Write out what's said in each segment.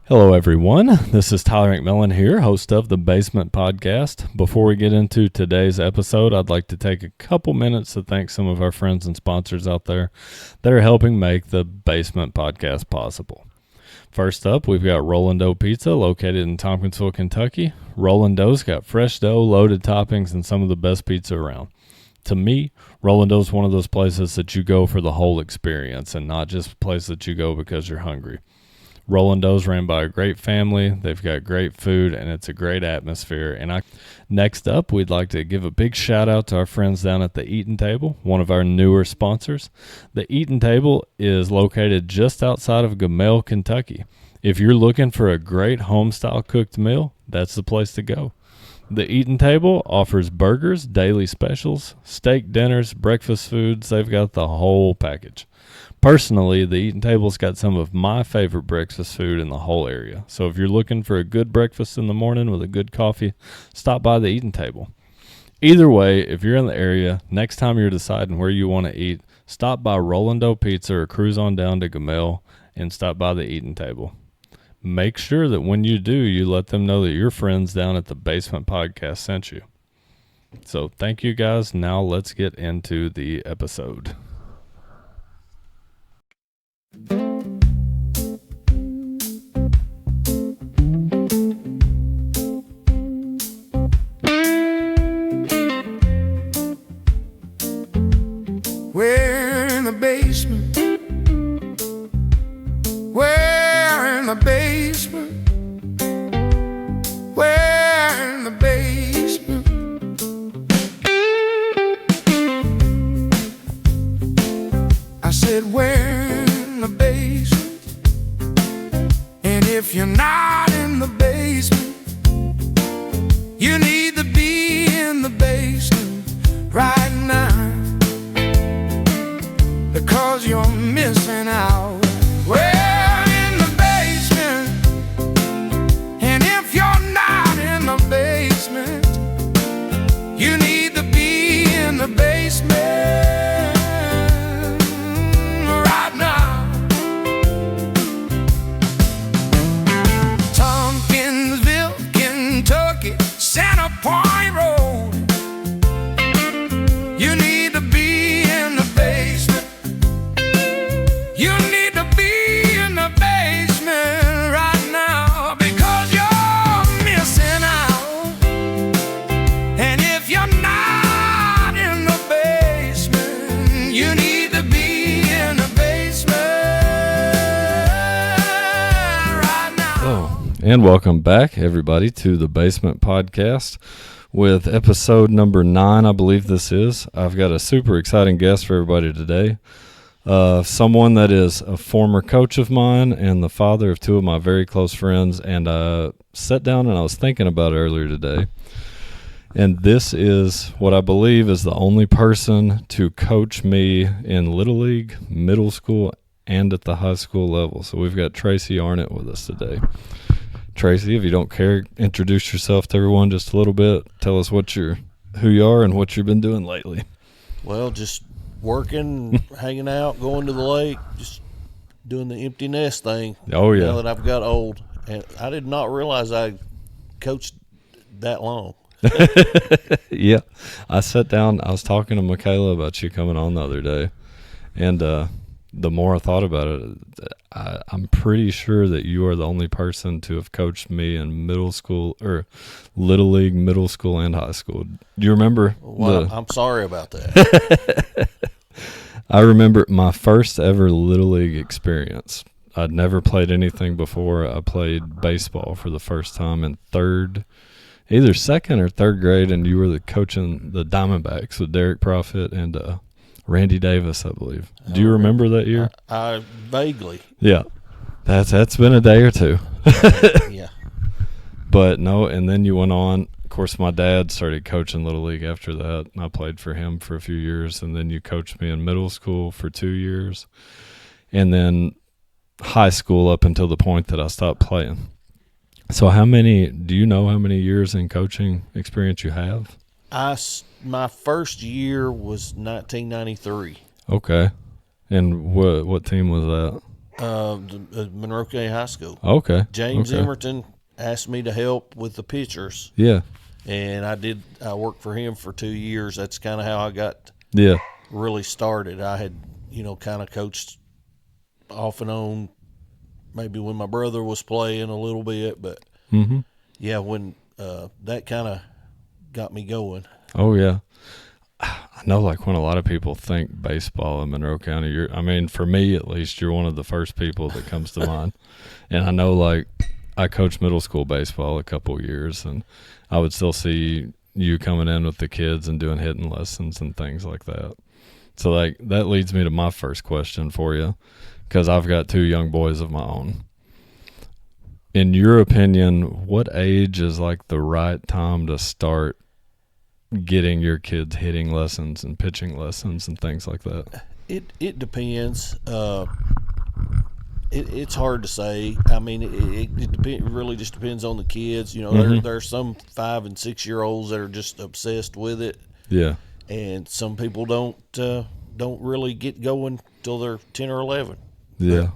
Hello, everyone. This is Tyler McMillan here, host of the Basement Podcast. Before we get into today's episode, I'd like to take a couple minutes to thank some of our friends and sponsors out there that are helping make the Basement Podcast possible. First up, we've got Rollin' Dough Pizza located in Tompkinsville, Kentucky. Rollin' Dough's got fresh dough, loaded toppings, and some of the best pizza around. To me, Rollin' Dough's one of those places that you go for the whole experience and not just a place that you go because you're hungry. Rollin' Dough's ran by a great family. They've got great food, and it's a great atmosphere. Next up, we'd like to give a big shout-out to our friends down at the Eatin' Table, one of our newer sponsors. The Eatin' Table is located just outside of Gamel, Kentucky. If you're looking for a great home-style cooked meal, that's the place to go. The Eatin' Table offers burgers, daily specials, steak dinners, breakfast foods. They've got the whole package. Personally, the Eatin' Table's got some of my favorite breakfast food in the whole area. So if you're looking for a good breakfast in the morning with a good coffee, stop by the Eatin' Table. Either way, if you're in the area, next time you're deciding where you want to eat, stop by Rollin' Dough Pizza or cruise on down to Gamel and stop by the Eatin' Table. Make sure that when you do, you let them know that your friends down at the Basement Podcast sent you. So thank you guys. Now let's get into the episode. We're in the basement. We're in the basement. We're in the basement. I said we're in the basement. And if you're not in the basement, you need to be in the basement right now, because you're missing out. We're in the basement, and if you're not in the basement, you need to be in the basement right now. Tompkinsville, Kentucky, Center Point Road. You need to be in the basement. You need to be in the basement right now, because you're missing out. And if you're not in the basement, you need to be in the basement right now. Hello, and welcome back, everybody, to the Basement Podcast with episode number 9, I believe this is. I've got a super exciting guest for everybody today. Someone that is a former coach of mine and the father of two of my very close friends, and I sat down and I was thinking about it earlier today, and this is what I believe is the only person to coach me in Little League, middle school, and at the high school level. So we've got Tracy Arnett with us today. Tracy, if you don't care, introduce yourself to everyone just a little bit. Tell us who you are and what you've been doing lately. Well, just working, hanging out, going to the lake, just doing the empty nest thing. Oh, yeah. Now that I've got old. And I did not realize I coached that long. Yeah. I sat down, I was talking to Michaela about you coming on the other day, and the more I thought about it, I'm pretty sure that you are the only person to have coached me in middle school, or Little League, middle school, and high school. Do you remember? Well, I'm sorry about that. I remember my first ever Little League experience. I'd never played anything before. I played baseball for the first time in either second or third grade, and you were the coaching the Diamondbacks with Derek Profit and Randy Davis, I believe. Do you remember that year? I vaguely. Yeah. That's been a day or two. Yeah. But no, and then you went on. Of course, my dad started coaching Little League after that. I played for him for a few years, and then you coached me in middle school for 2 years, and then high school up until the point that I stopped playing. So do you know how many years in coaching experience you have? My first year was 1993. Okay. And what team was that? The Monroe County High School. Okay. James okay. Emerton asked me to help with the pitchers, Yeah. and I did. I worked for him for 2 years. That's kind of how I got Yeah. really started. I had, kind of coached off and on, maybe when my brother was playing a little bit, but Mm-hmm. yeah, when that kind of got me going. Oh, yeah. I know, like, when a lot of people think baseball in Monroe County, for me at least, you're one of the first people that comes to mind. And I know, like, I coached middle school baseball a couple of years, and I would still see you coming in with the kids and doing hitting lessons and things like that. So, like, that leads me to my first question for you, because I've got 2 young boys of my own. In your opinion, what age is, like, the right time to start getting your kids hitting lessons and pitching lessons and things like that? It depends. It's hard to say. I mean, it really just depends on the kids. There's some 5 and 6 year olds that are just obsessed with it, Yeah. and some people don't really get going till they're 10 or 11. Yeah.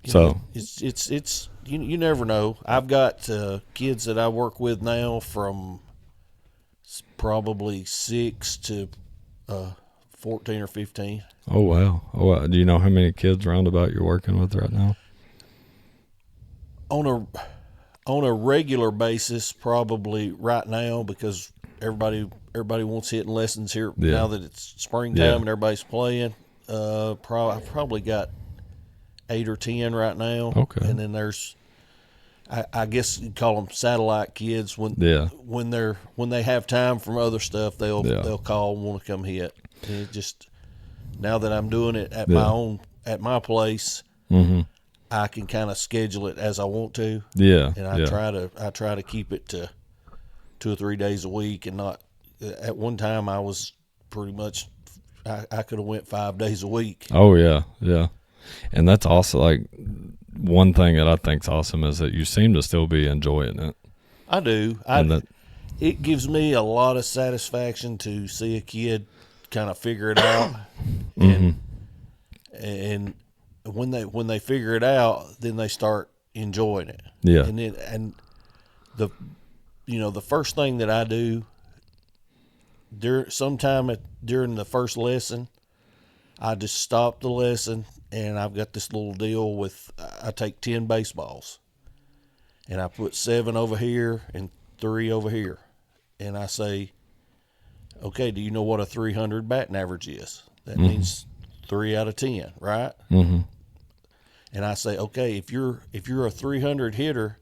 So it's you never know. I've got kids that I work with now from probably 6 to 14 or 15. oh wow. Do you know how many kids roundabout you're working with right now? On a regular basis, probably right now, because everybody wants hitting lessons here now that it's springtime and everybody's playing. I've probably got 8 or 10 right now. Okay. And then there's, I guess you'd call them satellite kids when they have time from other stuff, they'll call and want to come hit. And it just, now that I'm doing it at my place, mm-hmm. I can kind of schedule it as I want to. Yeah. And I try to keep it to 2 or 3 days a week, and not. At one time I was pretty much, I could have went 5 days a week. Oh yeah. And that's also, like, one thing that I think's awesome is that you seem to still be enjoying it. I do. It gives me a lot of satisfaction to see a kid kind of figure it out, and when they figure it out, then they start enjoying it. Yeah. And the first thing that I do during the first lesson, I just stop the lesson, and I've got this little deal with, I take 10 baseballs, and I put 7 over here and 3 over here, and I say, okay, do you know what a 300 batting average is? That means 3 out of 10, right? Mm-hmm. And I say, okay, if you're a 300 hitter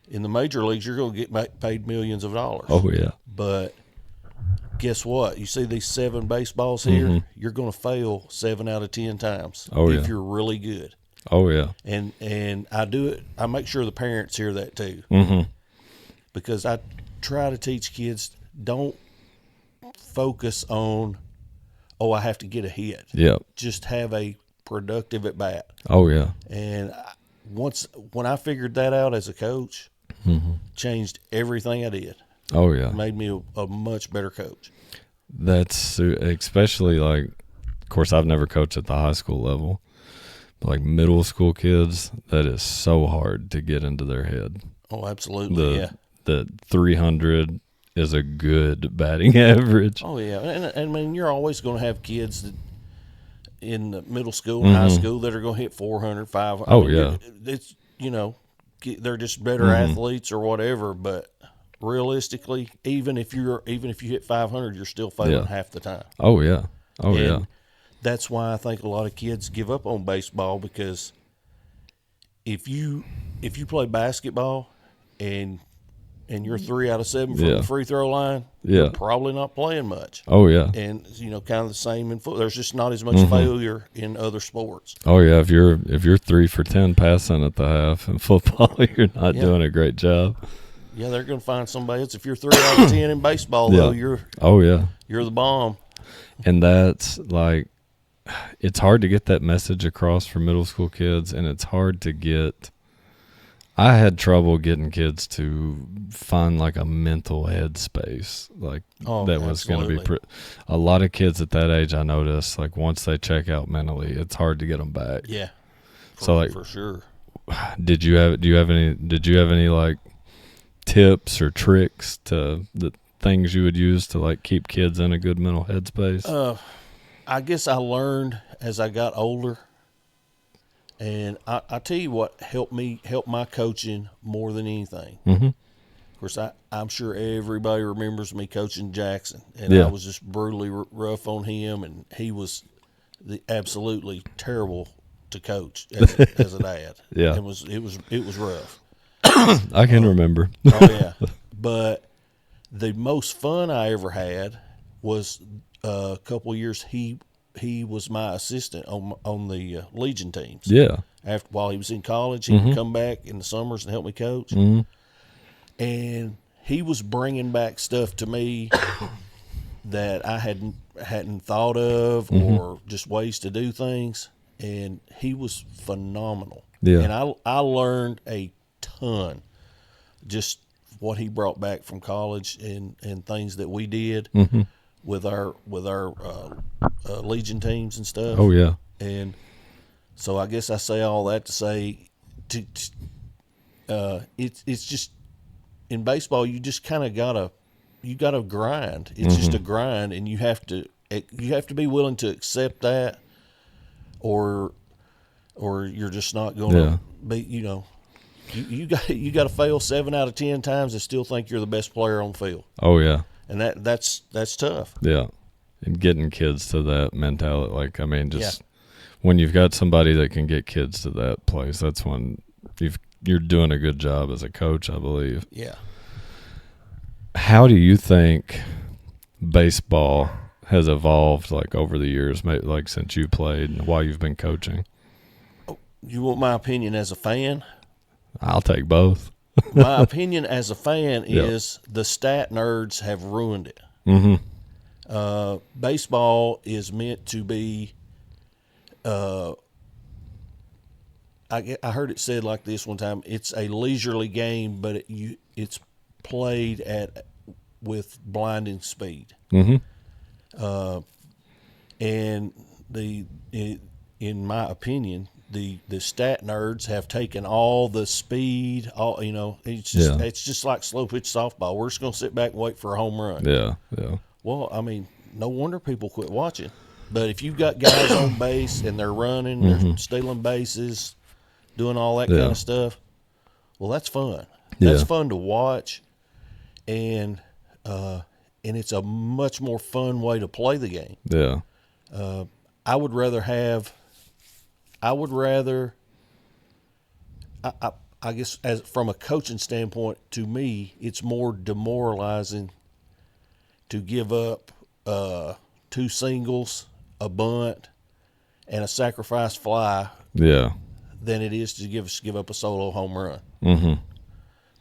in the major leagues, you're going to get paid millions of dollars. Oh yeah. But guess what? You see these 7 baseballs here, you're going to fail 7 out of 10 times if you're really good. Oh yeah. And I do it. I make sure the parents hear that too, because I try to teach kids, don't focus on, I have to get a hit. Yep. Just have a productive at bat. Oh yeah. And when I figured that out as a coach, changed everything I did. Oh yeah. Made me a much better coach. That's especially, like, of course, I've never coached at the high school level, but, like, middle school kids, that is so hard to get into their head. Oh, absolutely. The 300 is a good batting average. Oh yeah, and I mean, you're always going to have kids that in the middle school and high school that are going to hit 400, 500. Oh yeah, it's they're just better athletes or whatever. But realistically, even if you hit 500, you're still failing half the time. Oh yeah, yeah. That's why I think a lot of kids give up on baseball, because if you play basketball and you're 3 out of 7 from the free throw line, you're probably not playing much. Oh yeah. And kind of the same in football. There's just not as much failure in other sports. Oh yeah, if you're 3 for 10 passing at the half in football, you're not doing a great job. Yeah, they're going to find somebody else. If you're 3 out of 10 in baseball, though, you're the bomb. And that's, like, it's hard to get that message across for middle school kids, and it's hard to get, I had trouble getting kids to find like a mental headspace, like that was going to be a lot of kids at that age. I noticed like once they check out mentally, it's hard to get them back. Yeah. For sure. Did you have any like tips or tricks to the things you would use to like keep kids in a good mental headspace? I guess I learned as I got older. And I tell you what helped my coaching more than anything. Mm-hmm. Of course, I'm sure everybody remembers me coaching Jackson, and I was just brutally rough on him, and he was absolutely terrible to coach as a dad. Yeah, it was rough. I can remember. Oh yeah, but the most fun I ever had was a couple of years he was my assistant on the Legion teams. Yeah. While he was in college, he would come back in the summers and help me coach. Mm-hmm. And he was bringing back stuff to me that I hadn't thought of, or just ways to do things. And he was phenomenal. Yeah. And I learned a ton, just what he brought back from college and things that we did. Mm-hmm. with our Legion teams and stuff. Oh yeah. And so I guess I say all that to say, it's just in baseball you just kind of gotta grind. It's just a grind, and you have to be willing to accept that, or you're just not going to be. You got to fail 7 out of 10 times and still think you're the best player on the field. Oh yeah. And that's tough. Yeah. And getting kids to that mentality, like, I mean, just when you've got somebody that can get kids to that place, that's when you're doing a good job as a coach, I believe. Yeah. How do you think baseball has evolved, like, over the years, like, since you played and while you've been coaching? You want my opinion as a fan? I'll take both. My opinion as a fan is the stat nerds have ruined it. Mm-hmm. Baseball is meant to be. I heard it said like this one time. It's a leisurely game, but it's played with blinding speed. Mm-hmm. And in my opinion, the stat nerds have taken all the speed, it's just like slow pitch softball. We're just gonna sit back and wait for a home run. Yeah. Well, I mean, no wonder people quit watching. But if you've got guys on base and they're running, they're stealing bases, doing all that kind of stuff, well, that's fun. That's fun to watch, and it's a much more fun way to play the game. Yeah. I would rather, I guess, as from a coaching standpoint, to me, it's more demoralizing to give up 2 singles, a bunt, and a sacrifice fly. Yeah. Than it is to give up a solo home run. Mm-hmm.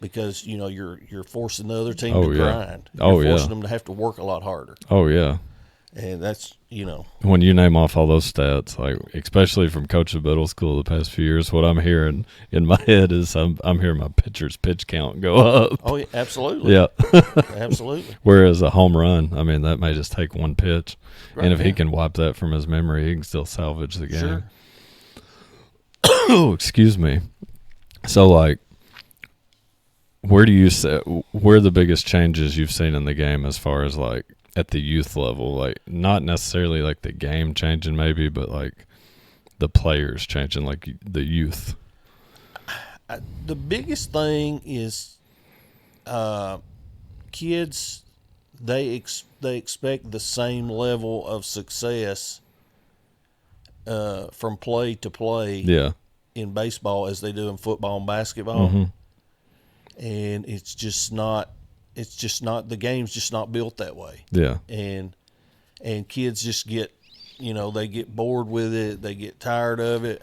Because you're forcing the other team to grind. You're forcing them to have to work a lot harder. Oh yeah. And that's, when you name off all those stats, like especially from coaching middle school the past few years, what I'm hearing in my head is I'm hearing my pitcher's pitch count go up. Oh, yeah, absolutely. Yeah. Absolutely. Whereas a home run, I mean, that may just take one pitch. Right, and if he can wipe that from his memory, he can still salvage the game. Sure. Oh, excuse me. So, like, where are the biggest changes you've seen in the game as far as, like, at the youth level? Like, not necessarily, like, the game changing maybe, but, like, the players changing, like, the youth? The biggest thing is kids, they expect the same level of success from play to play in baseball as they do in football and basketball. Mm-hmm. And it's just not the game's just not built that way. Yeah. And kids just get, they get bored with it, they get tired of it.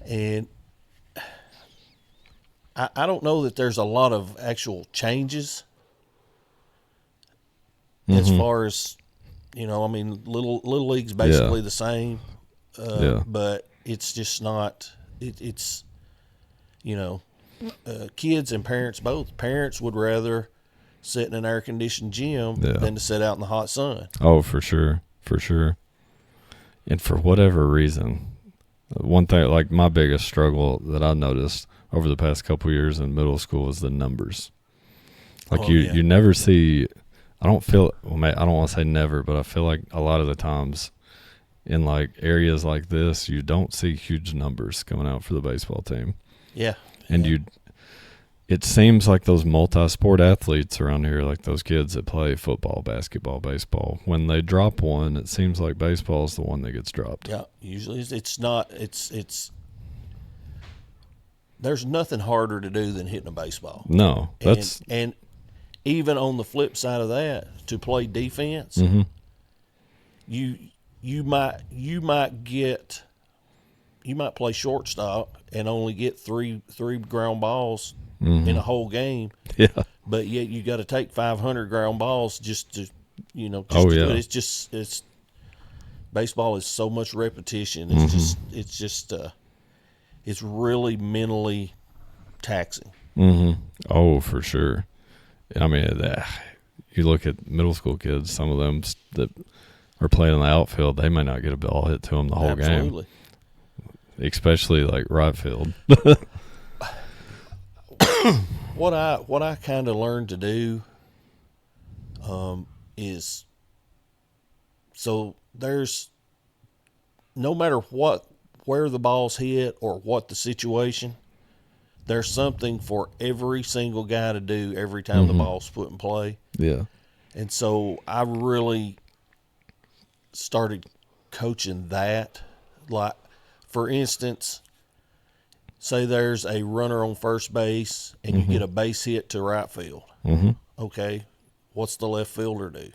And I don't know that there's a lot of actual changes as far as, little league's basically the same. But it's just not, it's kids and parents both. Parents would rather sit in an air-conditioned gym than to sit out in the hot sun. Oh, for sure. For sure. And for whatever reason, one thing, like my biggest struggle that I noticed over the past couple of years in middle school is the numbers. Like you never see, I don't want to say never, but I feel like a lot of the times in like areas like this, you don't see huge numbers coming out for the baseball team. Yeah. And it seems like those multi-sport athletes around here, like those kids that play football, basketball, baseball, when they drop one, it seems like baseball is the one that gets dropped. Yeah, usually it's not. It's there's nothing harder to do than hitting a baseball. No, and even on the flip side of that, to play defense, mm-hmm. you might play shortstop and only get three ground balls mm-hmm. in a whole game. Yeah. But yet you got to take 500 ground balls just to do it. It's baseball is so much repetition. Mm-hmm. It's really mentally taxing. Mm-hmm. Oh, for sure. I mean, you look at middle school kids, some of them that are playing in the outfield, they may not get a ball hit to them the whole Absolutely. game. Especially like right field. What I kind of learned to do is, so there's, no matter where the ball's hit or what the situation, there's something for every single guy to do every time mm-hmm. the ball's put in play. Yeah. And so I really started coaching that. Like, for instance, say there's a runner on first base and mm-hmm. you get a base hit to right field. Mm-hmm. Okay, what's the left fielder do?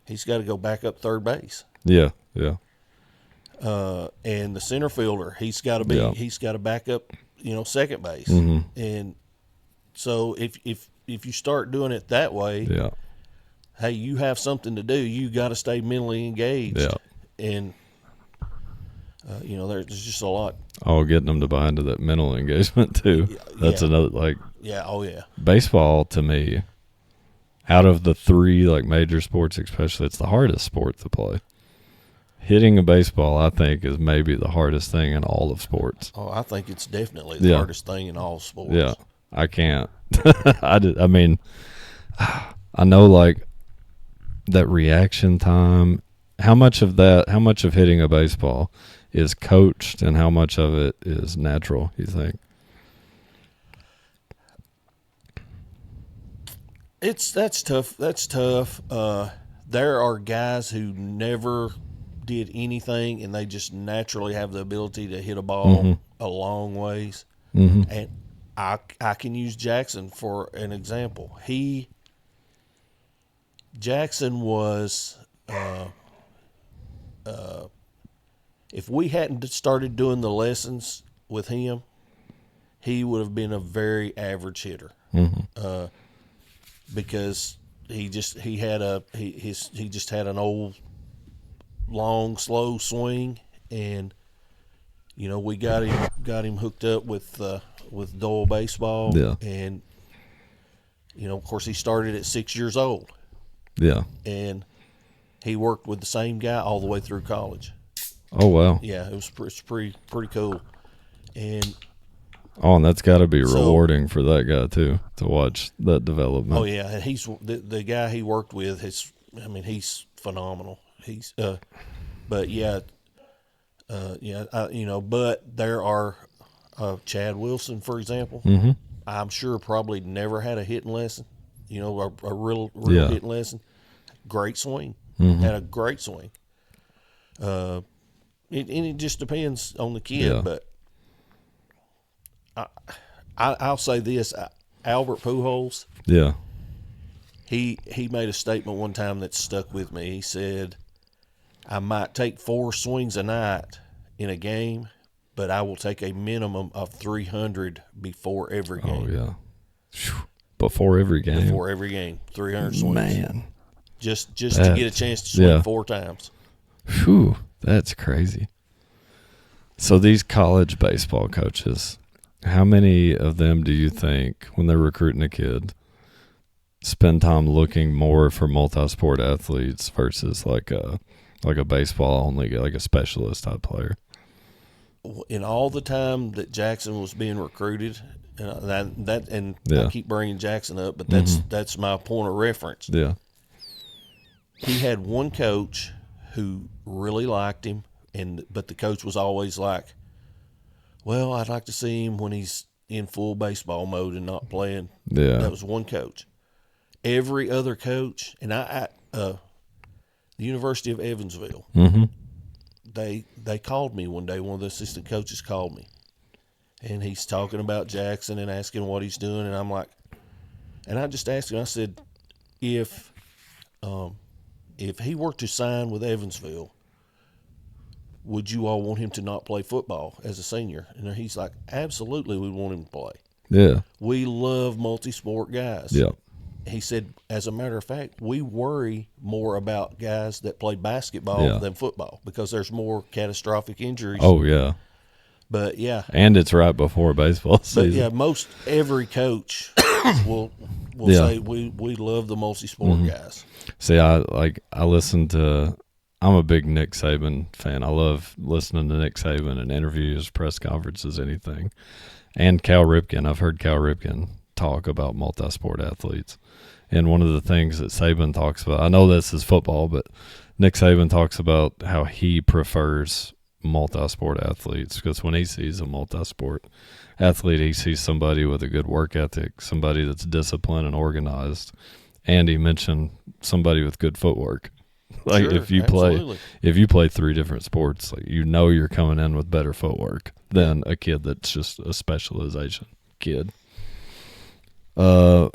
He's got to go back up third base. Yeah, yeah. And the center fielder, he's got to back up, second base. Mm-hmm. And so if you start doing it that way, yeah. Hey, you have something to do. You got to stay mentally engaged. Yeah. And there's just a lot. Oh, getting them to buy into that mental engagement too. That's another, like. Yeah. Oh yeah. Baseball, to me, out of the three like major sports, especially, it's the hardest sport to play. Hitting a baseball, I think, is maybe the hardest thing in all of sports. Oh, I think it's definitely the hardest thing in all sports. Yeah, I can't. I mean, I know like that reaction time. How much of hitting a baseball is coached, and how much of it is natural, you think? That's tough. That's tough. There are guys who never did anything, and they just naturally have the ability to hit a ball mm-hmm. a long ways. Mm-hmm. And I can use Jackson for an example. Jackson was, if we hadn't started doing the lessons with him, he would have been a very average hitter. Mm-hmm. Because he just had an old, long, slow swing, and we got him hooked up with Dole baseball. Yeah. And of course he started at 6 years old. Yeah. And he worked with the same guy all the way through college. Oh wow. Yeah, it's pretty cool. And that's got to be rewarding for that guy too, to watch that development. Oh yeah, he's the guy he worked with. He's phenomenal. He's but there are Chad Wilson, for example. Mm-hmm. I'm sure probably never had a hitting lesson. A real hitting lesson. Great swing. Mm-hmm. Had a great swing. It just depends on the kid, but I'll say this: Albert Pujols. Yeah. He made a statement one time that stuck with me. He said, "I might take 4 swings a night in a game, but I will take a minimum of 300 before every game." Oh yeah. Before every game. Before every game, 300 swings. Man, just to get a chance to swing 4 times. Whew, that's crazy. So these college baseball coaches, How many of them do you think, when they're recruiting a kid, spend time looking more for multi-sport athletes versus like a baseball only, like a specialist type player? In all the time that Jackson was being recruited, and Yeah. I keep bringing Jackson up, but that's my point of reference. Yeah. He had one coach who really liked him, but the coach was always like, well, I'd like to see him when he's in full baseball mode and not playing. Yeah. That was one coach. Every other coach, and the University of Evansville, they called me one day. One of the assistant coaches called me, and he's talking about Jackson and asking what he's doing, and I'm like, and I just asked him. I said, if he were to sign with Evansville, would you all want him to not play football as a senior? And he's like, absolutely, we want him to play. Yeah. We love multi-sport guys. Yeah. He said, as a matter of fact, we worry more about guys that play basketball than football because there's more catastrophic injuries. Oh, yeah. But, yeah. And it's right before baseball season. But, yeah, every coach will say we love the multi-sport guys. See, I listen to – I'm a big Nick Saban fan. I love listening to Nick Saban in interviews, press conferences, anything. And Cal Ripken. I've heard Cal Ripken talk about multi-sport athletes. And one of the things that Saban talks about, I know this is football, but Nick Saban talks about how he prefers multi-sport athletes because when he sees a multi-sport athlete, he sees somebody with a good work ethic, somebody that's disciplined and organized, and he mentioned somebody with good footwork. Like Sure, if you play 3 different sports, like you're coming in with better footwork than a kid that's just a specialization kid. Who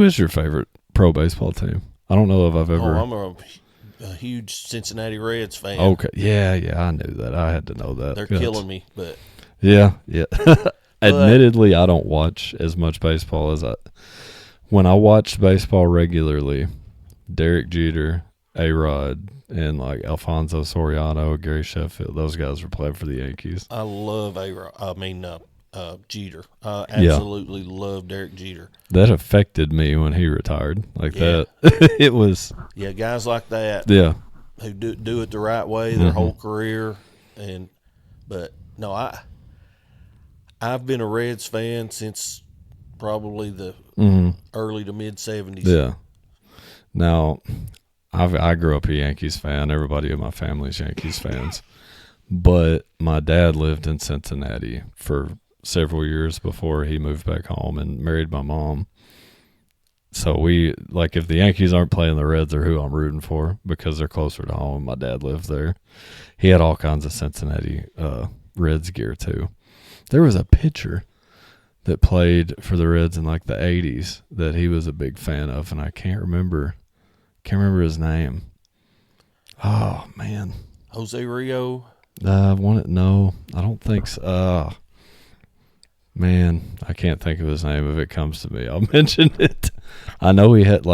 is your favorite pro baseball team? I don't know if I've ever. I'm a huge Cincinnati Reds fan. Okay, yeah, I knew that. I had to know that. They're killing me, but yeah. Admittedly, I don't watch as much baseball as when I watched baseball regularly. Derek Jeter, A-Rod, and like Alfonso Soriano, Gary Sheffield, those guys were playing for the Yankees. I love Jeter. I absolutely love Derek Jeter. That affected me when he retired. That. It was. Yeah, guys like that. Yeah. Who do it the right way their whole career, but no, I've been a Reds fan since probably the early to mid 70s. Yeah. Now, I grew up a Yankees fan. Everybody in my family's Yankees fans. But my dad lived in Cincinnati for several years before he moved back home and married my mom. So if the Yankees aren't playing, the Reds are who I'm rooting for because they're closer to home. My dad lived there. He had all kinds of Cincinnati Reds gear too. There was a pitcher that played for the Reds in like the 80s that he was a big fan of, and I can't remember his name. Oh, man. Jose Rio? No, I don't think so. Man, I can't think of his name. If it comes to me, I'll mention it. I know he had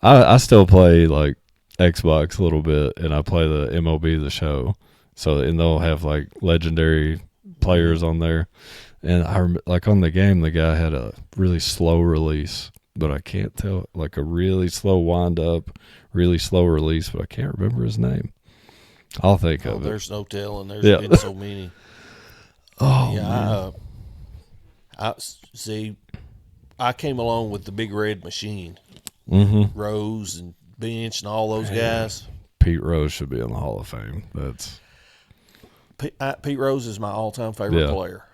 I still play like Xbox a little bit, and I play the MLB The Show. And they'll have like legendary players on there. And on the game, the guy had a really slow release, but I can't tell, like a really slow wind up, really slow release, but I can't remember his name. I'll think of it. There's no telling. There's been so many. Oh, yeah, man. I came along with the Big Red Machine. Rose and Bench and all those guys. Pete Rose should be in the Hall of Fame. Pete Rose is my all-time favorite player.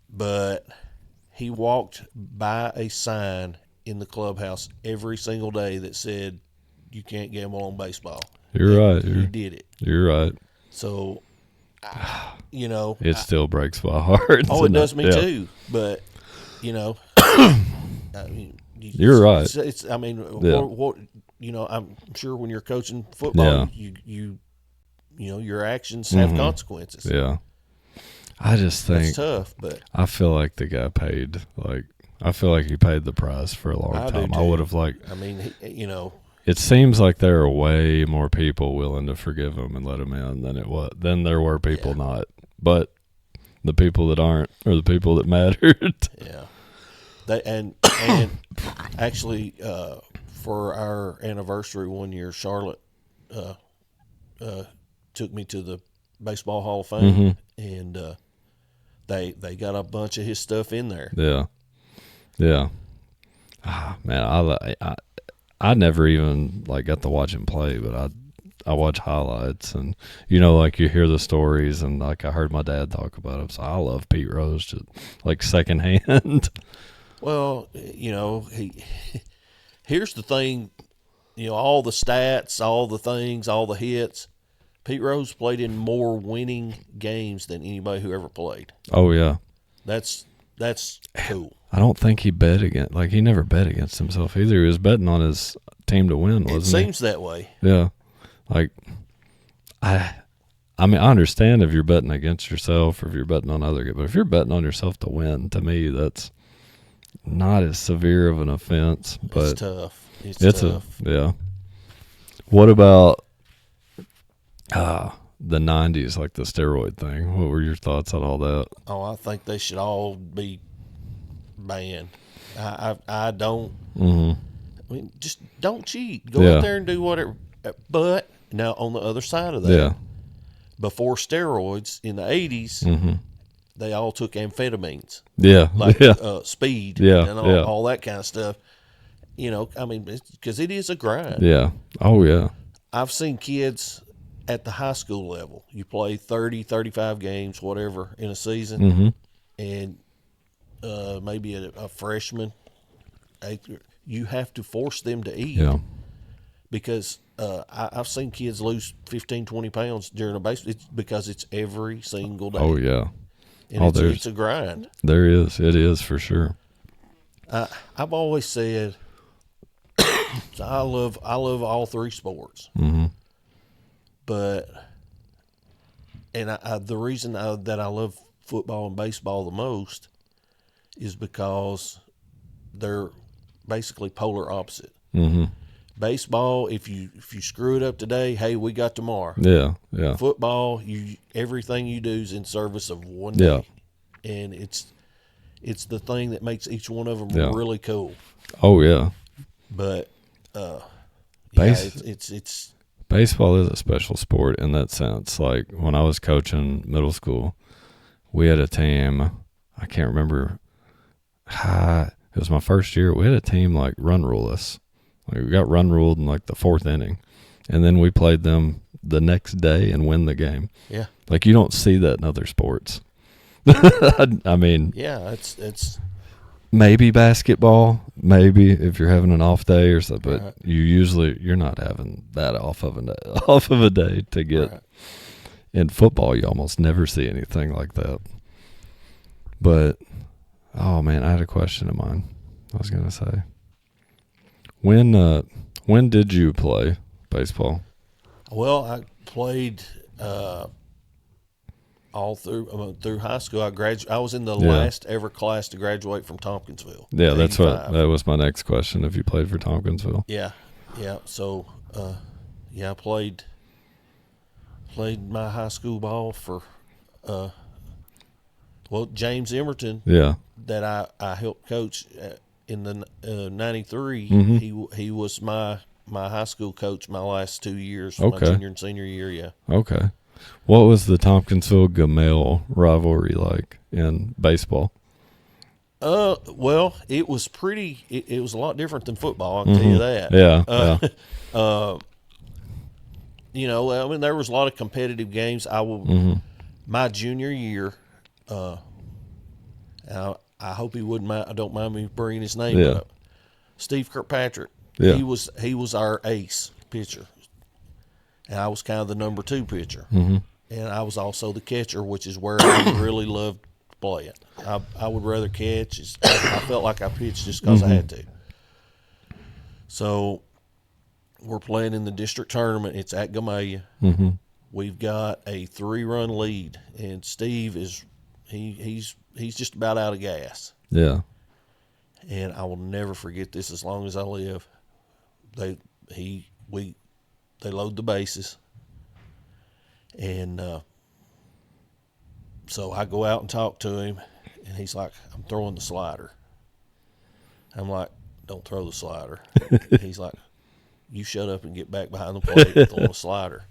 But he walked by a sign in the clubhouse every single day that said, you can't gamble on baseball. You're right. He did it. You're right. So, it still breaks my heart. Oh, it does me too. But, I mean, you're right. What I'm sure when you're coaching football, your actions have consequences. Yeah. I just think it's tough, but I feel like the guy paid. I feel like he paid the price for a long time. I would have It seems like there are way more people willing to forgive him and let him in than there were people not. But The people that aren't, or the people that mattered. Yeah. And actually, for our anniversary one year, Charlotte took me to the Baseball Hall of Fame, and they got a bunch of his stuff in there. Yeah. Yeah. Ah, man, I never even like got to watch him play, but I watch highlights, and like you hear the stories, and like I heard my dad talk about him, so I love Pete Rose just like secondhand. Well, here's the thing, all the stats, all the things, all the hits. Pete Rose played in more winning games than anybody who ever played. Oh yeah, that's cool. I don't think he bet against, like he never bet against himself either. He was betting on his team to win, wasn't he? It seems that way. Yeah, like I mean, I understand if you're betting against yourself or if you're betting on other guys, but if you're betting on yourself to win, to me, that's not as severe of an offense. But it's tough. It's tough. Yeah. What about the 90s, like the steroid thing? What were your thoughts on all that? Oh, I think they should all be banned. I don't. I mean, just don't cheat. Go out there and do whatever. But now on the other side of that, before steroids in the 80s, they all took amphetamines. Yeah, like speed. And all that kind of stuff. I mean, because it is a grind. Yeah. Oh yeah. I've seen kids at the high school level. You play 30, 35 games, whatever, in a season, and maybe a freshman, you have to force them to eat. Yeah. Because I've seen kids lose 15, 20 pounds during a baseball. It's because it's every single day. Oh yeah. And it's a grind. There is. It is for sure. I've always said I love all three sports. But the reason that I love football and baseball the most is because they're basically polar opposite. Baseball, if you screw it up today, hey, we got tomorrow. Yeah. Football, everything you do is in service of one day, and it's the thing that makes each one of them really cool. Oh yeah. But it's baseball is a special sport in that sense. Like when I was coaching middle school, we had a team. I can't remember. It was my first year. We had a team like run rule us. Like we got run ruled in like the fourth inning, and then we played them the next day and win the game. Yeah. Like you don't see that in other sports. I mean. Yeah, it's. Maybe basketball, maybe if you're having an off day or something, but you're not having that off of a day to get. Right. In football, you almost never see anything like that. But oh man, I had a question of mine. I was gonna say, when did you play baseball? Well, I played all through high school. I was in the last ever class to graduate from Tompkinsville. Yeah, that's that was my next question. If you played for Tompkinsville. Yeah. So, I played my high school ball for, James Emerton. Yeah. That I helped coach in the 93. He was my high school coach my last 2 years, my junior and senior year. Yeah. Okay. What was the Tompkinsville-Gamel rivalry like in baseball? Well, it was it was a lot different than football, I can tell you that. Yeah. I mean, there was a lot of competitive games. My junior year, I hope he wouldn't mind, I don't mind me bringing his name up. Steve Kirkpatrick. Yeah. He was our ace pitcher. And I was kind of the number 2 pitcher. And I was also the catcher, which is where I really loved playing. I would rather catch. I felt like I pitched just because I had to. So we're playing in the district tournament. It's at Gamaliel. We've got a 3-run lead, and Steve he's just about out of gas. Yeah. And I will never forget this as long as I live. They load the bases, and So I go out and talk to him, and he's like, I'm throwing the slider. I'm like, don't throw the slider. He's like, you shut up and get back behind the plate and throw the slider.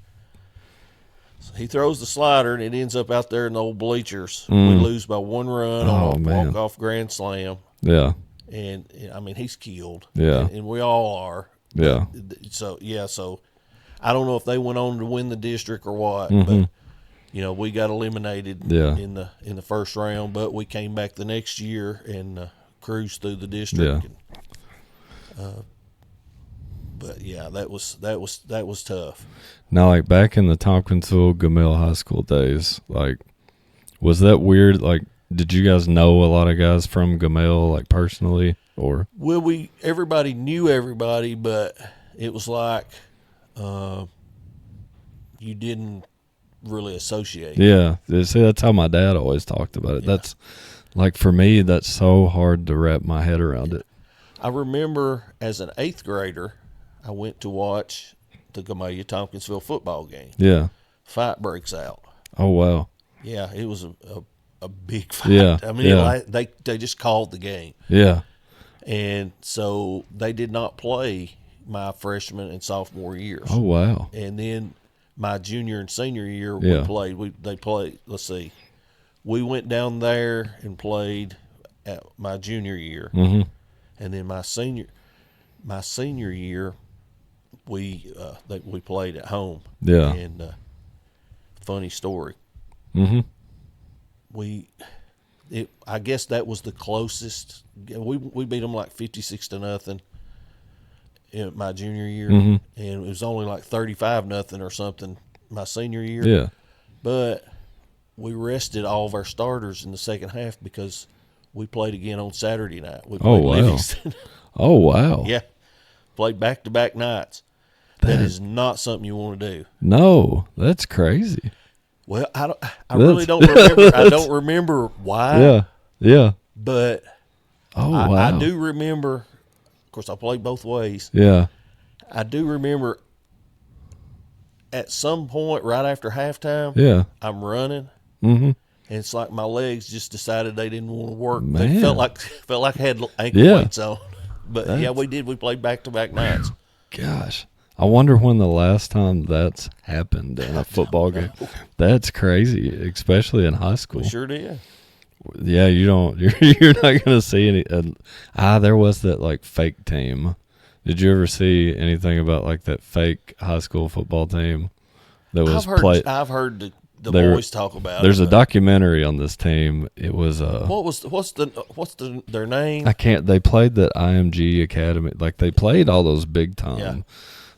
So he throws the slider, and it ends up out there in the old bleachers. We lose by 1 run on a walk-off grand slam. Yeah. And, I mean, he's killed. Yeah. And we all are. Yeah. So I don't know if they went on to win the district or what, but, you know, we got eliminated in the first round, but we came back the next year and cruised through the district. Yeah. But yeah, that was tough. Now, like back in the Tompkinsville Gamel High School days, like, was that weird? Like, did you guys know a lot of guys from Gamel, like personally, or? Well, everybody knew everybody, but it was like you didn't really associate. Yeah, see, that's how my dad always talked about it. Yeah. That's like, for me, that's so hard to wrap my head around it. I remember as an 8th grader, I went to watch the Gamel Tompkinsville football game. Yeah. Fight breaks out. Oh, wow. Yeah, it was a big fight. Yeah. I mean, they just called the game. Yeah. And so they did not play my freshman and sophomore years. Oh, wow. And then my junior and senior year, they played, let's see, we went down there and played at my junior year. Mm-hmm. And then my senior year, we played at home. Yeah. And funny story. Mm-hmm. I guess that was the closest. We beat them like 56-0 in my junior year, and it was only like 35-0 or something my senior year. Yeah. But we rested all of our starters in the second half because we played again on Saturday night. We played Livingston. Oh, wow. Yeah. Played back-to-back nights. That is not something you want to do. No, that's crazy. Well, I really don't remember. I don't remember why. Yeah, yeah. But wow. I do remember. Of course, I played both ways. Yeah. I do remember at some point right after halftime. Yeah. I'm running. Mm-hmm. And it's like my legs just decided they didn't want to work. Man. They felt like I had ankle weights on. But yeah, we did. We played back-to-back nights. Gosh. I wonder when the last time that's happened in a football game. That's crazy, especially in high school. We sure did. Yeah, you're not going to see any. There was that like fake team. Did you ever see anything about like that fake high school football team that was played? I've heard the boys talk about there's it. A documentary on this team. It was what's their name? They played that IMG Academy. Like they played all those big time. Yeah.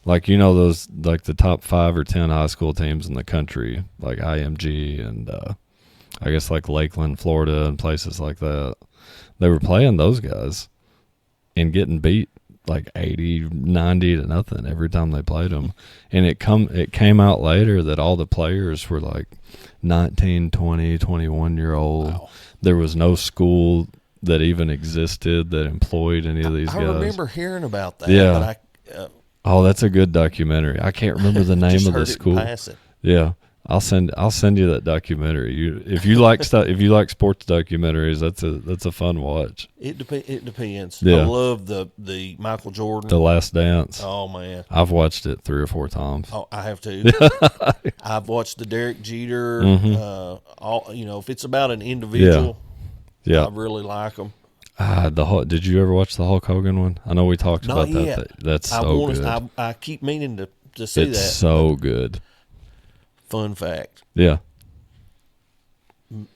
Like, you know, those, like the top 5 or 10 high school teams in the country, like IMG and I guess like Lakeland, Florida, and places like that. They were playing those guys and getting beat like 80-90 every time they played them. And it came out later that all the players were like 19, 20, 21-year-old. Wow. There was no school that even existed that employed any of these guys. I remember hearing about that. Yeah. But oh, that's a good documentary. I can't remember the name of the school. Yeah, I'll send you that documentary. If you like if you like sports documentaries, that's a fun watch. It depends. Yeah. I love the Michael Jordan, The Last Dance. Oh man, I've watched it 3 or 4 times. Oh, I have too. I've watched the Derek Jeter. If it's about an individual, yeah. I really like them. Did you ever watch the Hulk Hogan one? I know we talked about yet. that. That's so good. I keep meaning to see that. It's so good. Fun fact. Yeah.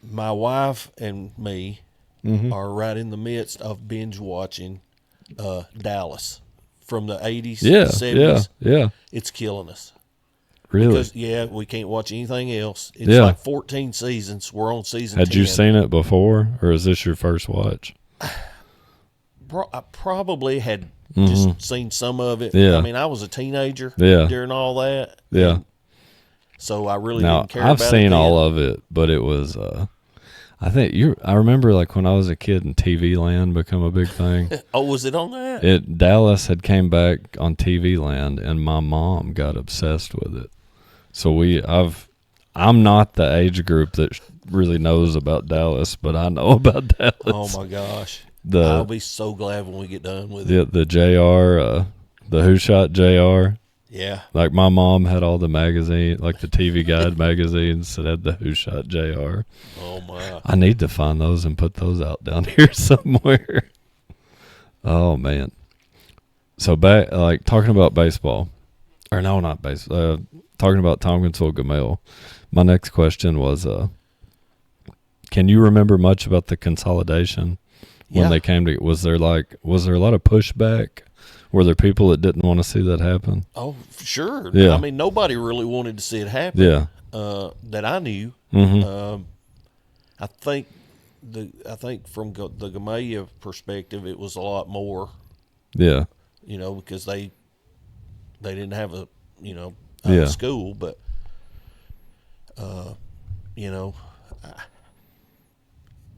My wife and me are right in the midst of binge watching Dallas from the 80s, 70s. Yeah. It's killing us. Really? Because, we can't watch anything else. It's like 14 seasons. We're on season 10. Had you seen it before, or is this your first watch? I probably had just seen some of it. Yeah. I mean, I was a teenager during all that. Yeah. So I really didn't care I've about it. I've seen all of it, but it was I remember like when I was a kid and TV Land become a big thing. Oh, was it on that? Dallas had came back on TV Land and my mom got obsessed with it. So I'm not the age group that really knows about Dallas, but I know about Dallas. Oh my gosh! I'll be so glad when we get done with it. The JR, the Who Shot JR. Yeah. Like my mom had all the magazine, like the TV Guide magazines that had the Who Shot JR. Oh my! I need to find those and put those out down here somewhere. Oh man! So back, like talking about baseball, or no, not baseball. Talking about Tompkinsville Gamel. My next question was, can you remember much about the consolidation when they came to? Was there a lot of pushback? Were there people that didn't want to see that happen? Oh, sure. Yeah. I mean, nobody really wanted to see it happen. Yeah. That I knew. Mm-hmm. I think from the Gamaliel perspective, it was a lot more. Yeah. Because they didn't have a school, but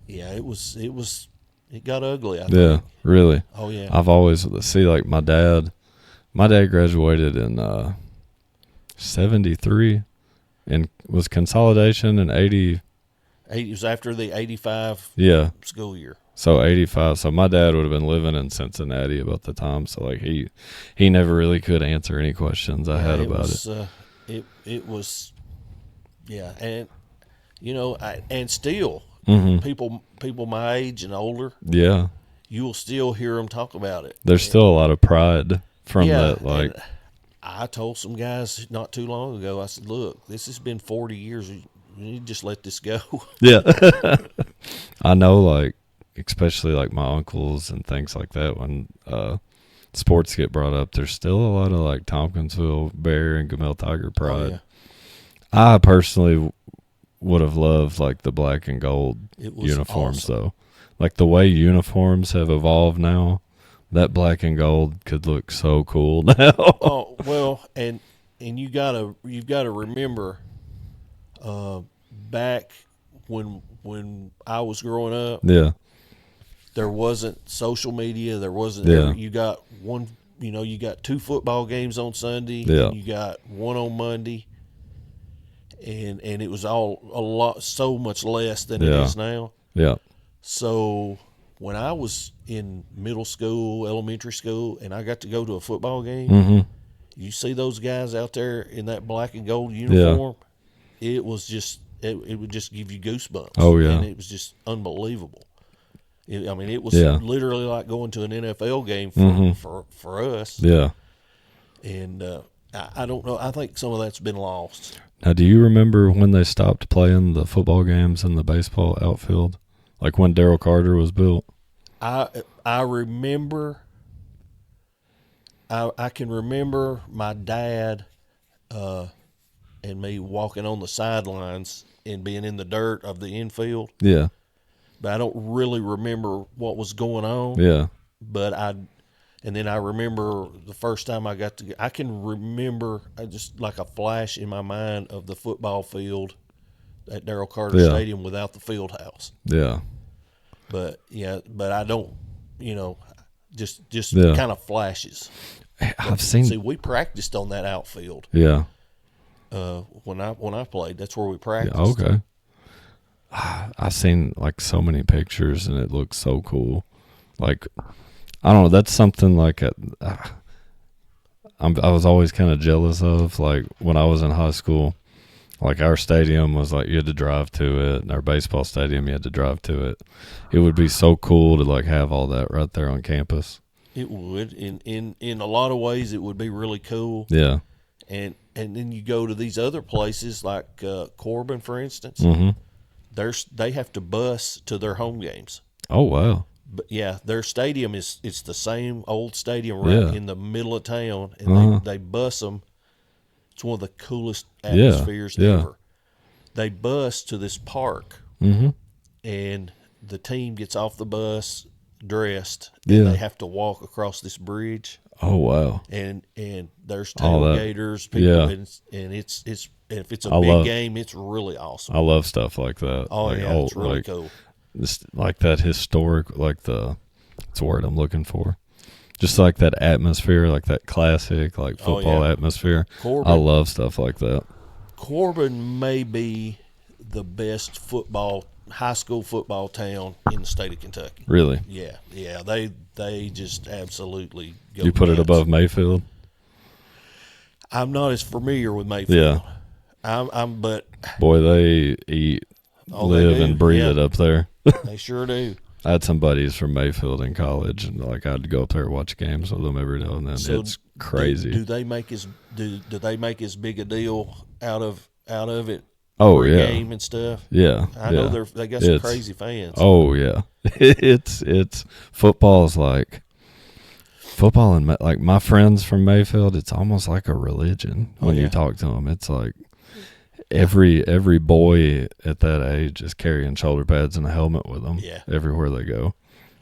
it got ugly. I think. Yeah. Really. Oh yeah. I've always like my dad graduated in 73 and was consolidation in 80. It was after the 85 school year. So 85. So my dad would have been living in Cincinnati about the time. So like he never really could answer any questions I had about it. It was, yeah. And, and still people my age and older. Yeah. You will still hear them talk about it. There's still a lot of pride from that. Like, I told some guys not too long ago, I said, look, this has been 40 years. You need to just let this go. Yeah. I know, like, especially like my uncles and things like that, when sports get brought up, there's still a lot of like Tompkinsville Bear and Gamel Tiger pride. Yeah. I personally would have loved like the black and gold uniforms awesome. though. Like the way uniforms have evolved now, that black and gold could look so cool now. Oh well, and you've got to remember, back when I was growing up, Yeah. there wasn't social media. There wasn't. Yeah. You got one. You got 2 football games on Sunday. Yeah. And you got one on Monday. And it was all so much less than it is now. Yeah. So when I was in middle school, elementary school, and I got to go to a football game, you see those guys out there in that black and gold uniform. It was just it would just give you goosebumps. Oh yeah, and it was just unbelievable. It was literally like going to an NFL game for us. Yeah. And I don't know. I think some of that's been lost. Now, do you remember when they stopped playing the football games in the baseball outfield? Like when Daryl Carter was built? I remember. I can remember my dad and me walking on the sidelines and being in the dirt of the infield. Yeah. But I don't really remember what was going on. Yeah. But and then I remember the first time I can remember just like a flash in my mind of the football field at Daryl Carter Stadium without the field house. Yeah. But I don't, just kind of flashes. See, we practiced on that outfield. Yeah. When I played, that's where we practiced. Yeah, okay. I've seen like so many pictures and it looks so cool. Like, I don't know. That's something like I was always kind of jealous of. Like when I was in high school, like our stadium was like you had to drive to it, and our baseball stadium you had to drive to it. It would be so cool to like have all that right there on campus. It would. In a lot of ways, it would be really cool. Yeah. And then you go to these other places like Corbin, for instance. They have to bus to their home games. Oh wow. But yeah, their stadium it's the same old stadium right in the middle of town, and they bus them. It's one of the coolest atmospheres ever. They bus to this park, and the team gets off the bus dressed, and they have to walk across this bridge. Oh wow! And there's tailgaters, people, and it's if it's a big game, it's really awesome. I love stuff like that. Oh like yeah, it's really cool. This, like that historic, like that's the word I'm looking for. Just like that atmosphere, like that classic, like football atmosphere. Corbin, I love stuff like that. Corbin may be the best high school football town in the state of Kentucky. Really? Yeah. They just absolutely go You put it nuts. above Mayfield? I'm not as familiar with Mayfield. Yeah. But Boy, they eat, Oh, live, they do. and breathe Yeah. it up there. they sure do. I had some buddies from Mayfield in college, and like I'd go up there and watch games with them every now and then. So it's crazy. Do they make as big a deal out of it? Oh yeah, game and stuff. yeah. I know they got some crazy fans. Oh yeah, it's football's like football and like my friends from Mayfield. It's almost like a religion when you talk to them. It's like every boy at that age is carrying shoulder pads and a helmet with them. Yeah. Everywhere they go.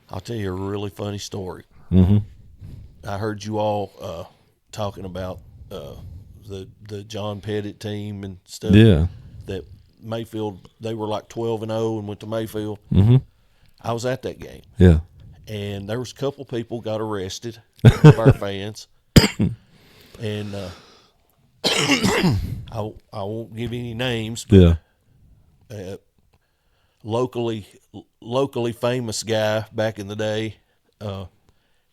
I'll tell you a really funny story. Mm-hmm. I heard you all talking about the John Pettit team and stuff. Yeah. That Mayfield, they were like 12-0 and went to Mayfield. Mm-hmm. I was at that game. Yeah. And there was a couple people got arrested of our fans. And I won't give any names, but locally famous guy back in the day,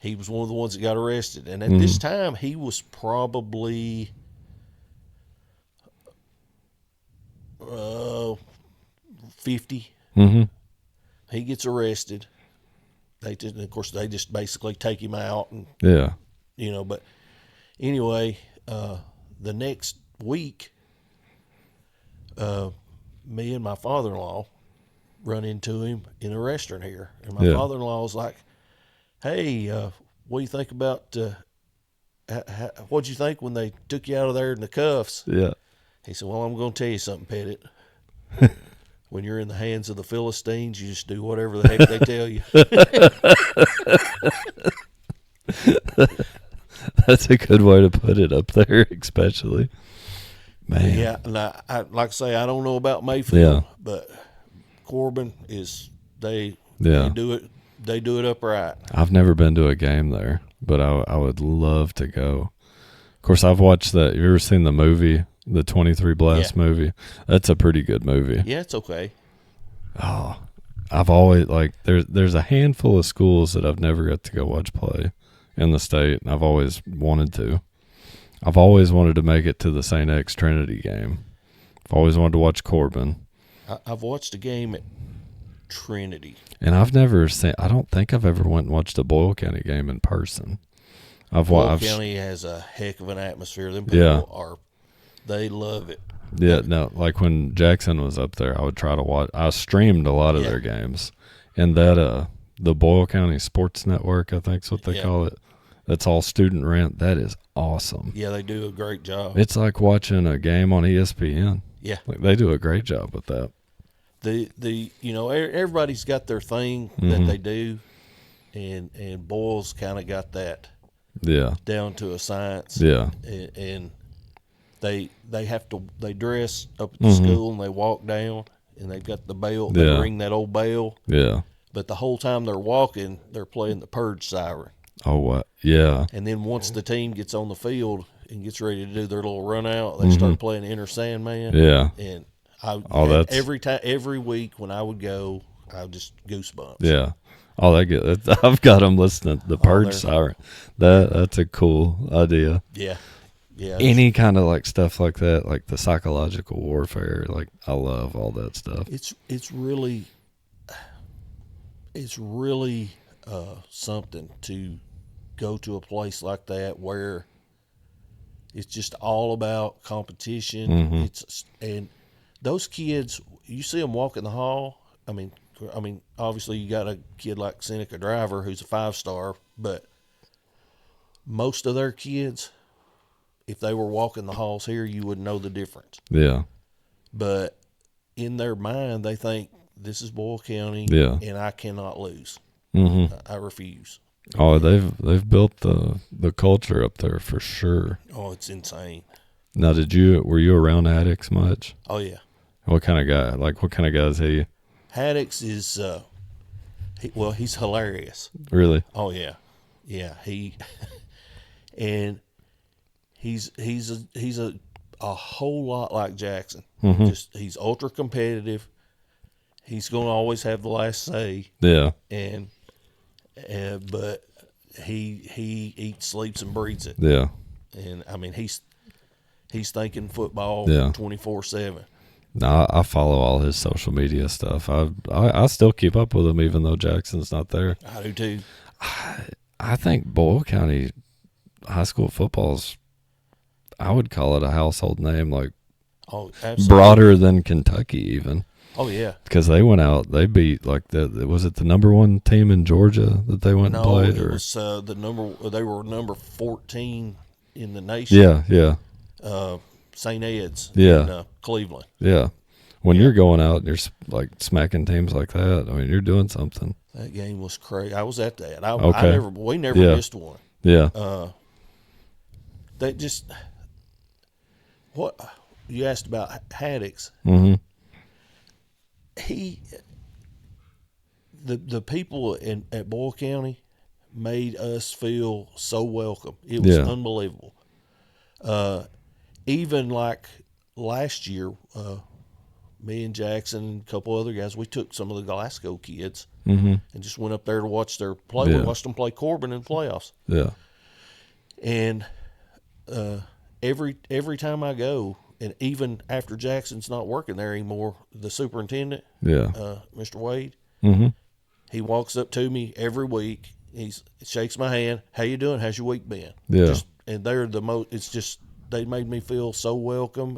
he was one of the ones that got arrested. And at this time, he was probably 50. Mm-hmm. He gets arrested. They just basically take him out and but anyway, the next week, me and my father-in-law run into him in a restaurant here, and my father-in-law was like, "Hey, what do you think about? What'd you think when they took you out of there in the cuffs?" Yeah. He said, "Well, I'm going to tell you something, Pettit. When you're in the hands of the Philistines, you just do whatever the heck they tell you." That's a good way to put it up there, especially. Man. Yeah, and I like I say, I don't know about Mayfield, but Corbin is they do it upright. I've never been to a game there, but I would love to go. Of course, I've watched that. You ever seen the movie, the 23 Blast movie? That's a pretty good movie. Yeah, it's okay. Oh, I've always there's a handful of schools that I've never got to go watch play in the state, and I've always wanted to. I've always wanted to make it to the St. X Trinity game. I've always wanted to watch Corbin. I've watched a game at Trinity, and I've never seen. I don't think I've ever went and watched a Boyle County game in person. Boyle County has a heck of an atmosphere. Them people they love it. Yeah, no, like when Jackson was up there, I would try to watch. I streamed a lot of their games, and that the Boyle County Sports Network, I think is what they call it. That's all student rent. That is awesome. Yeah, they do a great job. It's like watching a game on ESPN. Yeah, they do a great job with that. Everybody's got their thing that they do, and Boyle's kind of got that. Yeah, down to a science. Yeah, and they dress up at the school and they walk down and they've got the bell. They ring that old bell. Yeah, but the whole time they're walking, they're playing the purge siren. Oh, what? Yeah. And then once the team gets on the field and gets ready to do their little run out, they start playing Enter Sandman. Yeah. And every week when I would go, I would just goosebumps. Yeah. Oh, that good. I've got them listening to the purge siren. That's a cool idea. Yeah. Yeah. Any kind of like stuff like that, like the psychological warfare, like I love all that stuff. It's really something to go to a place like that where it's just all about competition. And those kids, you see them walk in the hall. I mean, obviously you got a kid like Seneca Driver who's a 5-star, but most of their kids, if they were walking the halls here, you would know the difference. Yeah. But in their mind, they think this is Boyle County, and I cannot lose. I refuse. Oh, they've built the culture up there for sure. Oh, it's insane. Now, were you around Haddix much? Oh yeah. What kind of guy? Like, what kind of guy is he? Haddix is he's hilarious. Really? Oh yeah, yeah. And he's a a whole lot like Jackson. Mm-hmm. Just he's ultra competitive. He's going to always have the last say. Yeah. And but he eats, sleeps, and breathes it. Yeah. And I mean he's thinking football Yeah. 24/7. No, I follow all his social media stuff. I still keep up with him even though Jackson's not there. I do too. I think Boyle County high school football's, I would call it a household name, like Oh, absolutely. broader than Kentucky even. Oh yeah. Because they went out, they beat was it the number one team in Georgia that they went and played? It or? was they were number 14 in the nation. Yeah. St. Ed's Yeah. in Cleveland. Yeah. When you're going out and you're like smacking teams like that, I mean, you're doing something. That game was crazy. I was at that. Okay. We never Yeah. missed one. Yeah. They just what you asked about Haddix. Mm-hmm. The people at Boyle County made us feel so welcome. It was unbelievable. Even like last year, me and Jackson and a couple other guys, we took some of the Glasgow kids and just went up there to watch their play. Yeah. We watched them play Corbin in the playoffs. Yeah. And every time I go, and even after Jackson's not working there anymore, the superintendent, Mr. Wade, he walks up to me every week. He shakes my hand. How you doing? How's your week been? Yeah. And they're the most. It's just they made me feel so welcome.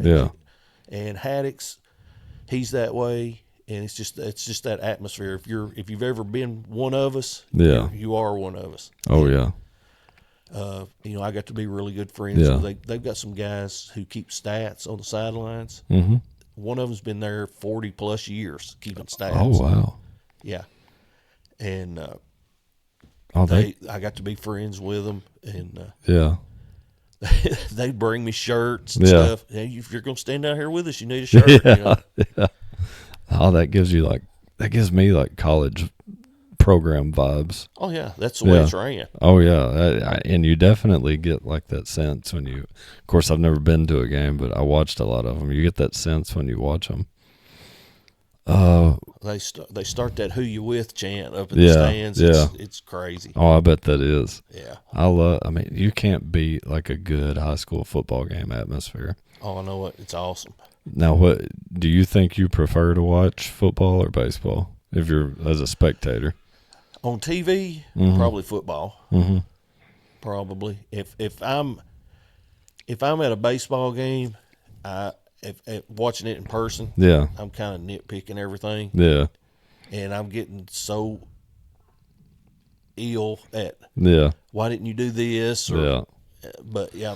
And Haddix, he's that way, and it's just that atmosphere. If you've ever been one of us, you are one of us. Oh yeah. I got to be really good friends. Yeah. They've got some guys who keep stats on the sidelines. Mm-hmm. One of them's been there 40 plus years keeping stats. Oh wow. Yeah. And they I got to be friends with them, and yeah. they bring me shirts and Yeah. stuff. Hey, if you're gonna stand out here with us, you need a shirt. Yeah. Oh, that gives me like college program vibes. Oh yeah, that's the way it's ran. Oh yeah, and you definitely get like that sense when you. Of course, I've never been to a game, but I watched a lot of them. You get that sense when you watch them. They start that "Who you with" chant up in the stands. It's crazy. Oh, I bet that is. Yeah. I mean, you can't beat like a good high school football game atmosphere. Oh, I know it. It's awesome. Now, what do you think you prefer to watch, football or baseball? If you're as a spectator. On TV, probably football. Mm-hmm. Probably. If I'm at a baseball game, if watching it in person, I'm kind of nitpicking everything. Yeah. And I'm getting so ill at why didn't you do this? But yeah,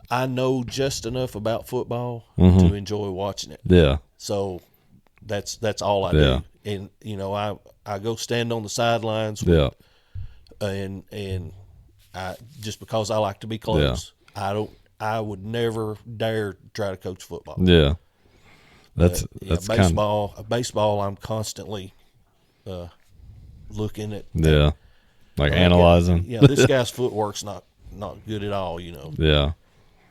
I know just enough about football to enjoy watching it. Yeah. So that's all I do. And I go stand on the sidelines. And I just because I like to be close. I would never dare try to coach football. Yeah. That's baseball. I'm constantly looking at. Like analyzing. This guy's footwork's not good at all. Yeah.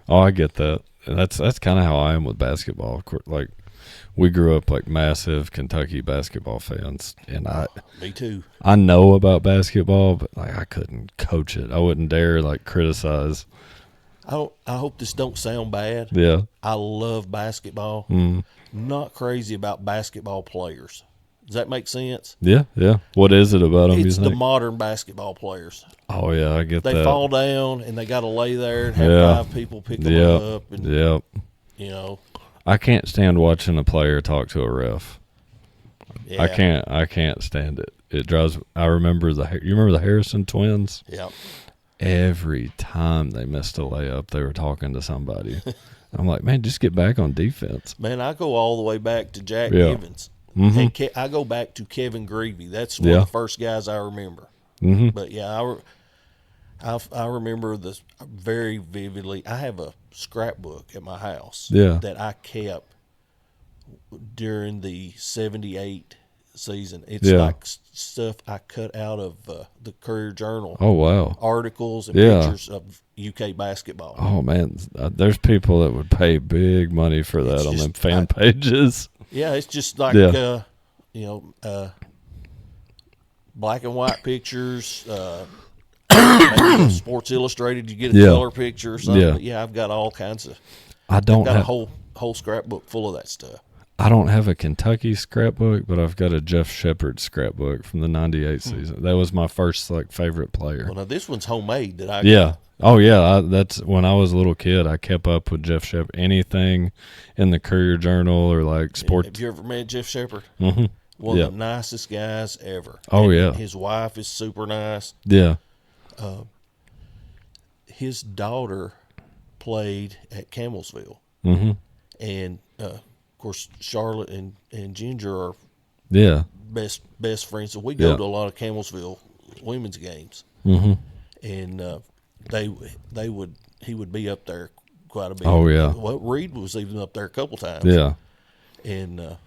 Oh, I get that. And that's kind of how I am with basketball. Like, we grew up like massive Kentucky basketball fans, and me too. I know about basketball, but like I couldn't coach it. I wouldn't dare like criticize. I hope this don't sound bad. Yeah. I love basketball. Not crazy about basketball players. Does that make sense? Yeah. What is it about them? It's the modern basketball players. Oh yeah, I get that. They fall down and they got to lay there and have 5 people pick them up. And, I can't stand watching a player talk to a ref. Yeah. I can't stand it. It drives. I remember you remember the Harrison twins? Yeah. Every time they missed a layup, they were talking to somebody. I'm like, man, just get back on defense. Man, I go all the way back to Jack Givens. And I go back to Kevin Greavy. That's one of the first guys I remember. But yeah, I remember this very vividly. I have a scrapbook at my house that I kept during the 78 season. It's like stuff I cut out of the Courier Journal. Oh, wow. Articles and pictures of UK basketball. Oh, man. There's people that would pay big money for that on them fan pages. Yeah, it's just like, black and white pictures. Maybe Sports Illustrated, you get a color picture or something. Yeah. But yeah, I've got all kinds of. I've got a whole scrapbook full of that stuff. I don't have a Kentucky scrapbook, but I've got a Jeff Shepard scrapbook from the '98 season. That was my first favorite player. Well, now this one's homemade that I got. Oh yeah, that's when I was a little kid. I kept up with Jeff Shepard. Anything in the Courier Journal or sports. Have you ever met Jeff Shepard? Mm-hmm. One of the nicest guys ever. Oh and his wife is super nice. Yeah. His daughter played at Campbellsville, and of course Charlotte and Ginger are best friends. So we go to a lot of Campbellsville women's games, and he would be up there quite a bit. Oh yeah. Well, Reed was even up there a couple times. Yeah. And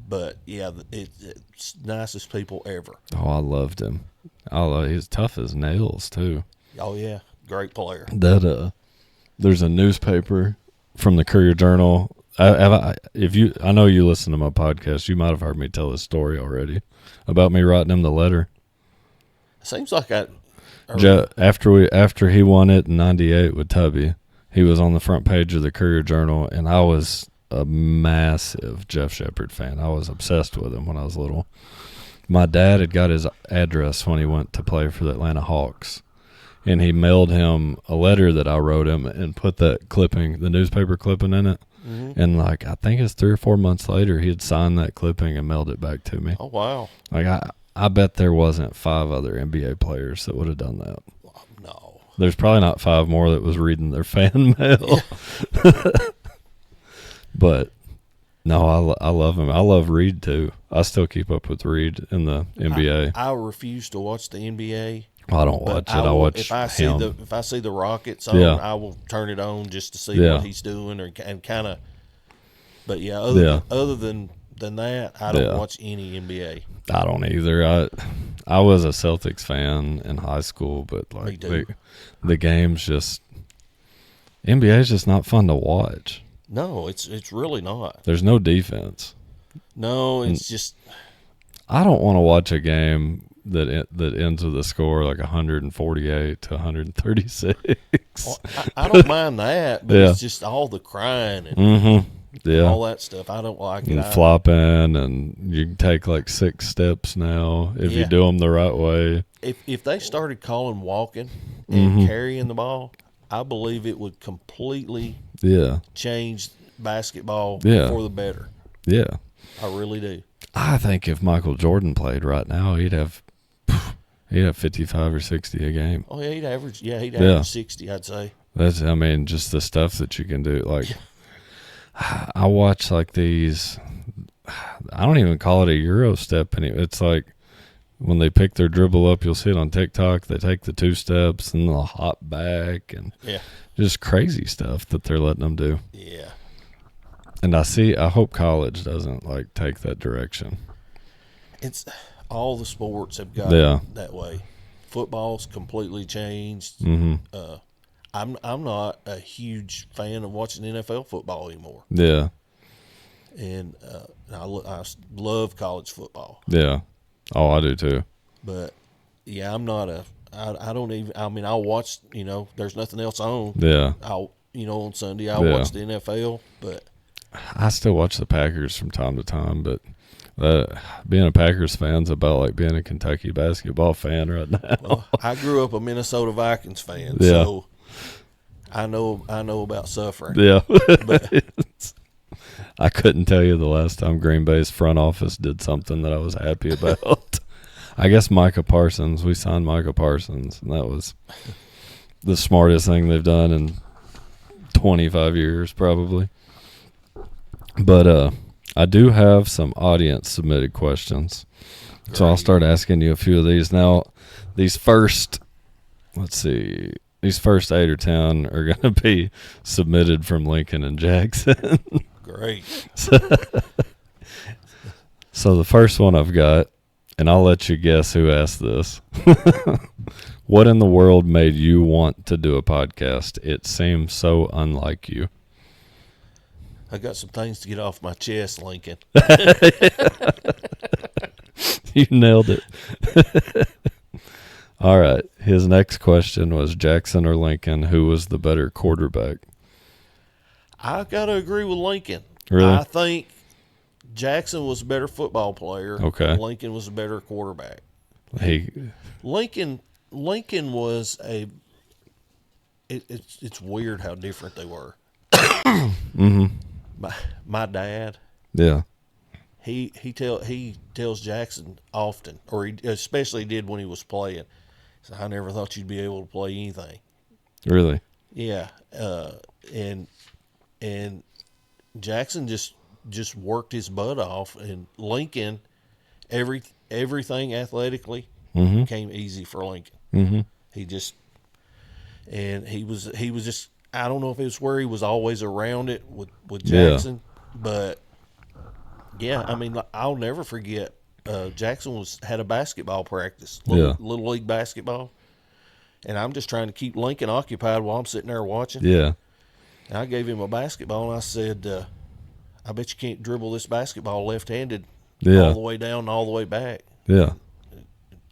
but yeah, it's nicest people ever. Oh, I loved him. He's tough as nails too. Oh yeah, great player. That there's a newspaper from the Courier Journal. I know you listen to my podcast, you might have heard me tell this story already about me writing him the letter. Seems like after he won it in '98 with Tubby, he was on the front page of the Courier Journal, and I was a massive Jeff Shepard fan. I was obsessed with him when I was little. My dad had got his address when he went to play for the Atlanta Hawks, and he mailed him a letter that I wrote him and put that clipping, the newspaper clipping in it. Mm-hmm. And I think it's 3 or 4 months later, he had signed that clipping and mailed it back to me. Oh, wow. I bet there wasn't 5 other NBA players that would have done that. No. There's probably not 5 more that was reading their fan mail. Yeah. But no, I love him. I love Reed too. I still keep up with Reed in the NBA. I refuse to watch the NBA. I don't watch it. I watch if I see the Rockets on, I will turn it on just to see what he's doing and kind of. But yeah, other than that, I don't watch any NBA. I don't either. I was a Celtics fan in high school, but the game's just NBA is just not fun to watch. No, it's really not. There's no defense. No, it's just. I don't want to watch a game that ends with a score like 148 to 136. Well, I don't mind that, but it's just all the crying and all that stuff. I don't like it. And flopping, and you can take 6 steps now if you do them the right way. If they started calling walking and carrying the ball, I believe it would completely change basketball for the better. Yeah. I really do. I think if Michael Jordan played right now, he'd have 55 or 60 a game. Oh, yeah, he'd average 60, I'd say. That's, just the stuff that you can do. I watch these, I don't even call it a Euro step anymore. It's when they pick their dribble up, you'll see it on TikTok. They take the 2 steps and they'll hop back and just crazy stuff that they're letting them do. Yeah. And I hope college doesn't take that direction. It's all the sports have got that way. Football's completely changed. Mm-hmm. I'm not a huge fan of watching NFL football anymore. Yeah. And I love college football. Yeah. Oh, I do too. But yeah, I'm not I don't even. I'll watch. There's nothing else on. Yeah. On Sunday I'll watch the NFL, but. I still watch the Packers from time to time, but being a Packers fan's about like being a Kentucky basketball fan right now. Well, I grew up a Minnesota Vikings fan, so I know about suffering. Yeah. But I couldn't tell you the last time Green Bay's front office did something that I was happy about. I guess Micah Parsons. We signed Micah Parsons, and that was the smartest thing they've done in 25 years probably. But I do have some audience-submitted questions. Great. So I'll start asking you a few of these. Now, these first 8 or 10 are going to be submitted from Lincoln and Jackson. Great. So the first one I've got, and I'll let you guess who asked this. What in the world made you want to do a podcast? It seems so unlike you. I got some things to get off my chest, Lincoln. You nailed it. All right. His next question was Jackson or Lincoln, who was the better quarterback? I got to agree with Lincoln. Really? I think Jackson was a better football player. Okay. Lincoln was a better quarterback. Lincoln was it's weird how different they were. Mm-hmm. My dad, Yeah. he tells Jackson often, or he especially did when he was playing. So I never thought you'd be able to play anything. Really? Yeah, and Jackson just worked his butt off, and Lincoln, everything athletically Mm-hmm. came easy for Lincoln. Mm-hmm. He was just, I don't know if it was where he was always around it with Jackson, but yeah, I mean, I'll never forget. Jackson had a basketball practice, little league basketball, and I'm just trying to keep Lincoln occupied while I'm sitting there watching. Yeah. And I gave him a basketball, and I said, I bet you can't dribble this basketball left-handed all the way down and all the way back. Yeah.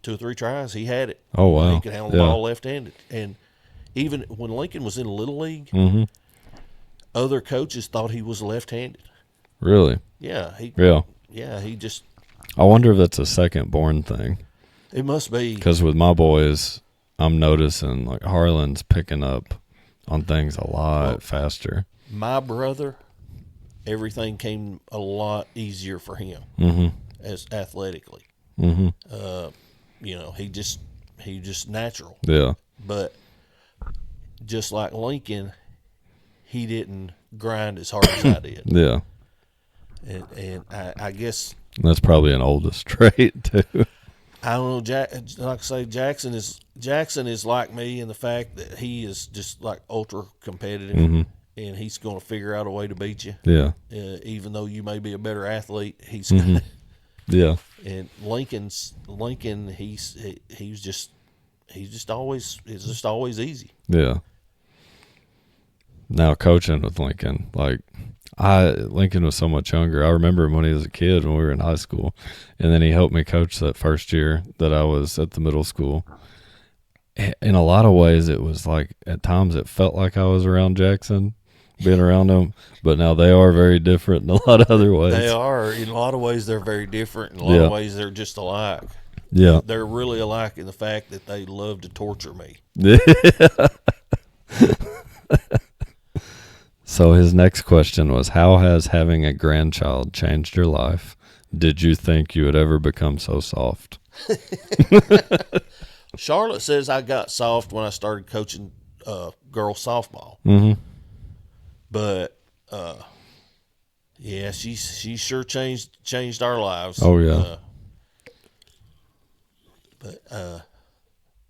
2 or 3 tries, he had it. Oh, wow. He could handle the ball left-handed. And even when Lincoln was in the Little League, Mm-hmm. other coaches thought he was left-handed. Really? Yeah. He just. I wonder if that's a second-born thing. It must be. Because with my boys, I'm noticing, like, Harlan's picking up on things a lot faster. My brother, everything came a lot easier for him as athletically. Mm-hmm. He just natural. Yeah. But just like Lincoln, he didn't grind as hard as I did. Yeah. And I guess That's probably an oldest trait, too. I don't know. Like I say, Jackson is like me in the fact that he is just like ultra competitive, and he's going to figure out a way to beat you. Yeah. Even though you may be a better athlete, he's. Yeah. And Lincoln, he's just always easy. Yeah. Now coaching with Lincoln, like Lincoln was so much younger. I remember him when he was a kid when we were in high school, and then he helped me coach that first year that I was at the middle school. In a lot of ways, it was like at times it felt like I was around Jackson, being around him, but now they are very different in a lot of other ways. They are. In a lot of ways, they're very different. In a lot of ways, they're just alike. Yeah. They're really alike in the fact that they love to torture me. So his next question was, how has having a grandchild changed your life? Did you think you would ever become so soft? Charlotte says I got soft when I started coaching girls softball. Mm-hmm. But yeah, she sure changed our lives. Oh yeah.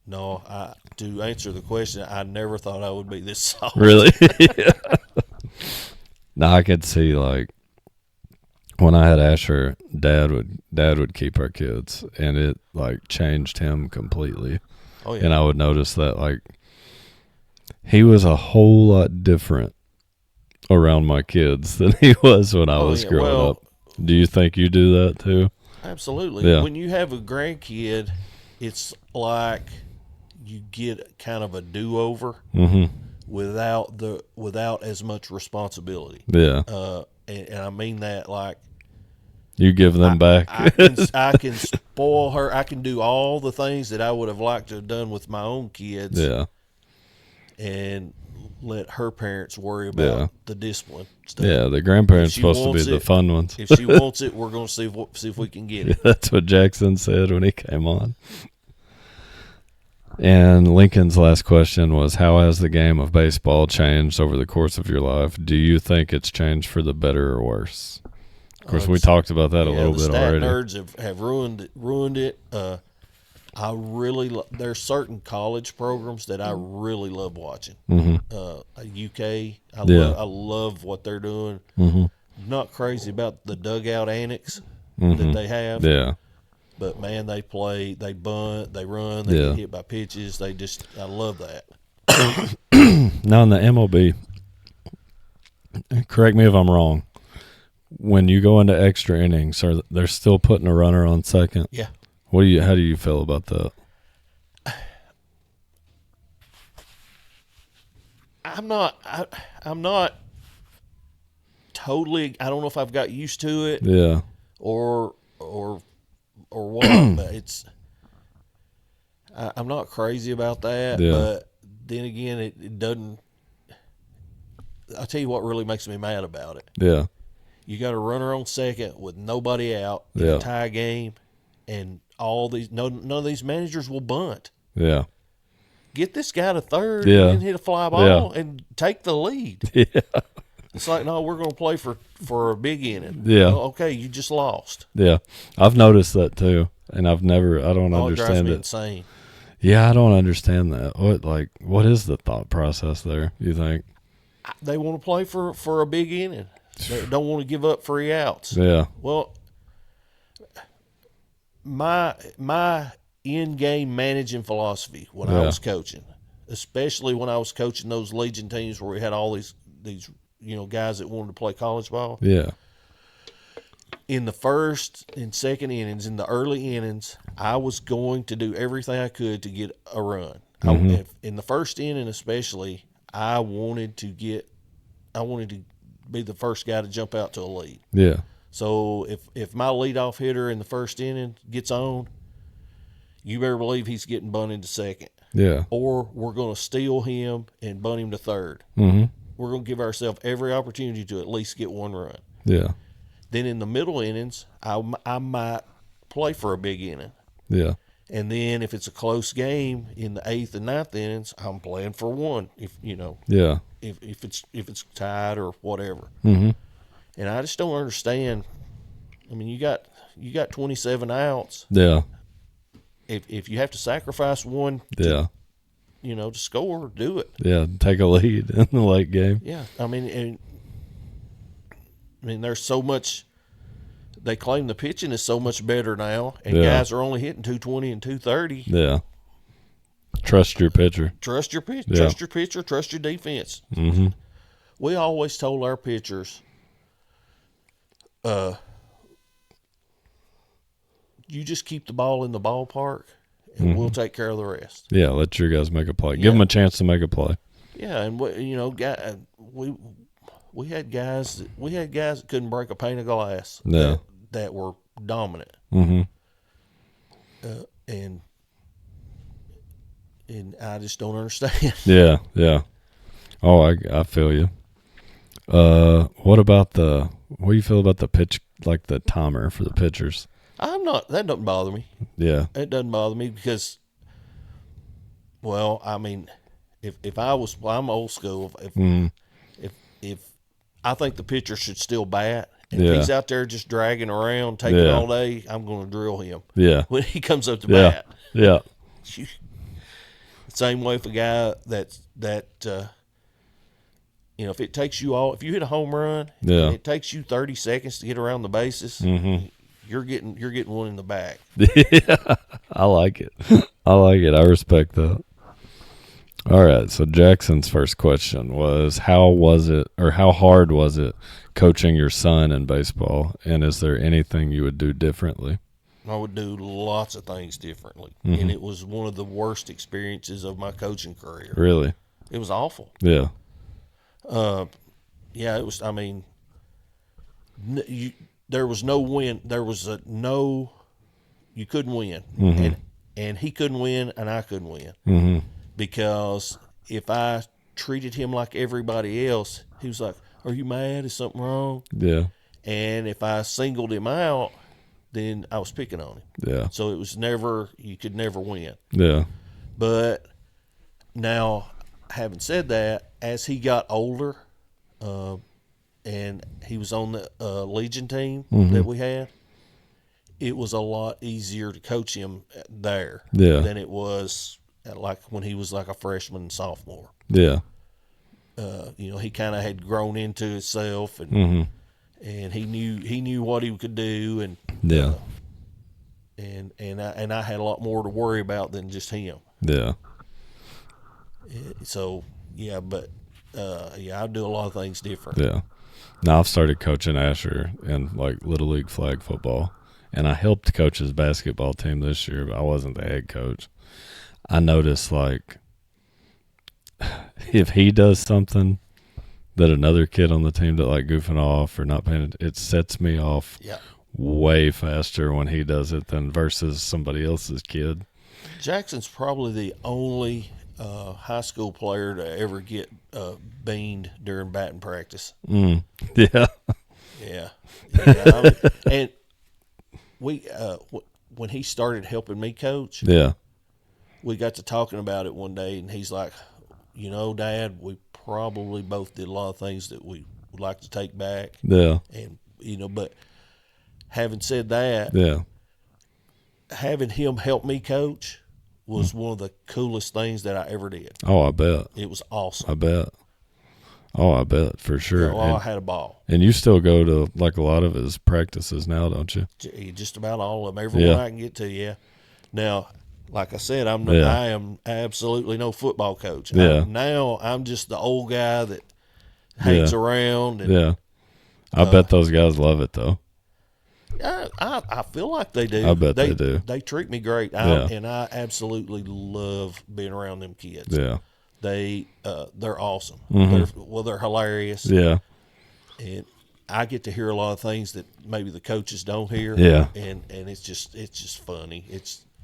No, to answer the question, I never thought I would be this soft. Really? Now I could see, like, when I had Asher, Dad would keep our kids, and it like changed him completely. Oh yeah. And I would notice that, like, he was a whole lot different around my kids than he was when I was growing up. Do you think you do that too? Absolutely. Yeah. When you have a grandkid, it's like you get kind of a do-over without as much responsibility. Yeah. And I mean that like you give them back. I can spoil her. I can do all the things that I would have liked to have done with my own kids. Yeah. And let her parents worry about the discipline stuff. Yeah, the grandparents supposed to be the fun ones. If she wants it, we're going to see if we can get it. That's what Jackson said when he came on. And Lincoln's last question was, how has the game of baseball changed over the course of your life? Do you think it's changed for the better or worse? Of course, we talked about that a little bit already. Nerds have ruined it. I really there's certain college programs that I really love watching. UK, I love what they're doing. Not crazy about the dugout annex. that they have. Yeah. But man, they play, they bunt, they run, they get hit by pitches. I love that. Now in the MLB, correct me if I'm wrong. When you go into extra innings, they're still putting a runner on second? Yeah. How do you feel about that? I'm not totally. I don't know if I've got used to it. Yeah. Or what? But I'm not crazy about that. Yeah. But then again, it doesn't. I'll tell you what really makes me mad about it. Yeah. You got a runner on second with nobody out in a tie game, and none of these managers will bunt. Yeah. Get this guy to third Yeah. and then hit a fly ball and take the lead. Yeah. It's like, no, we're going to play for a big inning. Yeah. Well, okay, you just lost. Yeah. I've noticed that too, and I don't It drives understand me it. insane. Yeah, I don't understand that. What is the thought process there, you think? They want to play for a big inning. They don't want to give up free outs. Yeah. Well, my in-game managing philosophy when I was coaching, especially when I was coaching those Legion teams where we had all these guys that wanted to play college ball. Yeah. In the first and second innings, in the early innings, I was going to do everything I could to get a run. In the first inning especially, I wanted to be the first guy to jump out to a lead. Yeah. So if my leadoff hitter in the first inning gets on, you better believe he's getting bunted to second. Yeah. Or we're going to steal him and bunt him to third. Mm-hmm. We're going to give ourselves every opportunity to at least get one run. Yeah. Then in the middle innings, I might play for a big inning. Yeah. And then if it's a close game in the 8th and 9th innings, I'm playing for one. Yeah. If it's tied or whatever. Mm-hmm. And I just don't understand. I mean, you got 27 outs. Yeah. If you have to sacrifice one, to score, do it. Yeah. Take a lead in the late game. Yeah, I mean, there's so much. They claim the pitching is so much better now, and guys are only hitting 220 and 230. Yeah. Trust your pitcher. Trust your pitch. Yeah. Trust your pitcher. Trust your defense. Mm-hmm. We always told our pitchers, you just keep the ball in the ballpark, and we'll take care of the rest. Yeah, let your guys make a play. Give them a chance to make a play. Yeah, and we had guys that couldn't break a pane of glass. Yeah. That were dominant. Mm-hmm. And I just don't understand. Yeah, yeah. Oh, I feel you. What do you feel about the pitch, like the timer for the pitchers? That doesn't bother me. Yeah. It doesn't bother me because, well, I mean, I'm old school. If I think the pitcher should still bat, and if he's out there just dragging around, taking all day, I'm going to drill him. Yeah. When he comes up to bat. Yeah. Same way if a guy if it takes you if you hit a home run, and it takes you 30 seconds to get around the bases, you're getting one in the back. Yeah, I like it. I respect that. All right, so Jackson's first question was, how hard was it coaching your son in baseball, and is there anything you would do differently? I would do lots of things differently, and it was one of the worst experiences of my coaching career. Really? It was awful. Yeah. It was. I mean, there was no win. There was you couldn't win, and he couldn't win, and I couldn't win, because if I treated him like everybody else, he was like, "Are you mad? Is something wrong?" Yeah. And if I singled him out, then I was picking on him. Yeah. So you could never win. Yeah. But now, having said that, as he got older, and he was on the Legion team that we had, it was a lot easier to coach him there than it was like when he was like a freshman and sophomore. Yeah. He kind of had grown into himself, and and he knew what he could do, and Yeah. and I had a lot more to worry about than just him. Yeah. So yeah, but I do a lot of things different. Yeah. Now I've started coaching Asher in like Little League flag football, and I helped coach his basketball team this year, but I wasn't the head coach. I noticed like if he does something that another kid on the team that like goofing off or not paying, it sets me off Yeah. way faster when he does it than versus somebody else's kid. Jackson's probably the only high school player to ever get beaned during batting practice. Yeah. Yeah. I mean, and we when he started helping me coach, Yeah. we got to talking about it one day, and he's like, Dad, we probably both did a lot of things that we would like to take back. Yeah. And, but having said that, Yeah. having him help me coach was one of the coolest things that I ever did. Oh, I bet. It was awesome. I bet. Oh, I bet for sure. I had a ball. And you still go to like a lot of his practices now, don't you? Just about all of them. Everyone I can get to, yeah. Now, like I said, I am absolutely no football coach. Yeah. Now I'm just the old guy that hangs around. And, Yeah. I bet those guys love it though. I feel like they do. I bet they do. They treat me great, and I absolutely love being around them kids. Yeah. They're awesome. Mm-hmm. They're hilarious. Yeah. And I get to hear a lot of things that maybe the coaches don't hear. Yeah. And it's just funny.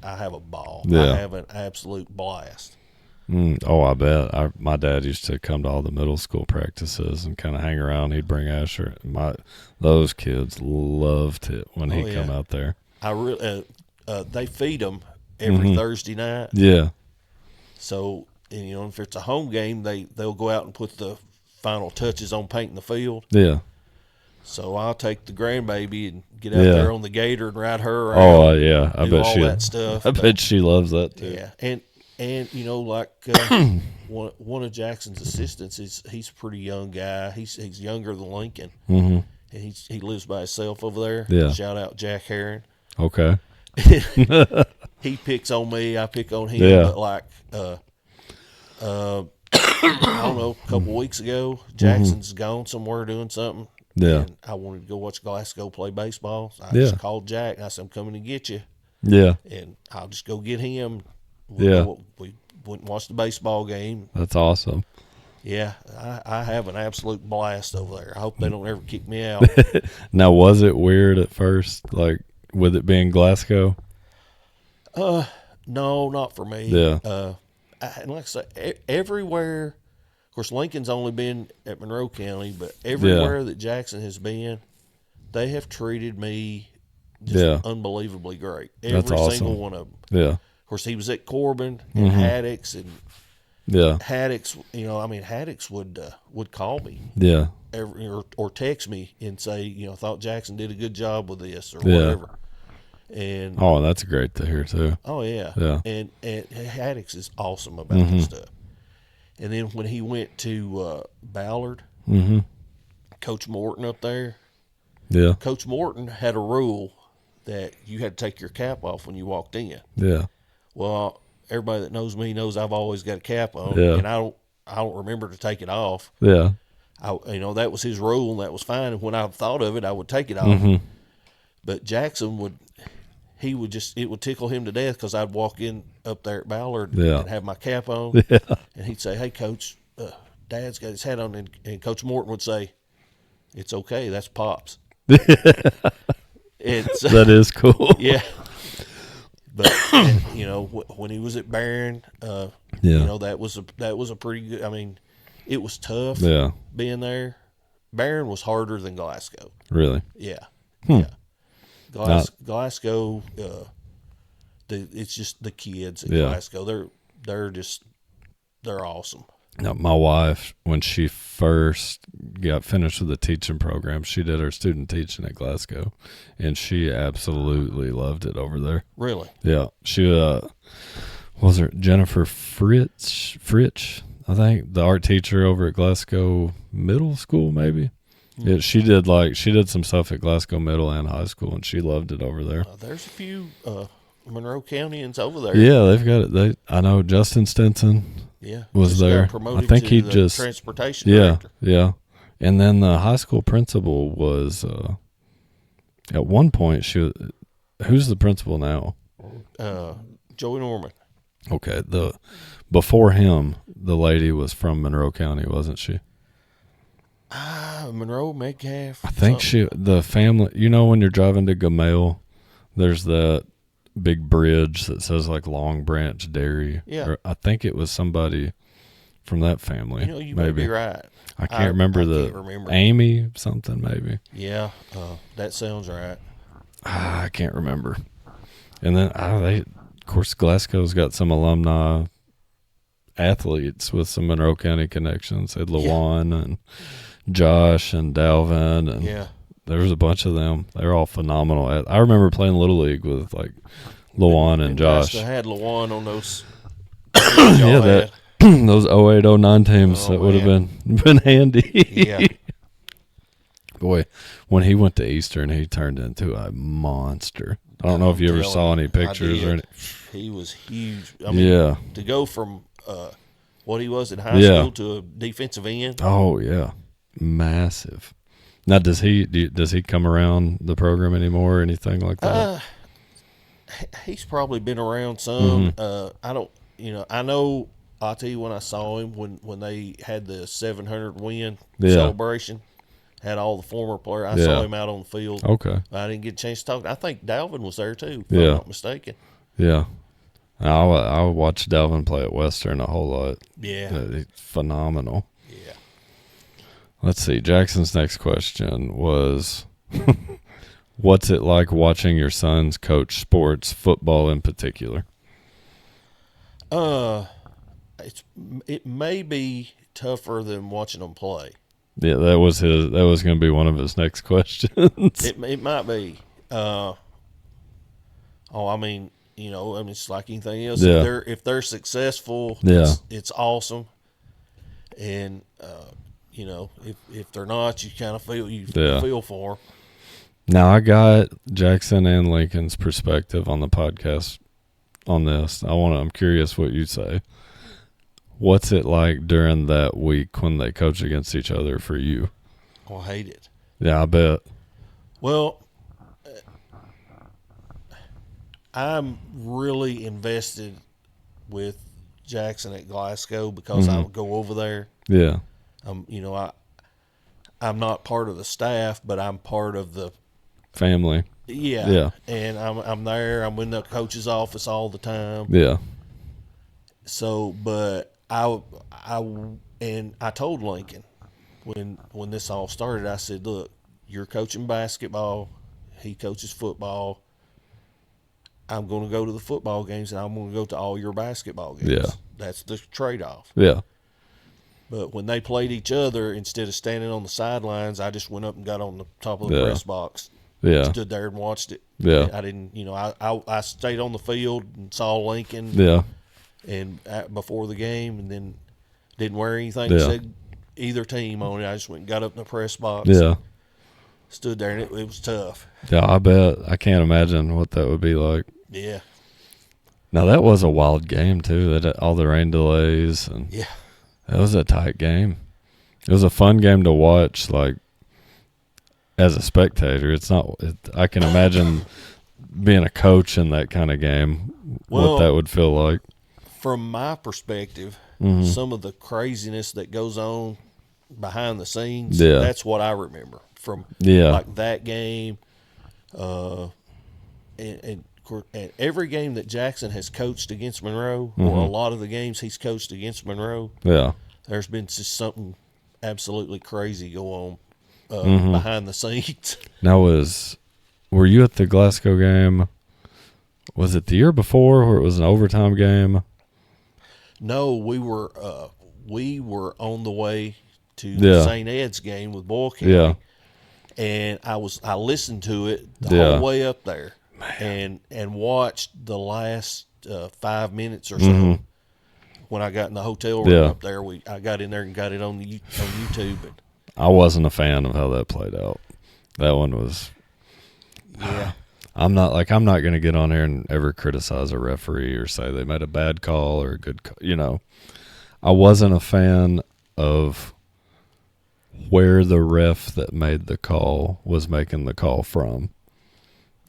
I have a ball. Yeah. I have an absolute blast. Oh, I bet. My dad used to come to all the middle school practices and kind of hang around. He'd bring Asher. Those kids loved it when he'd come out there. I really they feed them every Thursday night. Yeah. So, and, if it's a home game, they'll go out and put the final touches on painting the field. Yeah. So I'll take the grandbaby and get out there on the gator and ride her around. Oh, yeah. I bet all that stuff. I bet she loves that too. Yeah, and like one of Jackson's assistants he's a pretty young guy. He's younger than Lincoln, and he lives by himself over there. Yeah. Shout out Jack Herron. Okay. He picks on me, I pick on him. Yeah. But like I don't know, a couple weeks ago, Jackson's gone somewhere doing something. Yeah. And I wanted to go watch Glasgow play baseball. So I Yeah. just called Jack and I said, I'm coming to get you. Yeah. And I'll just go get him. Yeah. We went and watched the baseball game. That's awesome. Yeah, I have an absolute blast over there. I hope they don't ever kick me out. Now, was it weird at first, like with it being Glasgow? No, not for me. Yeah. And like I say, everywhere. Of course, Lincoln's only been at Monroe County, but everywhere that Jackson has been, they have treated me just unbelievably great. That's Every awesome. single one of them. Yeah. Of course, he was at Corbin and Haddix, and Haddix. Haddix would call me Yeah. or text me and say, thought Jackson did a good job with this or whatever. And that's great to hear too. oh yeah, Yeah. And Haddix is awesome about this stuff. And then when he went to Ballard, Coach Morton up there, Coach Morton had a rule that you had to take your cap off when you walked in. Yeah. Well, everybody that knows me knows I've always got a cap on, Yeah. and I don't remember to take it off. Yeah. That was his rule, and that was fine. And when I thought of it, I would take it off. But Jackson it would tickle him to death because I'd walk in up there at Ballard and have my cap on, and he'd say, "Hey, Coach, Dad's got his hat on," and Coach Morton would say, "It's okay, that's Pops." That is cool. Yeah. But when he was at Barron, that was a pretty good. I mean, it was tough. Yeah. Being there, Barron was harder than Glasgow. Really? Yeah. Yeah. Glasgow. It's just the kids in Glasgow. They're awesome. Now, my wife, when she first got finished with the teaching program, she did her student teaching at Glasgow, and she absolutely loved it over there. Really? Yeah. She was her Jennifer Fritsch, I think, the art teacher over at Glasgow Middle School, maybe. Yeah, she did some stuff at Glasgow Middle and High School, and she loved it over there. There's a few Monroe Countyans over there. Yeah, they've got it. I know Justin Stinson. Yeah, was just there. Got promoted I think to he the just transportation director. Yeah, and then the high school principal was at one point who's the principal now? Joey Norman. Okay, before him, the lady was from Monroe County, wasn't she? Monroe, Metcalf. I think the family. You know, when you're driving to Gamale, there's that big bridge that says like Long Branch Dairy. Yeah, I think it was somebody from that family. You maybe. may be right. I can't remember I can't remember. Amy something maybe. Yeah, that sounds right. I can't remember. And then of course, Glasgow's got some alumni athletes with some Monroe County connections. They had Lawan and Josh and Dalvin, and there was a bunch of them. They were all phenomenal. I remember playing Little League with like Lawan and Josh. I had Lawan on those. Those 08-09 teams that would have been handy. Yeah. Boy, when he went to Eastern, he turned into a monster. I don't know if you ever saw any pictures or anything. He was huge. I mean, to go from what he was in high school to a defensive end. Oh yeah, massive. Now, does he come around the program anymore or anything like that? He's probably been around some. Mm-hmm. I don't. I know. I'll tell you when I saw him when they had the 700 win celebration. Had all the former players. I saw him out on the field. Okay. I didn't get a chance to talk. I think Dalvin was there too, if I'm not mistaken. Yeah. I watched Dalvin play at Western a whole lot. Yeah. He's phenomenal. Yeah. Let's see. Jackson's next question was, what's it like watching your sons coach sports, football in particular? It may be tougher than watching them play. Yeah, that was going to be one of his next questions. It might be. I mean, it's like anything else. Yeah. If they're successful, it's awesome. And if they're not, you kind of feel for them. Now I got Jackson and Lincoln's perspective on the podcast on this. I'm curious what you say. What's it like during that week when they coach against each other for you? I hate it. Yeah, I bet. Well, I'm really invested with Jackson at Glasgow because I would go over there. Yeah. I'm not part of the staff, but I'm part of the family. Yeah. Yeah. And I'm there. I'm in the coach's office all the time. Yeah. So, but I told Lincoln when this all started, I said, look, you're coaching basketball, he coaches football. I'm going to go to the football games and I'm going to go to all your basketball games. Yeah. That's the trade-off. Yeah. But when they played each other, instead of standing on the sidelines, I just went up and got on the top of the press box. Yeah. Stood there and watched it. Yeah. I didn't, I stayed on the field and saw Lincoln. Yeah. And before the game, and then didn't wear anything Yeah. that said either team on it. I just went and got up in the press box. Yeah. Stood there, and it was tough. Yeah, I bet. I can't imagine what that would be like. Yeah. Now, that was a wild game, too. That all the rain delays. And Yeah. that was a tight game. It was a fun game to watch, like, as a spectator. It's not – I can imagine being a coach in that kind of game, what that would feel like. From my perspective, some of the craziness that goes on behind the scenes, that's what I remember from like that game. And every game that Jackson has coached against Monroe, or a lot of the games he's coached against Monroe, there's been just something absolutely crazy go on behind the scenes. Now, were you at the Glasgow game? Was it the year before where it was an overtime game? No, we were on the way to the St. Ed's game with Boyle County, and I listened to it the whole way up there, and watched the last 5 minutes or so. When I got in the hotel room up there, I got in there and got it on YouTube. I wasn't a fan of how that played out. That one was. Yeah. I'm not going to get on here and ever criticize a referee or say they made a bad call or a good call. You know, I wasn't a fan of where the ref that made the call was making the call from.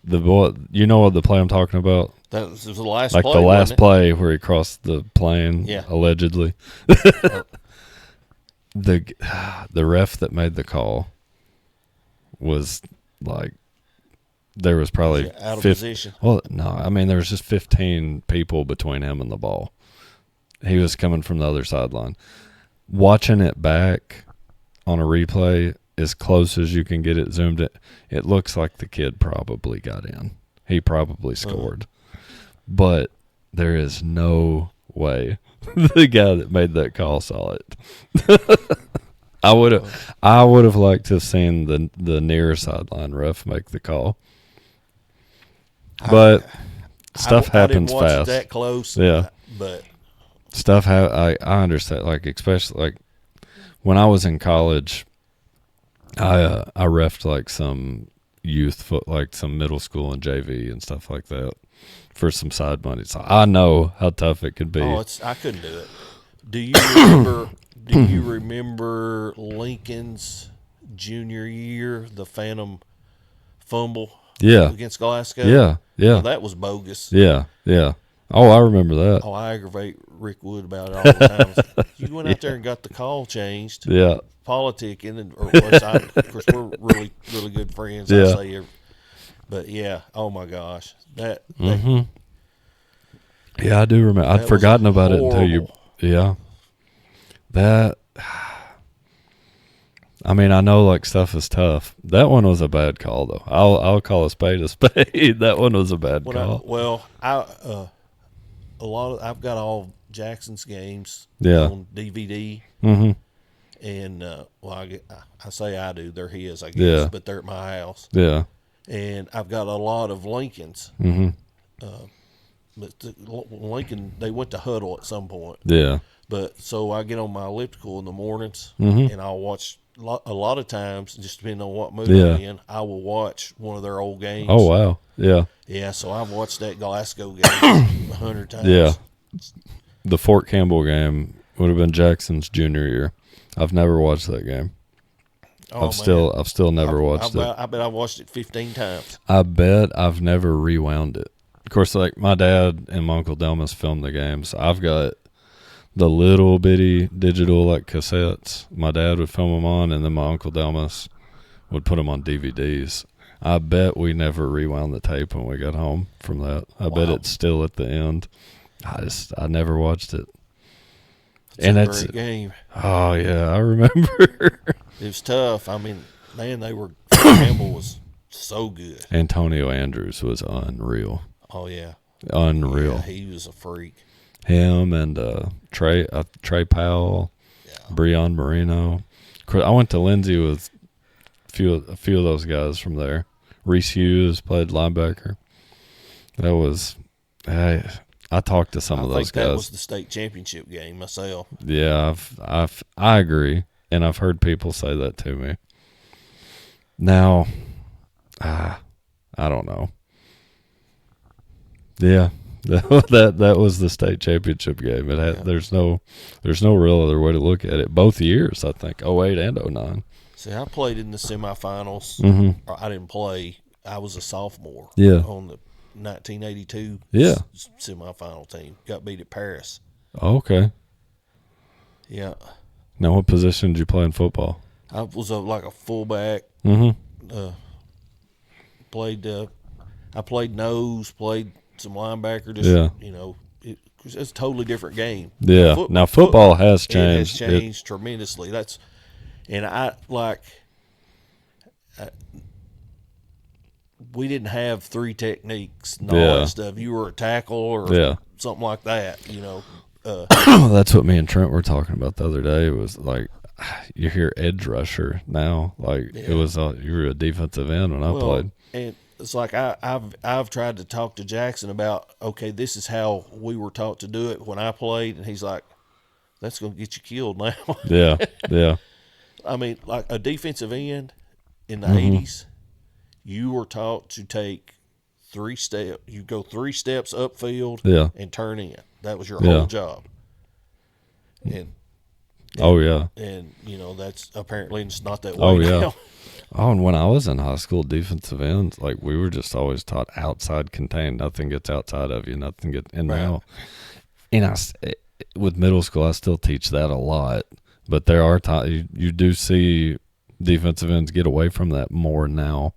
You know what the play I'm talking about? That was the last like play. Like the last wasn't it? play where he crossed the plane, Yeah. allegedly. The ref that made the call was like, there was probably out of position. Well, no, I mean there was just 15 people between him and the ball. He was coming from the other sideline. Watching it back on a replay, as close as you can get it zoomed in, it looks like the kid probably got in. He probably scored. But there is no way the guy that made that call saw it. I would have liked to have seen the near sideline ref make the call. But stuff happens I didn't watch fast. That close. Yeah. But Stuff I understand, like, especially like when I was in college, I reffed like some youth like some middle school and JV and stuff like that for some side money. So I know how tough it could be. I couldn't do it. Do you remember? Do you remember Lincoln's junior year, the Phantom fumble? Yeah. Against Glasgow. Yeah. Well, that was bogus. Yeah. Oh, I remember that. Oh, I aggravate Rick Wood about it all the time. You went out there and got the call changed. Yeah. Politicking, of course, we're really, really good friends. Yeah. I say, but yeah, oh my gosh, that yeah, I do remember. I'd forgotten about it until you. Yeah. That. I mean, I know like stuff is tough. That one was a bad call, though. I'll call a spade a spade. That one was a bad call. I've got all Jackson's games on DVD. Mm-hmm. And I say I do. They're his, I guess. Yeah. But they're at my house. Yeah. And I've got a lot of Lincoln's. Mm-hmm. But Lincoln, they went to huddle at some point. Yeah. But so I get on my elliptical in the mornings, Mm-hmm. and I'll watch a lot of times, just depending on what mood Yeah. I'm in, I will watch one of their old games. Oh, wow. Yeah. Yeah, so I've watched that Glasgow game 100 times. Yeah. The Fort Campbell game would have been Jackson's junior year. I've never watched that game. Oh, I've still never watched it. I bet I watched it 15 times. I bet I've never rewound it. Of course, like my dad and my Uncle Delmas filmed the games. So I've got the little bitty digital like cassettes. My dad would film them on, and then my Uncle Delmas would put them on DVDs. I bet we never rewound the tape when we got home from that. I bet it's still at the end. I never watched it. It's a great game. Oh yeah, I remember. It was tough. I mean, man, Campbell was so good. Antonio Andrews was unreal. Oh yeah, unreal. Yeah, he was a freak. Him and Trey Powell, Breon Marino. I went to Lindsay with a few of those guys from there. Reese Hughes played linebacker. That was, I talked to some of those guys. That was the state championship game myself. Yeah, I agree, and I've heard people say that to me. Now, I don't know. Yeah. That was the state championship game. It had there's no real other way to look at it. Both years, I think, 08 and 09. See, I played in the semifinals. Mm-hmm. I didn't play. I was a sophomore. Yeah. On the 1982 semifinal team. Got beat at Paris. Oh, okay. Yeah. Now, what position did you play in football? I was like a fullback. Mm-hmm. I played nose, played some linebacker. It's a totally different game. Yeah. Now football has changed. It has changed tremendously. We didn't have three techniques and all that stuff. You were a tackle or something like that. That's what me and Trent were talking about the other day. It was like you hear edge rusher now. Like it was you were a defensive end when I played. And it's like I've tried to talk to Jackson about, okay, this is how we were taught to do it when I played, and he's like, that's going to get you killed now. Yeah. I mean, like a defensive end in the 80s, you were taught to take 3 steps. You go 3 steps upfield Yeah. and turn in. That was your Yeah. whole job. And Oh, yeah. And, that's apparently it's not that way Oh, yeah. now. Oh, and when I was in high school, defensive ends, like we were just always taught outside contained. Nothing gets outside of you. Nothing gets. And Right. now, with middle school, I still teach that a lot. But there are times you do see defensive ends get away from that more now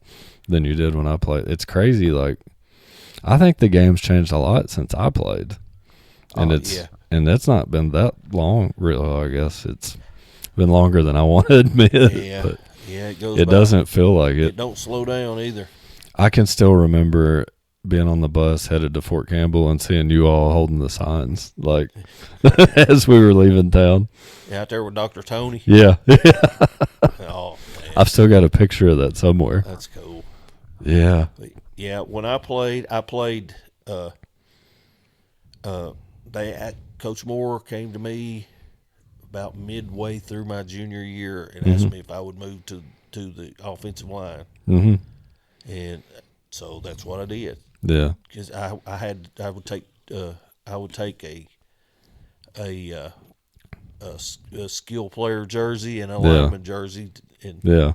than you did when I played. It's crazy. Like, I think the game's changed a lot since I played, and and that's not been that long. Really, I guess it's been longer than I want to admit. Yeah. But Yeah, it goes it by. doesn't feel like it. It don't slow down either. I can still remember being on the bus headed to Fort Campbell and seeing you all holding the signs, like, as we were leaving town. Yeah, out there with Dr. Tony. Yeah. Oh, man. I've still got a picture of that somewhere. That's cool. Yeah. Yeah, when I played, Coach Moore came to me about midway through my junior year and asked me if I would move to the offensive line. Mm-hmm. And so that's what I did. Yeah. Because I would take a skill player jersey and a lineman jersey, and there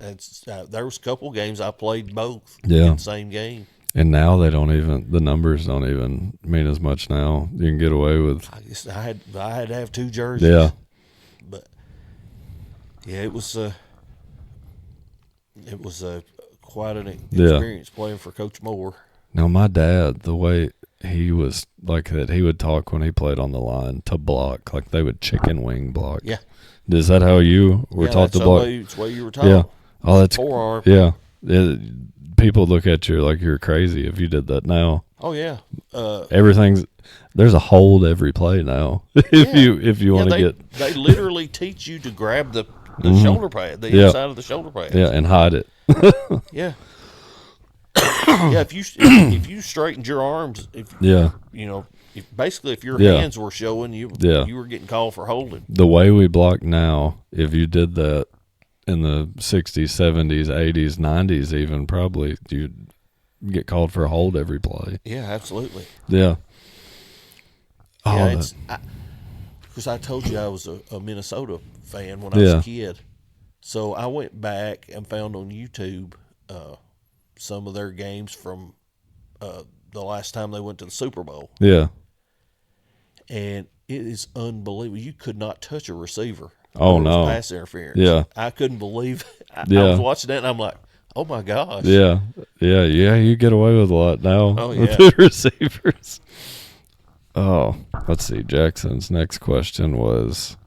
was a couple games I played both in the same game. And now the numbers don't even mean as much now. You can get away with. I guess I had to have 2 jerseys. Yeah. But yeah, it was quite an experience playing for Coach Moore. Now, my dad, the way he was like that, he would talk when he played on the line to block, like they would chicken wing block. Yeah. Is that how you were taught to block? That's the way you were taught. Yeah. Oh, that's forearm. Yeah. People look at you like you're crazy if you did that now. Oh yeah. There's a hold every play now. if you want to get. They literally teach you to grab the shoulder pad, the inside of the shoulder pad. Yeah, and hide it. Yeah. Yeah, if you straightened your arms, if your hands were showing, you were getting called for holding. The way we block now, if you did that in the 60s, 70s, 80s, 90s even, probably you'd get called for a hold every play. Yeah, absolutely. Yeah. Because I told you I was a Minnesota fan when I was a kid. So I went back and found on YouTube some of their games from the last time they went to the Super Bowl. Yeah. And it is unbelievable. You could not touch a receiver. Oh, no. Pass interference. Yeah. I couldn't believe it. I was watching that and I'm like, oh my gosh. Yeah. Yeah. Yeah. You get away with a lot now. Oh, with yeah. the receivers. Oh, let's see. Jackson's next question was,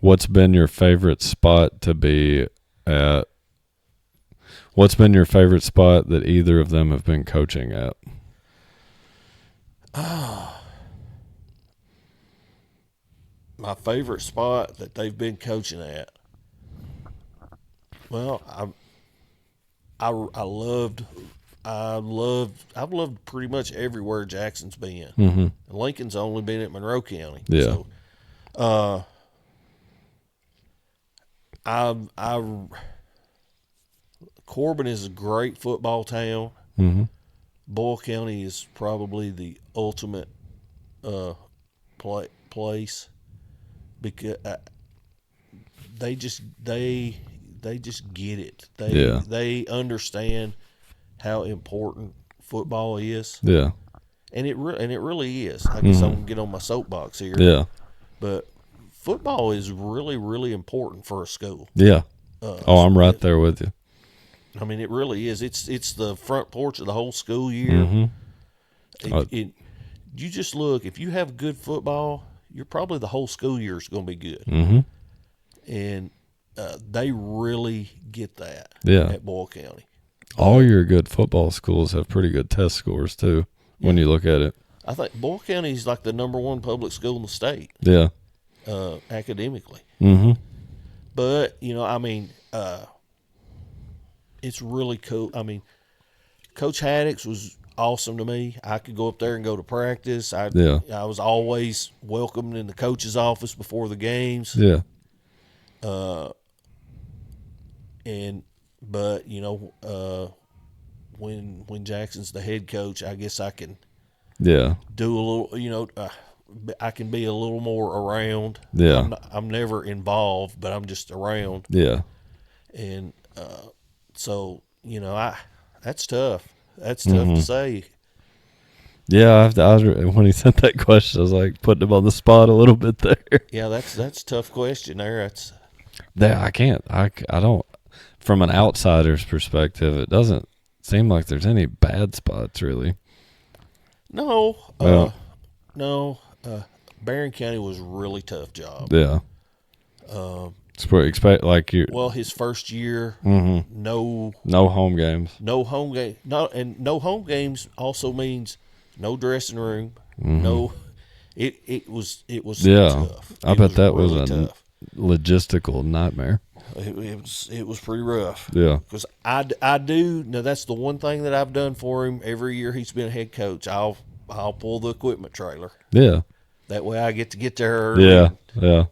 what's been your favorite spot to be at? What's been your favorite spot that either of them have been coaching at? My favorite spot that they've been coaching at. Well, I've loved pretty much everywhere Jackson's been. Mm-hmm. Lincoln's only been at Monroe County. Yeah. So, Corbin is a great football town. Mm-hmm. Boyle County is probably the ultimate place because they just get it. They understand how important football is. Yeah. And it really is. I guess I'm gonna get on my soapbox here. Yeah. But football is really, really important for a school. Yeah. I'm right there with you. I mean, it really is. It's the front porch of the whole school year. Mm-hmm. You just look. If you have good football, you're probably the whole school year is going to be good. Mm-hmm. And they really get that. Yeah. At Boyle County. All your good football schools have pretty good test scores too. When you look at it, I think Boyle County is like the #1 public school in the state. Yeah. Academically. Mm-hmm. But I mean, it's really cool. I mean, Coach Haddix was awesome to me. I could go up there and go to practice. I was always welcomed in the coach's office before the games. Yeah. But when Jackson's the head coach, I guess I can Yeah. do a little. I can be a little more around. Yeah. I'm never involved, but I'm just around. Yeah. And so that's tough. That's tough to say. Yeah, when he sent that question, I was like putting him on the spot a little bit there. Yeah, that's a tough question there. I can't. I don't. From an outsider's perspective, it doesn't seem like there's any bad spots really. No. Well, No. Barron County was a really tough job. yeah. It's what you expect. Like you. Well, his first year, No home games. no home game. No home games also means no dressing room. No. It was Yeah, tough. I It bet that was really a tough. logistical nightmare. It was pretty rough. Yeah. Because I do now. That's the one thing that I've done for him every year he's been a head coach. I'll pull the equipment trailer. Yeah. That way I get to get there early. Yeah. Yeah.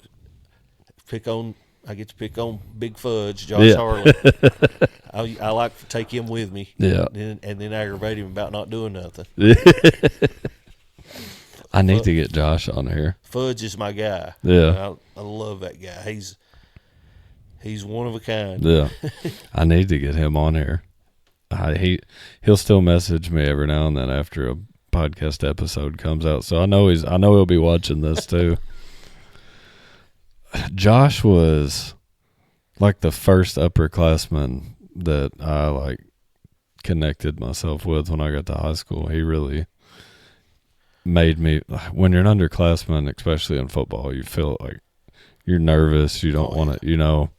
I get to pick on Big Fudge, Josh Yeah. Harley. I like to take him with me. Yeah. And then aggravate him about not doing nothing. I need to get Josh on here. Fudge is my guy. Yeah. I love that guy. He's one of a kind. Yeah. I need to get him on here. He'll still message me every now and then after a podcast episode comes out. So I know he'll be watching this too. Josh was like the first upperclassman that I like connected myself with when I got to high school. He really made me, when you're an underclassman, especially in football, you feel like you're nervous. You don't want to,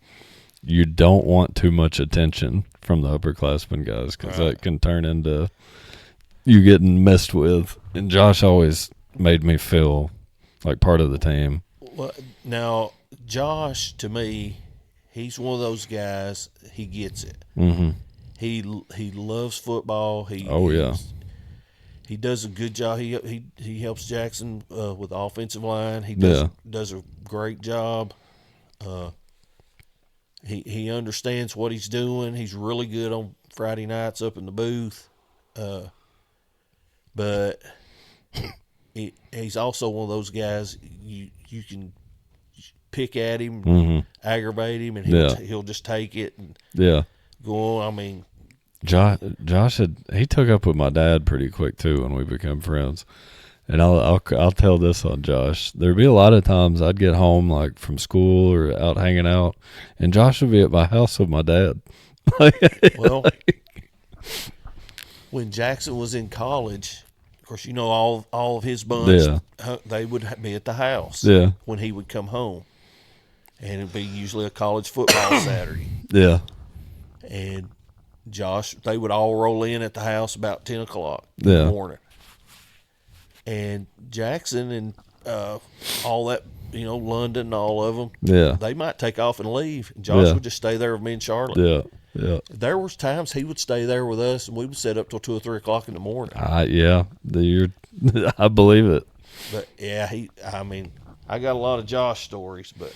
you don't want too much attention from the upperclassmen guys because that can turn into you getting messed with. And Josh always made me feel like part of the team. Well, now, Josh, to me, he's one of those guys, he gets it. Mm-hmm. He loves football. He does a good job. He helps Jackson with the offensive line. He does a great job. He understands what he's doing. He's really good on Friday nights up in the booth. But he's also one of those guys you can pick at him, aggravate him, and he'll just take it and go on. I mean, Josh he took up with my dad pretty quick too when we became friends. And I'll tell this on Josh. There'd be a lot of times I'd get home like from school or out hanging out, and Josh would be at my house with my dad. Well, when Jackson was in college, of course, all of his bunch, they would be at the house when he would come home. And it'd be usually a college football Saturday. Yeah. And Josh, they would all roll in at the house about 10 o'clock in the morning. And Jackson and all that, London and all of them, they might take off and leave. And Josh would just stay there with me and Charlotte. Yeah. There was times he would stay there with us, and we would sit up till 2 or 3 o'clock in the morning. I believe it. But I got a lot of Josh stories, but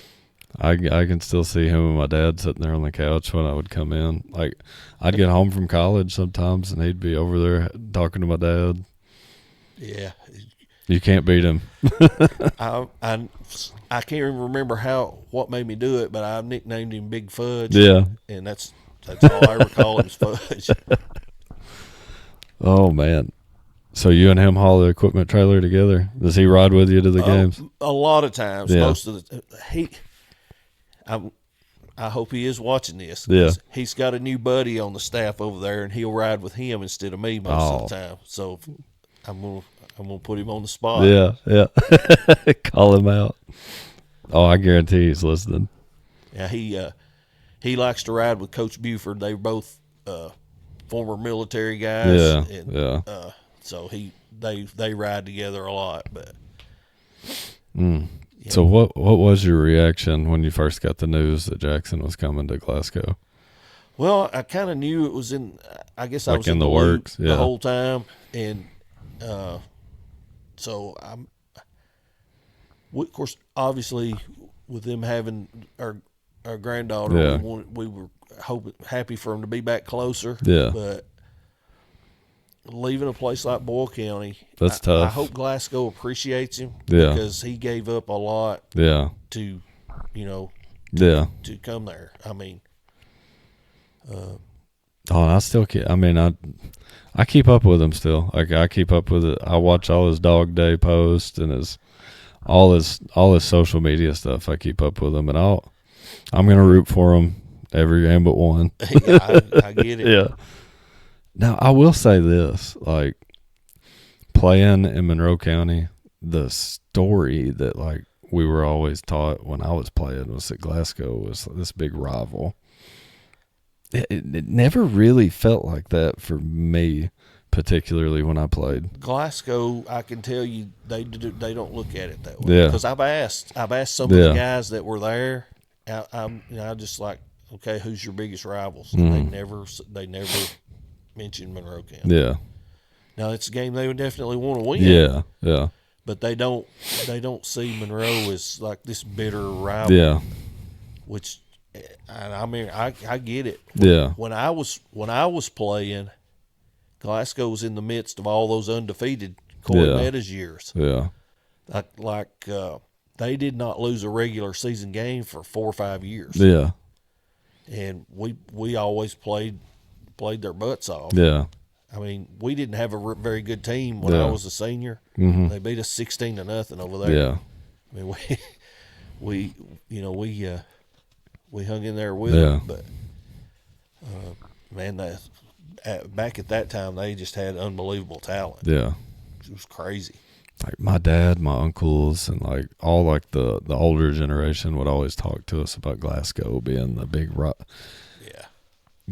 I can still see him and my dad sitting there on the couch when I would come in. Like, I'd get home from college sometimes, and he'd be over there talking to my dad. Yeah. You can't beat him. I can't even remember what made me do it, but I nicknamed him Big Fudge. Yeah. And that's all I recall him is Fudge. Oh, man. So you and him haul the equipment trailer together? Does he ride with you to the games? A lot of times. Yeah. Most of the I hope he is watching this. Yeah. He's got a new buddy on the staff over there, and he'll ride with him instead of me most of the time. So I'm gonna put him on the spot. Yeah. Call him out. Oh, I guarantee he's listening. Yeah, he likes to ride with Coach Buford. They're both former military guys. So they ride together a lot. But So what was your reaction when you first got the news that Jackson was coming to Glasgow? Well, I kind of knew it was in. I guess I was in the loop works the whole time, and so of course, obviously, with them having or our granddaughter. Yeah. We were happy for him to be back closer. Yeah. But leaving a place like Boyle County, That's I tough. hope Glasgow appreciates him. Yeah. Because he gave up a lot Yeah. to, Yeah. to come there. I mean, Oh, and I still keep. I mean, I keep up with him still. Like I keep up with it. I watch all his dog day posts and all his social media stuff. I keep up with him, and I'm gonna root for him every game but one. yeah, I get it. Yeah. Now I will say this: like playing in Monroe County, the story that like we were always taught when I was playing was that Glasgow was this big rival. It never really felt like that for me, particularly when I played. Glasgow, I can tell you, they don't look at it that way. Yeah. Because I've asked some of the guys that were there. I just like, okay, who's your biggest rivals? And they never mentioned Monroe County. Yeah. Now it's a game they would definitely want to win. Yeah. Yeah. But they don't see Monroe as like this bitter rival. Yeah. Which, I mean, I get it. Yeah. When I was playing, Glasgow was in the midst of all those undefeated Cornetta's years. Yeah. Like they did not lose a regular season game for 4 or 5 years. Yeah. And we always played their butts off. Yeah. I mean, we didn't have a very good team when I was a senior. Mm-hmm. They beat us 16-0 over there. Yeah. I mean, we hung in there with Yeah. them, but man, back at that time, they just had unbelievable talent. Yeah. It was crazy. Like my dad, my uncles, and like all like the older generation would always talk to us about Glasgow being the big rock. Yeah.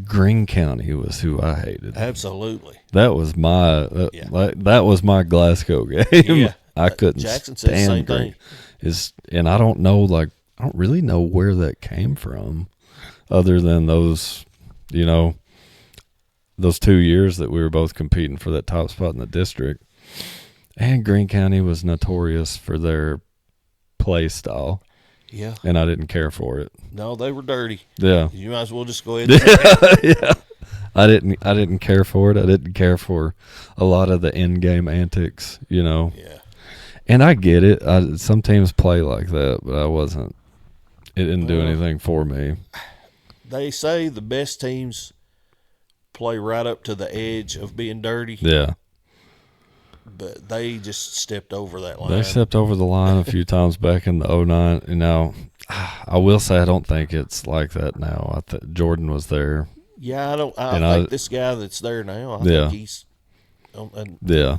Green County was who I hated. Absolutely. That was my that was my Glasgow game. Yeah. I couldn't Jackson said the stand same Green. thing. And I don't know, like I don't really know where that came from, other than those, those 2 years that we were both competing for that top spot in the district. And Greene County was notorious for their play style. Yeah. And I didn't care for it. No, they were dirty. Yeah. You might as well just go ahead and say that. Yeah. I didn't care for it. I didn't care for a lot of the in-game antics, Yeah. And I get it. Some teams play like that, but I wasn't. It didn't do anything for me. They say the best teams play right up to the edge of being dirty. Yeah. But they just stepped over that line. They stepped over the line a few times back in the 09. I will say I don't think it's like that now. Jordan was there. Yeah, I think this guy that's there now, I think he's Yeah.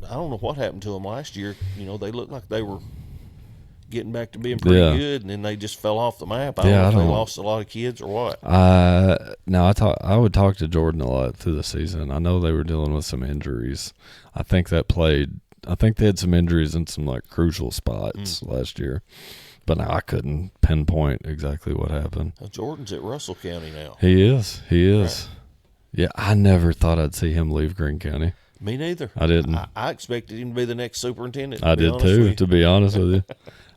I don't know what happened to him last year. They looked like they were getting back to being pretty good, and then they just fell off the map. I don't know if they lost a lot of kids or what. I would talk to Jordan a lot through the season. I know they were dealing with some injuries. I think they had some injuries in some like crucial spots last year, but I couldn't pinpoint exactly what happened. Now, Jordan's at Russell County now. He is. Right. Yeah, I never thought I'd see him leave Greene County. Me neither. I didn't. I expected him to be the next superintendent. I did too, to be honest with you.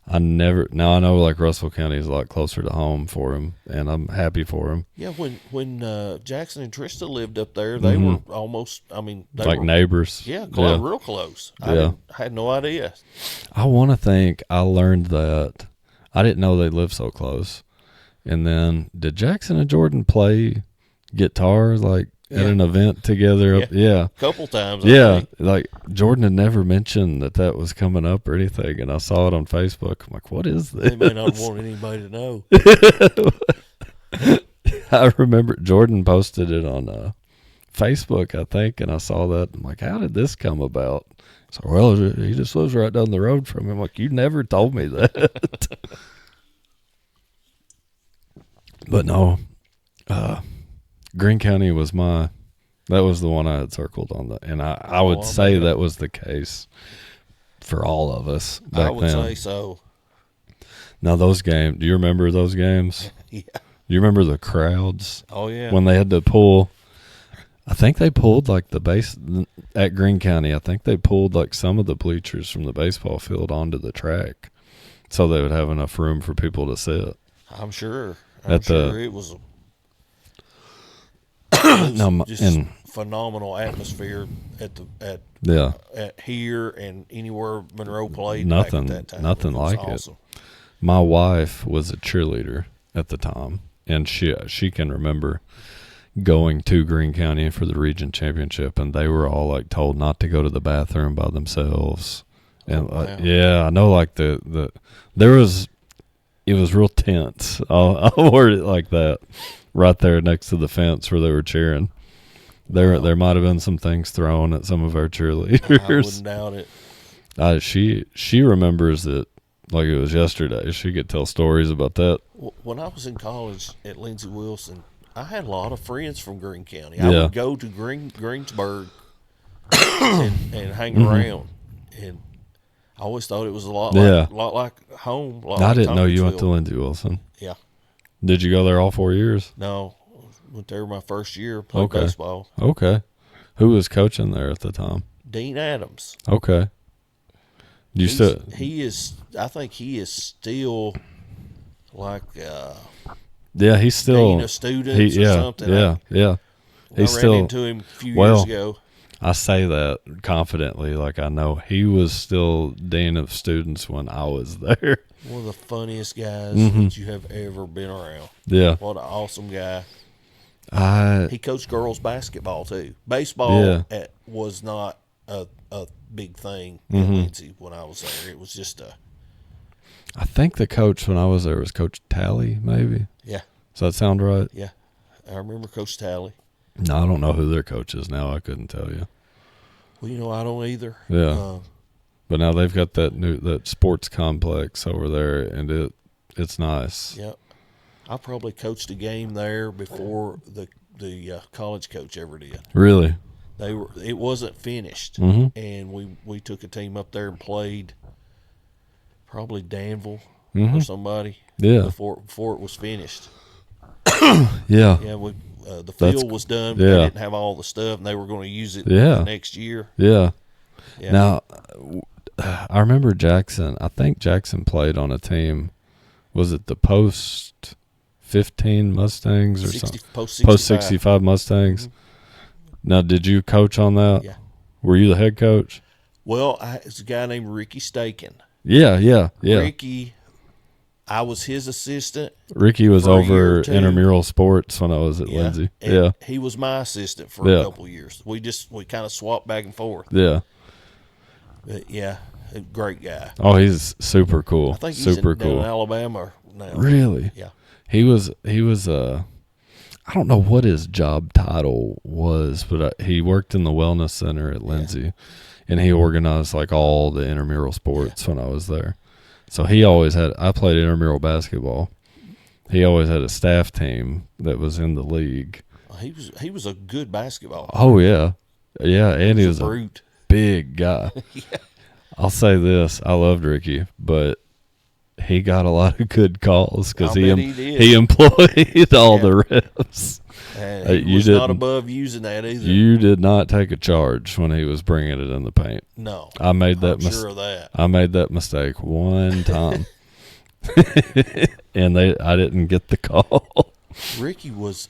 Now I know like Russell County is a lot closer to home for him, and I'm happy for him. Yeah, when Jackson and Trista lived up there, they were almost, they like were neighbors. Yeah, real close. I had no idea. I want to think I learned that. I didn't know they lived so close. And then did Jackson and Jordan play guitar like at an event together? Yeah. A couple times. Yeah. Like Jordan had never mentioned that was coming up or anything. And I saw it on Facebook. I'm like, what is this? They may not want anybody to know. I remember Jordan posted it on Facebook, I think. And I saw that. I'm like, how did this come about? So, well, he just lives right down the road from him. I'm like, you never told me that. But no, Greene County was that was the one I had circled on and I would say that was the case for all of us back then. I would say so. Now those games, do you remember those games? Yeah. You remember the crowds? Oh yeah. When they had to pull, I think they pulled like the base at Greene County. I think they pulled like some of the bleachers from the baseball field onto the track, so they would have enough room for people to sit. I'm sure. I'm sure it was just phenomenal atmosphere at here and anywhere Monroe played. Nothing, back at that time. nothing like awesome. it. My wife was a cheerleader at the time, and she can remember going to Greene County for the region championship, and they were all like told not to go to the bathroom by themselves. And wow. I know, like it was real tense. I'll word it like that. Right there next to the fence where they were cheering, there might have been some things thrown at some of our cheerleaders. I wouldn't doubt it. She remembers it like it was yesterday. She could tell stories about that. When I was in college at Lindsey Wilson, I had a lot of friends from Greene County. I would go to Greensburg and hang around, and I always thought it was a lot like home. I didn't know you went to Lindsey Wilson. Yeah. Did you go there all 4 years? No, went there my first year. Played baseball. Okay. Who was coaching there at the time? Dean Adams. Okay. I think he is still like. He's still dean of students or something. Yeah. I ran into him a few years ago. I say that confidently, like I know he was still dean of students when I was there. One of the funniest guys that you have ever been around. Yeah. What an awesome guy. He coached girls basketball too. Baseball was not a big thing in Lindsey when I was there. It was just I think the coach when I was there was Coach Talley, maybe. Yeah. Does that sound right? Yeah. I remember Coach Talley. No, I don't know who their coach is now. I couldn't tell you. Well, I don't either. Yeah. But now they've got that sports complex over there, and it's nice. Yep. I probably coached a game there before the college coach ever did. Really? It wasn't finished, and we took a team up there and played probably Danville or somebody. Yeah. Before it was finished. Yeah. Yeah. The field was done, but they didn't have all the stuff, and they were going to use it the next year. Yeah. Yeah. Now, I remember Jackson. I think Jackson played on a team. Was it the Post 15 Mustangs or something? Post 65 Mustangs. Now, did you coach on that? Yeah. Were you the head coach? Well, it's a guy named Ricky Staken. Yeah. Ricky, I was his assistant. Ricky was over intramural sports when I was at Lindsey. And he was my assistant for a couple of years. We kind of swapped back and forth. Yeah. But a great guy. Oh, he's super cool. I think he's super down cool. in Alabama now. Really? Yeah. He was I don't know what his job title was, but he worked in the wellness center at Lindsey, and he organized like all the intramural sports when I was there. So I played intramural basketball. He always had a staff team that was in the league. He was a good basketball player. Oh yeah. Yeah, and he was a brute. Big guy. Yeah. I'll say this, I loved Ricky, but he got a lot of good calls because he employed all the refs. And he was not above using that either. You did not take a charge when he was bringing it in the paint. No, I made that. Sure of that. I made that mistake one time, and I didn't get the call. Ricky was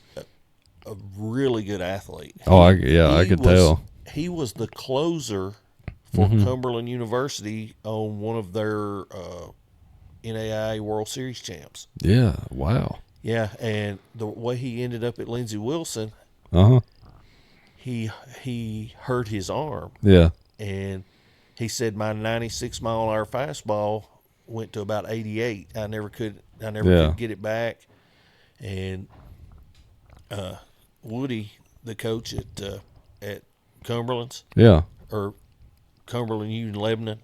a really good athlete. I could tell. He was the closer for Cumberland University on one of their NAIA World Series champs. Yeah, wow. Yeah, and the way he ended up at Lindsey Wilson, he hurt his arm. Yeah. And he said my 96-mile-an-hour fastball went to about 88. I never could get it back. And Woody, the coach at Cumberland's, or Cumberland Union Lebanon,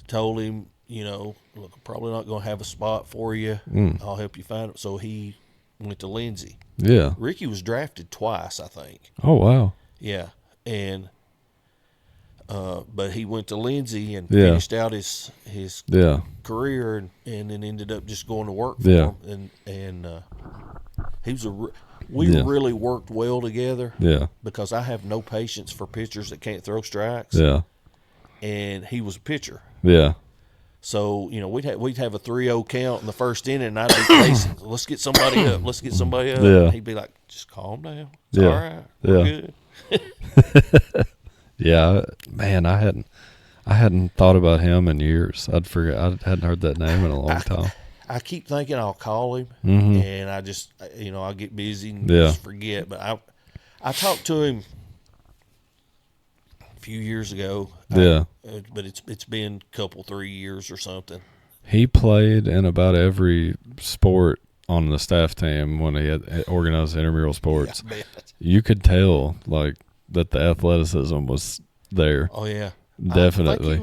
told him, look, I'm probably not going to have a spot for you. I'll help you find it. So he went to Lindsey. Yeah. Ricky was drafted twice, I think. Oh, wow. Yeah. And but he went to Lindsey and finished out his career and then ended up just going to work for him. And he was we really worked well together. Yeah. Because I have no patience for pitchers that can't throw strikes. Yeah. And he was a pitcher. Yeah. So, we'd have a 3-0 count in the first inning, and I'd be pacing. Let's get somebody up. Let's get somebody up. Yeah. And he'd be like, just calm down. It's Yeah. all right. We're Yeah. good. Yeah, man, I hadn't thought about him in years. I hadn't heard that name in a long time. I keep thinking I'll call him, Mhm. and I just, I get busy and Yeah. just forget. But I talked to him a few years ago. Yeah. But it's been a couple, 3 years or something. He played in about every sport on the staff team when he had organized intramural sports. Yeah, I bet. You could tell like that the athleticism was there. Oh yeah, Definitely. I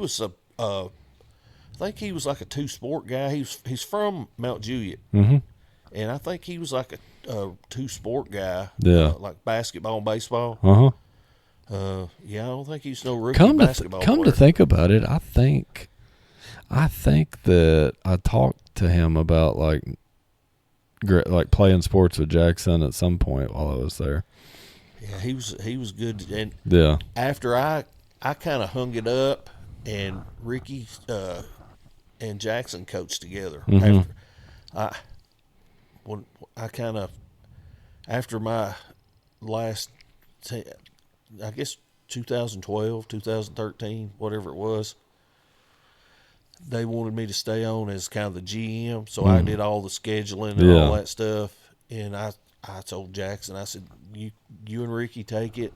think he was like a 2-sport guy. He's from Mount Juliet, Mm-hmm. and I think he was like a 2-sport guy. Yeah. Like basketball and baseball. Uh-huh. Yeah, I don't think he's no rookie Come basketball to player. think about it, I think that I talked to him about like playing sports with Jackson at some point while I was there. Yeah, he was good. And Yeah. after I kind of hung it up, and Ricky and Jackson coached together. Mhm. After my last, I guess 2012, 2013, whatever it was, they wanted me to stay on as kind of the GM, so I did all the scheduling and all that stuff. And I told Jackson, I said, you and Ricky take it.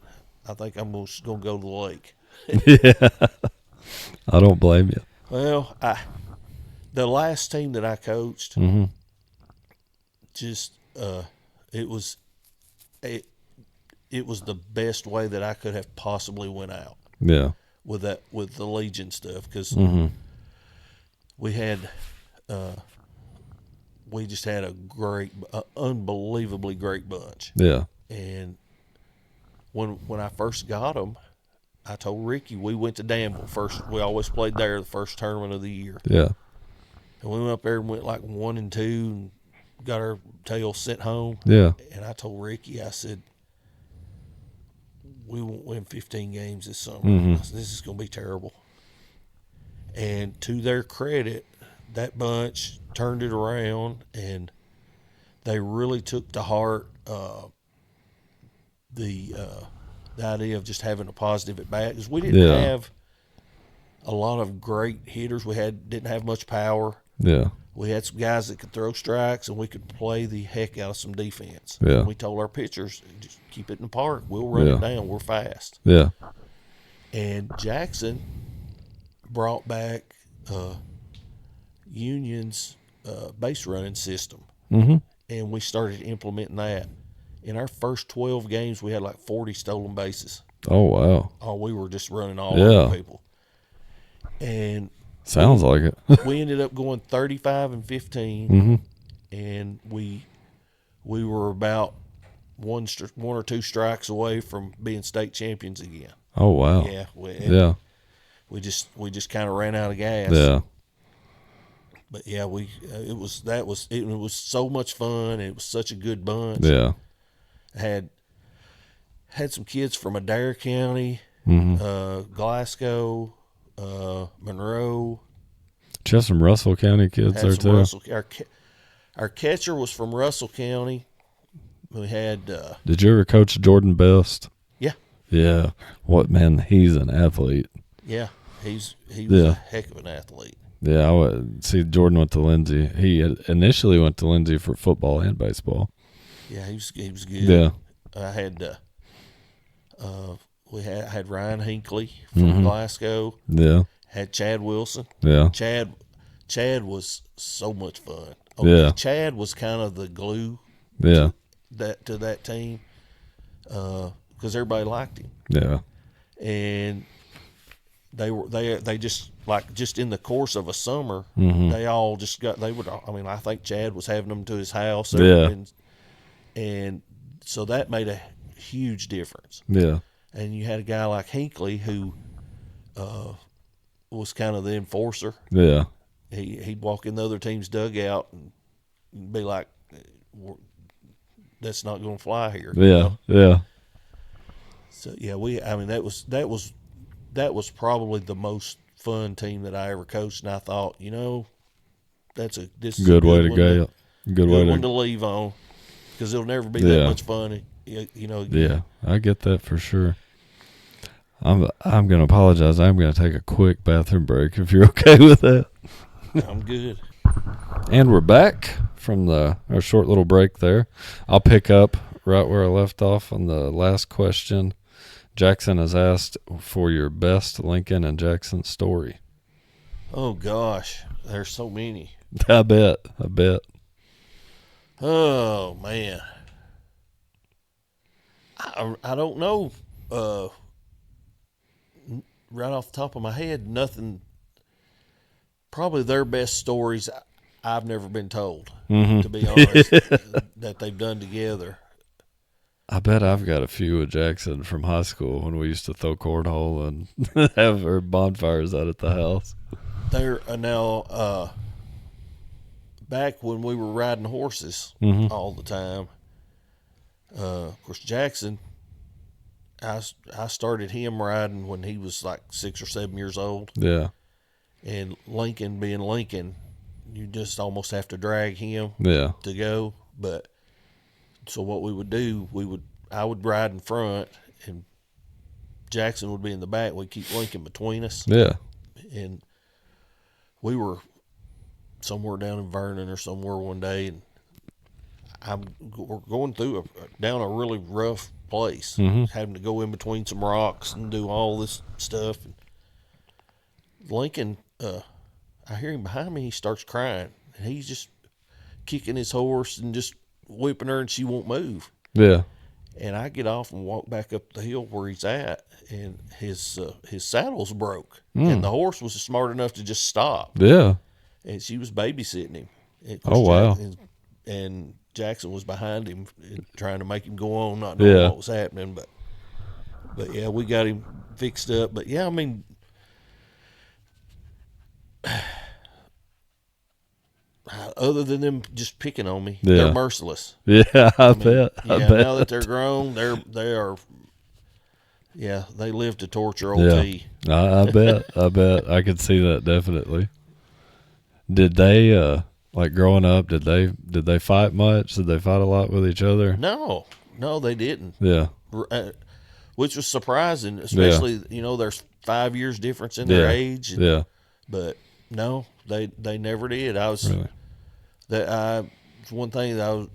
I think I'm just going to go to the lake. Yeah. I don't blame you. Well, the last team that I coached, Mm-hmm. just it was the best way that I could have possibly went out Yeah. with the Legion stuff, because Mm-hmm. we just had a unbelievably great bunch. Yeah. And when I first got them, I told Ricky, we went to Danville first. We always played there the first tournament of the year. Yeah. And we went up there and went like 1-2 and got our tail sent home. Yeah. And I told Ricky, I said, we won't win 15 games this summer. Mhm. I said, this is going to be terrible. And to their credit, that bunch turned it around, and they really took to heart the idea of just having a positive at bat, because we didn't have a lot of great hitters. We didn't have much power. Yeah. We had some guys that could throw strikes, and we could play the heck out of some defense. Yeah. We told our pitchers, just keep it in the park. We'll run it down. We're fast. Yeah. And Jackson brought back Union's base running system, Mm-hmm. and we started implementing that. In our first 12 games, we had like 40 stolen bases. Oh, wow. Oh, we were just running all Yeah. over people. And Sounds like it. we ended up going 35-15, Mm-hmm. and we were about one or two strikes away from being state champions again. Oh, wow. Yeah, we just kind of ran out of gas. Yeah. But yeah, it was so much fun. It was such a good bunch. Yeah. Had some kids from Adair County, Mm-hmm. Glasgow, Monroe. Just some Russell County kids Had there, some too. Russell. Our catcher was from Russell County. We had Did you ever coach Jordan Best? Yeah. Yeah. What, man, he's an athlete. yeah, he was Yeah. a heck of an athlete. Yeah, see, Jordan went to Lindsay. He initially went to Lindsay for football and baseball. Yeah, he was good. Yeah. I had I had Ryan Hinckley from Glasgow. Yeah. Had Chad Wilson. Yeah. Chad was so much fun. Yeah. Chad was kind of the glue Yeah. to that team, because everybody liked him, Yeah. and they just in the course of a summer, Mhm. they all just got I think Chad was having them to his house. Yeah. And so that made a huge difference. Yeah. And you had a guy like Hinckley who was kind of the enforcer. Yeah. He'd walk in the other team's dugout and be like, "That's not going to fly here." you Yeah. know? Yeah. So yeah, that was probably the most fun team that I ever coached, and I thought, this is Good a way to one go. Good way one to to leave on, because it'll never be that much fun. Yeah, I get that for sure. I'm going to apologize. I'm going to take a quick bathroom break if you're okay with that. I'm good. And we're back from our short little break there. I'll pick up right where I left off on the last question. Jackson has asked for your best Lincoln and Jackson story. Oh, gosh. There's so many. I bet. Oh, man. I don't know. Right off the top of my head, nothing. Probably their best stories I've never been told, to be honest, that they've done together. I bet I've got a few with Jackson from high school when we used to throw cornhole and have our bonfires out at the house. They're now back when we were riding horses all the time. Of course, Jackson, I started him riding when he was like 6 or 7 years old. Yeah. And Lincoln being Lincoln, you just almost have to drag him to go. But so what we would do, I would ride in front, and Jackson would be in the back. We'd keep Lincoln between us. Yeah. And we were somewhere down in Vernon or somewhere one day, and we're going through down a really rough place, having to go in between some rocks and do all this stuff. And Lincoln, I hear him behind me. He starts crying, and he's just kicking his horse and just whipping her, and she won't move. Yeah. And I get off and walk back up the hill where he's at, and his saddle's broke, and the horse was smart enough to just stop. Yeah. And she was babysitting him. Oh, wow. And Jackson was behind him trying to make him go on, not knowing what was happening. But yeah, we got him fixed up. But yeah, I mean, other than them just picking on me, they're merciless. Yeah, I bet. Now that they're grown, they are. Yeah, they live to torture old T. I bet. I could see that definitely. Did they like growing up? Did they fight much? Did they fight a lot with each other? No, they didn't. Yeah, which was surprising, especially there's 5 years difference in their age. But no, they never did. I was really? It's one thing that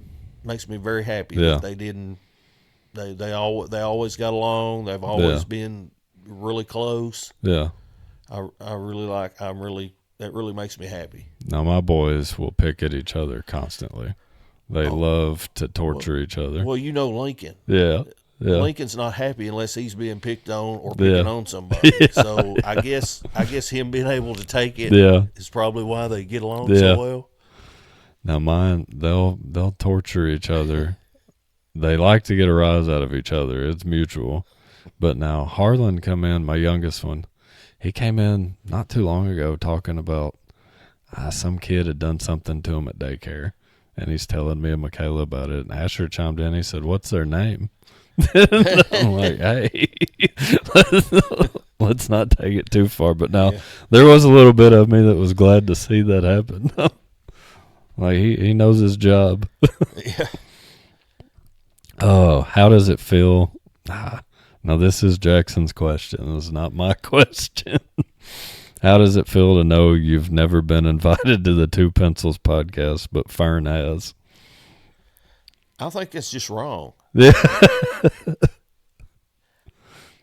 makes me very happy that they didn't. They always got along. They've always been really close. Yeah, I really like. That really makes me happy. Now my boys will pick at each other constantly. They love to torture each other. Well, Lincoln. Yeah. Lincoln's not happy unless he's being picked on or picking on somebody. So I guess him being able to take it is probably why they get along so well. Now mine, they'll torture each other. They like to get a rise out of each other. It's mutual. But now Harlan come in, my youngest one. He came in not too long ago talking about some kid had done something to him at daycare, and he's telling me and Michaela about it. And Asher chimed in. He said, "What's their name?" I'm like, "Hey, let's not take it too far." But now there was a little bit of me that was glad to see that happen. Like he knows his job. Oh, how does it feel? Now, this is Jackson's question. This is not my question. How does it feel to know you've never been invited to the Two Pencils podcast, but Fern has? I think it's just wrong.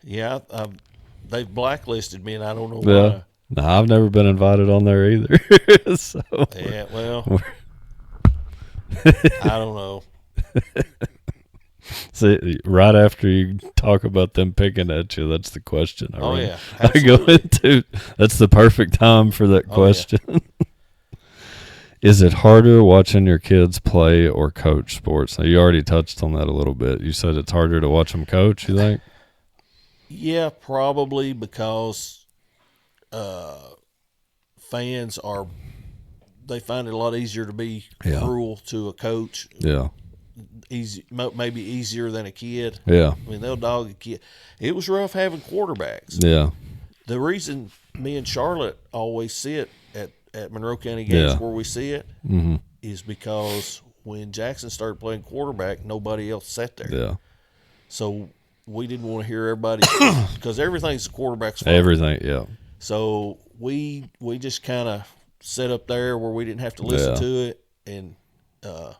Yeah. They've blacklisted me, and I don't know why. No, I've never been invited on there either. So, yeah, well, I don't know. See, right after you talk about them picking at you, that's the question. I go into. That's the perfect time for that question. Yeah. Is it harder watching your kids play or coach sports? Now, you already touched on that a little bit. You said it's harder to watch them coach, you think? Yeah, probably because fans they find it a lot easier to be cruel to a coach. Yeah. Maybe easier than a kid. Yeah. I mean, they'll dog a kid. It was rough having quarterbacks. Yeah. The reason me and Charlotte always sit at Monroe County games Yeah. where we see it Mm-hmm. is because when Jackson started playing quarterback, nobody else sat there. Yeah. So we didn't want to hear everybody because everything's the quarterback's fault. Everything. Yeah. So we just kind of set up there where we didn't have to listen Yeah. to it, and but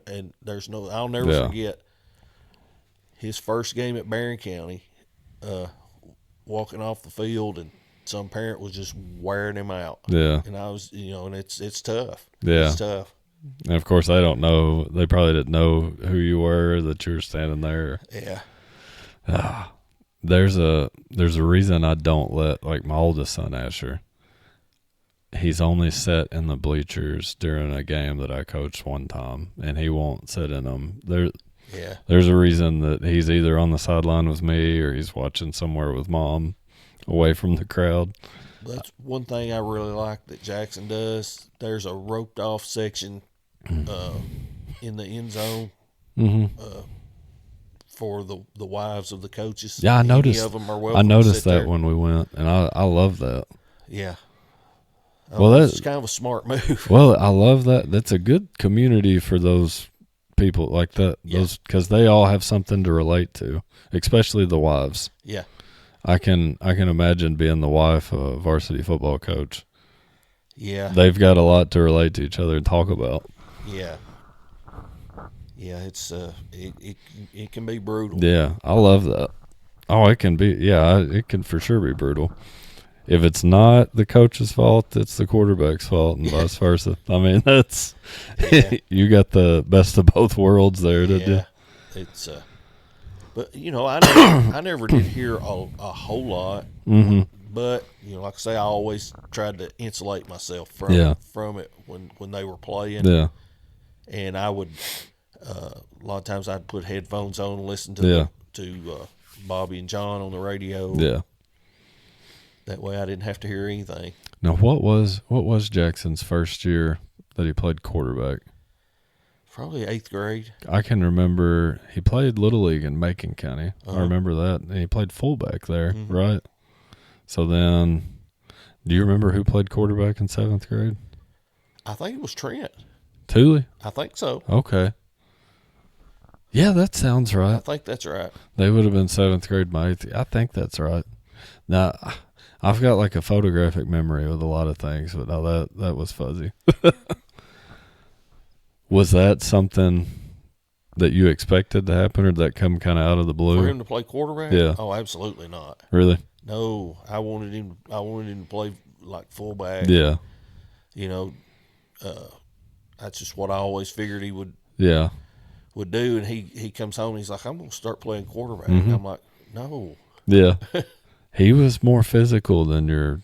and there's no, I'll never Yeah. forget his first game at Barron County, walking off the field, and some parent was just wearing him out. Yeah. And I was, and it's tough. Yeah. It's tough. And of course, they don't know. They probably didn't know who you were, that you were standing there. Yeah. There's a reason I don't let, like, my oldest son Asher. He's only sat in the bleachers during a game that I coached one time, and he won't sit in them. Yeah. There's a reason that he's either on the sideline with me or he's watching somewhere with mom, away from the crowd. That's one thing I really like that Jackson does. There's a roped off section in the end zone for the wives of the coaches. Yeah, I noticed. Any of them are welcome I to noticed sit that there. when we went, and I love that. Yeah. Well, it's kind of a smart move. Well, I love that. That's a good community for those people like that. Yeah. Those, because they all have something to relate to, especially the wives. Yeah. I can imagine being the wife of a varsity football coach. Yeah. They've got a lot to relate to each other and talk about. Yeah. Yeah, it's it can be brutal. Yeah, I love that. Oh, it can be. Yeah, it can for sure be brutal. If it's not the coach's fault, it's the quarterback's fault, and vice versa. I mean, that's you got the best of both worlds there, didn't you? It's but I never did hear a whole lot. Mm-hmm. But like I say, I always tried to insulate myself from it when they were playing. Yeah. And I would a lot of times I'd put headphones on and listen to Bobby and John on the radio. Yeah. That way I didn't have to hear anything. Now, what was Jackson's first year that he played quarterback? Probably 8th grade. I can remember he played Little League in Macon County. I remember that. And he played fullback there, right? So then, do you remember who played quarterback in 7th grade? I think it was Trent. Thule? I think so. Okay. Yeah, that sounds I right. think that's right. They would have been 7th grade, my 8th. I think that's right. Now, I've got like a photographic memory with a lot of things, but no, that was fuzzy. Was that something that you expected to happen, or did that come kind of out of the blue? For him to play quarterback? Yeah. Oh, absolutely not. Really? No, I wanted him to play like fullback. Yeah. That's just what I always figured he would Yeah. do. And he comes home and he's like, I'm going to start playing quarterback. And I'm like, no. Yeah. He was more physical than your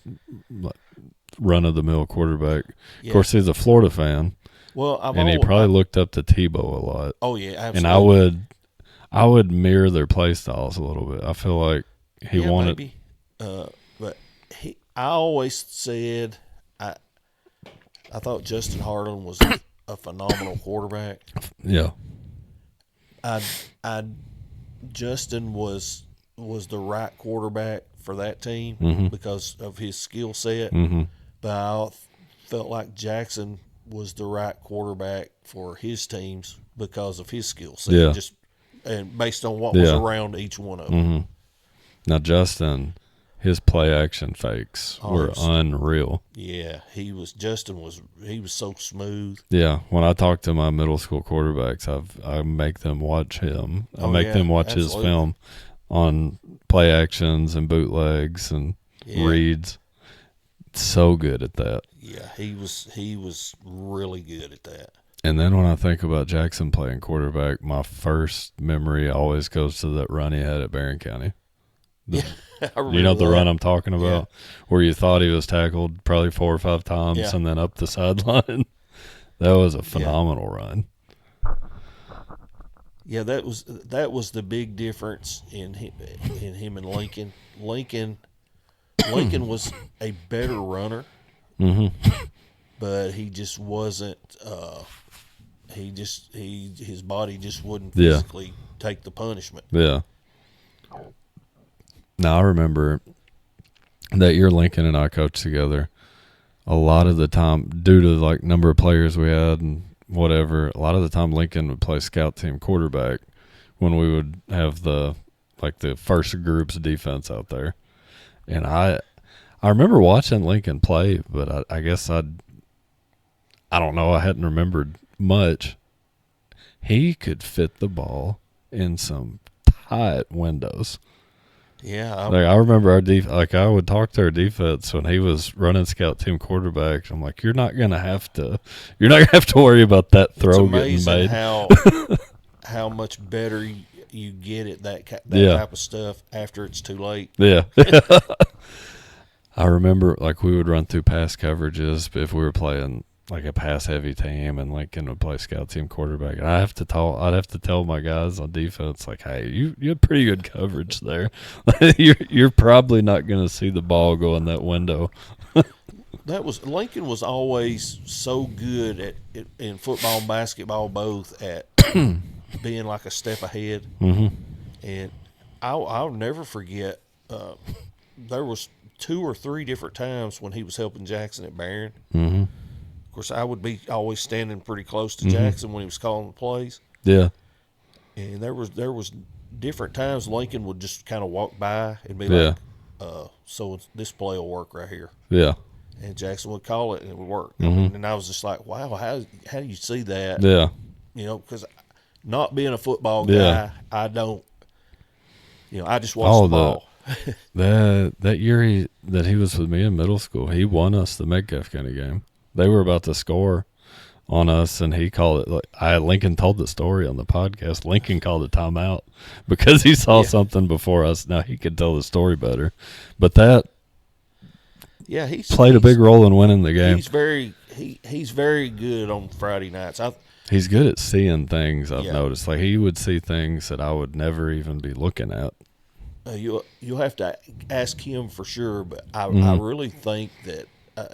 run-of-the-mill quarterback. Yeah. Of course, he's a Florida fan, Well, he probably looked up to Tebow a lot. Oh yeah, absolutely. And I would mirror their play styles a little bit. I feel like he wanted. Maybe. But I always said I thought Justin Harlan was a phenomenal quarterback. Yeah. Justin was the right quarterback for that team because of his skill set. But I felt like Jackson was the right quarterback for his teams because of his skill set. Yeah. And based on what was around each one of them. Now, Justin, his play action fakes were unreal. Yeah, he was so smooth. Yeah, when I talk to my middle school quarterbacks, I make them watch him. I make them watch his film on play actions and bootlegs and reads. So good at that. Yeah, he was really good at that. And then when I think about Jackson playing quarterback, my first memory always goes to that run he had at Barron County. You know the run I'm talking about, where you thought he was tackled probably 4 or 5 times and then up the sideline. That was a phenomenal run. Yeah, that was the big difference in him and Lincoln. Lincoln was a better runner, but he just wasn't. His body just wouldn't physically take the punishment. Yeah. Now I remember that year Lincoln and I coached together. A lot of the time, due to like number of players we had and whatever, a lot of the time Lincoln would play scout team quarterback when we would have the first group's defense out there. And I remember watching Lincoln play, but I guess I don't know, I hadn't remembered much. He could fit the ball in some tight windows. Yeah, I remember our I would talk to our defense when he was running scout team quarterback. I'm like, you're not gonna have to worry about that throw getting made. How much better you get at that type of stuff after it's too late. Yeah. I remember like we would run through pass coverages if we were playing like a pass heavy team and Lincoln would play scout team quarterback. And I'd have to tell my guys on defense, like, hey, you had pretty good coverage there. you're probably not going to see the ball go in that window. Lincoln was always so good in football and basketball both at being like a step ahead. Mm-hmm. And I'll never forget there was 2 or 3 different times when he was helping Jackson at Barron. Mm-hmm. Of course, I would be always standing pretty close to Jackson when he was calling the plays. Yeah. And there was different times Lincoln would just kind of walk by and be like, so this play will work right here. Yeah. And Jackson would call it and it would work. Mm-hmm. And I was just like, wow, how do you see that? Yeah. You know, because not being a football guy, I don't, I just watch the ball. that year that he was with me in middle school, he won us the Metcalf County game. They were about to score on us, and he called it. Lincoln told the story on the podcast. Lincoln called a timeout because he saw something before us. Now he could tell the story better, but that he's played a big role in winning the game. He's very good on Friday nights. He's good at seeing things. I've noticed. Like he would see things that I would never even be looking at. You'll have to ask him for sure, but I really think that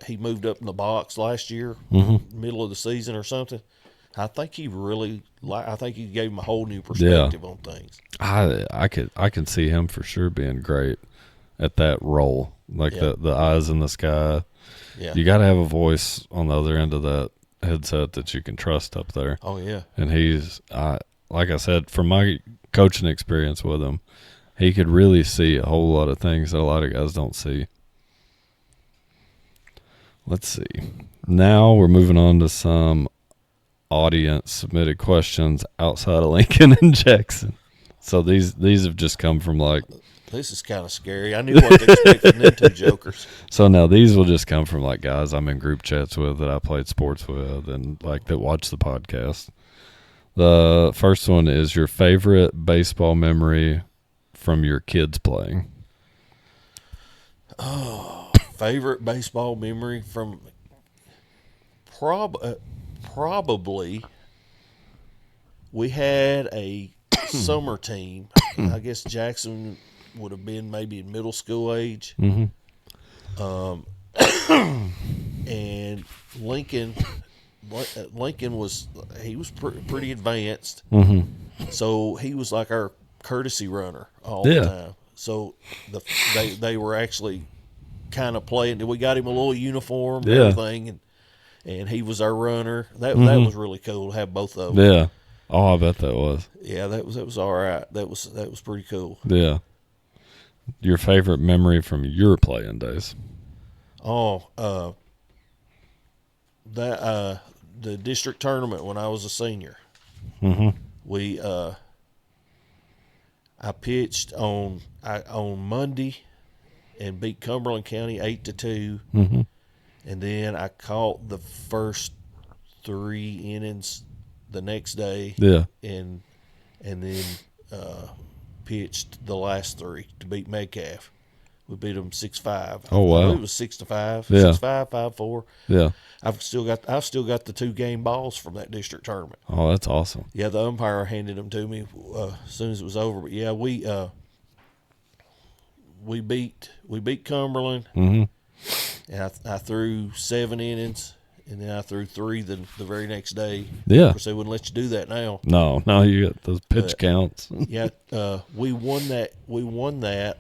he moved up in the box last year, middle of the season or something. I think he gave him a whole new perspective on things. I can see him for sure being great at that role, like the eyes in the sky. Yeah. You got to have a voice on the other end of that headset that you can trust up there. Oh yeah, and he's like I said, from my coaching experience with him, he could really see a whole lot of things that a lot of guys don't see. Let's see. Now we're moving on to some audience submitted questions outside of Lincoln and Jackson. So these have just come from like. This is kind of scary. I knew what to expect from them 2 jokers. So now these will just come from like guys I'm in group chats with that I played sports with and like that watch the podcast. The first one is your favorite baseball memory from your kids playing. Oh, favorite baseball memory from probably we had a summer team. I guess Jackson would have been maybe in middle school age. Mm-hmm. And Lincoln was pretty advanced. Mm-hmm. So he was like our courtesy runner all the time. So they were actually kind of playing. We got him a little uniform and everything, and he was our runner. That was really cool to have both of them. Yeah. Oh, I bet that was. Yeah, that was all right. That was pretty cool. Yeah. Your favorite memory from your playing days? Oh, the district tournament when I was a senior. Mm-hmm. I pitched on Monday and beat Cumberland County 8-2, mm-hmm. and then I caught the first 3 innings the next day. Yeah, and then pitched the last 3 to beat Metcalf. We beat them 6-5. Oh wow! It was 6-5, 6-5, 5-4. Yeah. I've still got the 2 game balls from that district tournament. Oh, that's awesome. Yeah, the umpire handed them to me as soon as it was over. But yeah, we beat Cumberland, mm-hmm. and I threw 7 innings, and then I threw 3 the very next day. Yeah, of course they wouldn't let you do that now. No, you got those pitch counts. Yeah, we won that.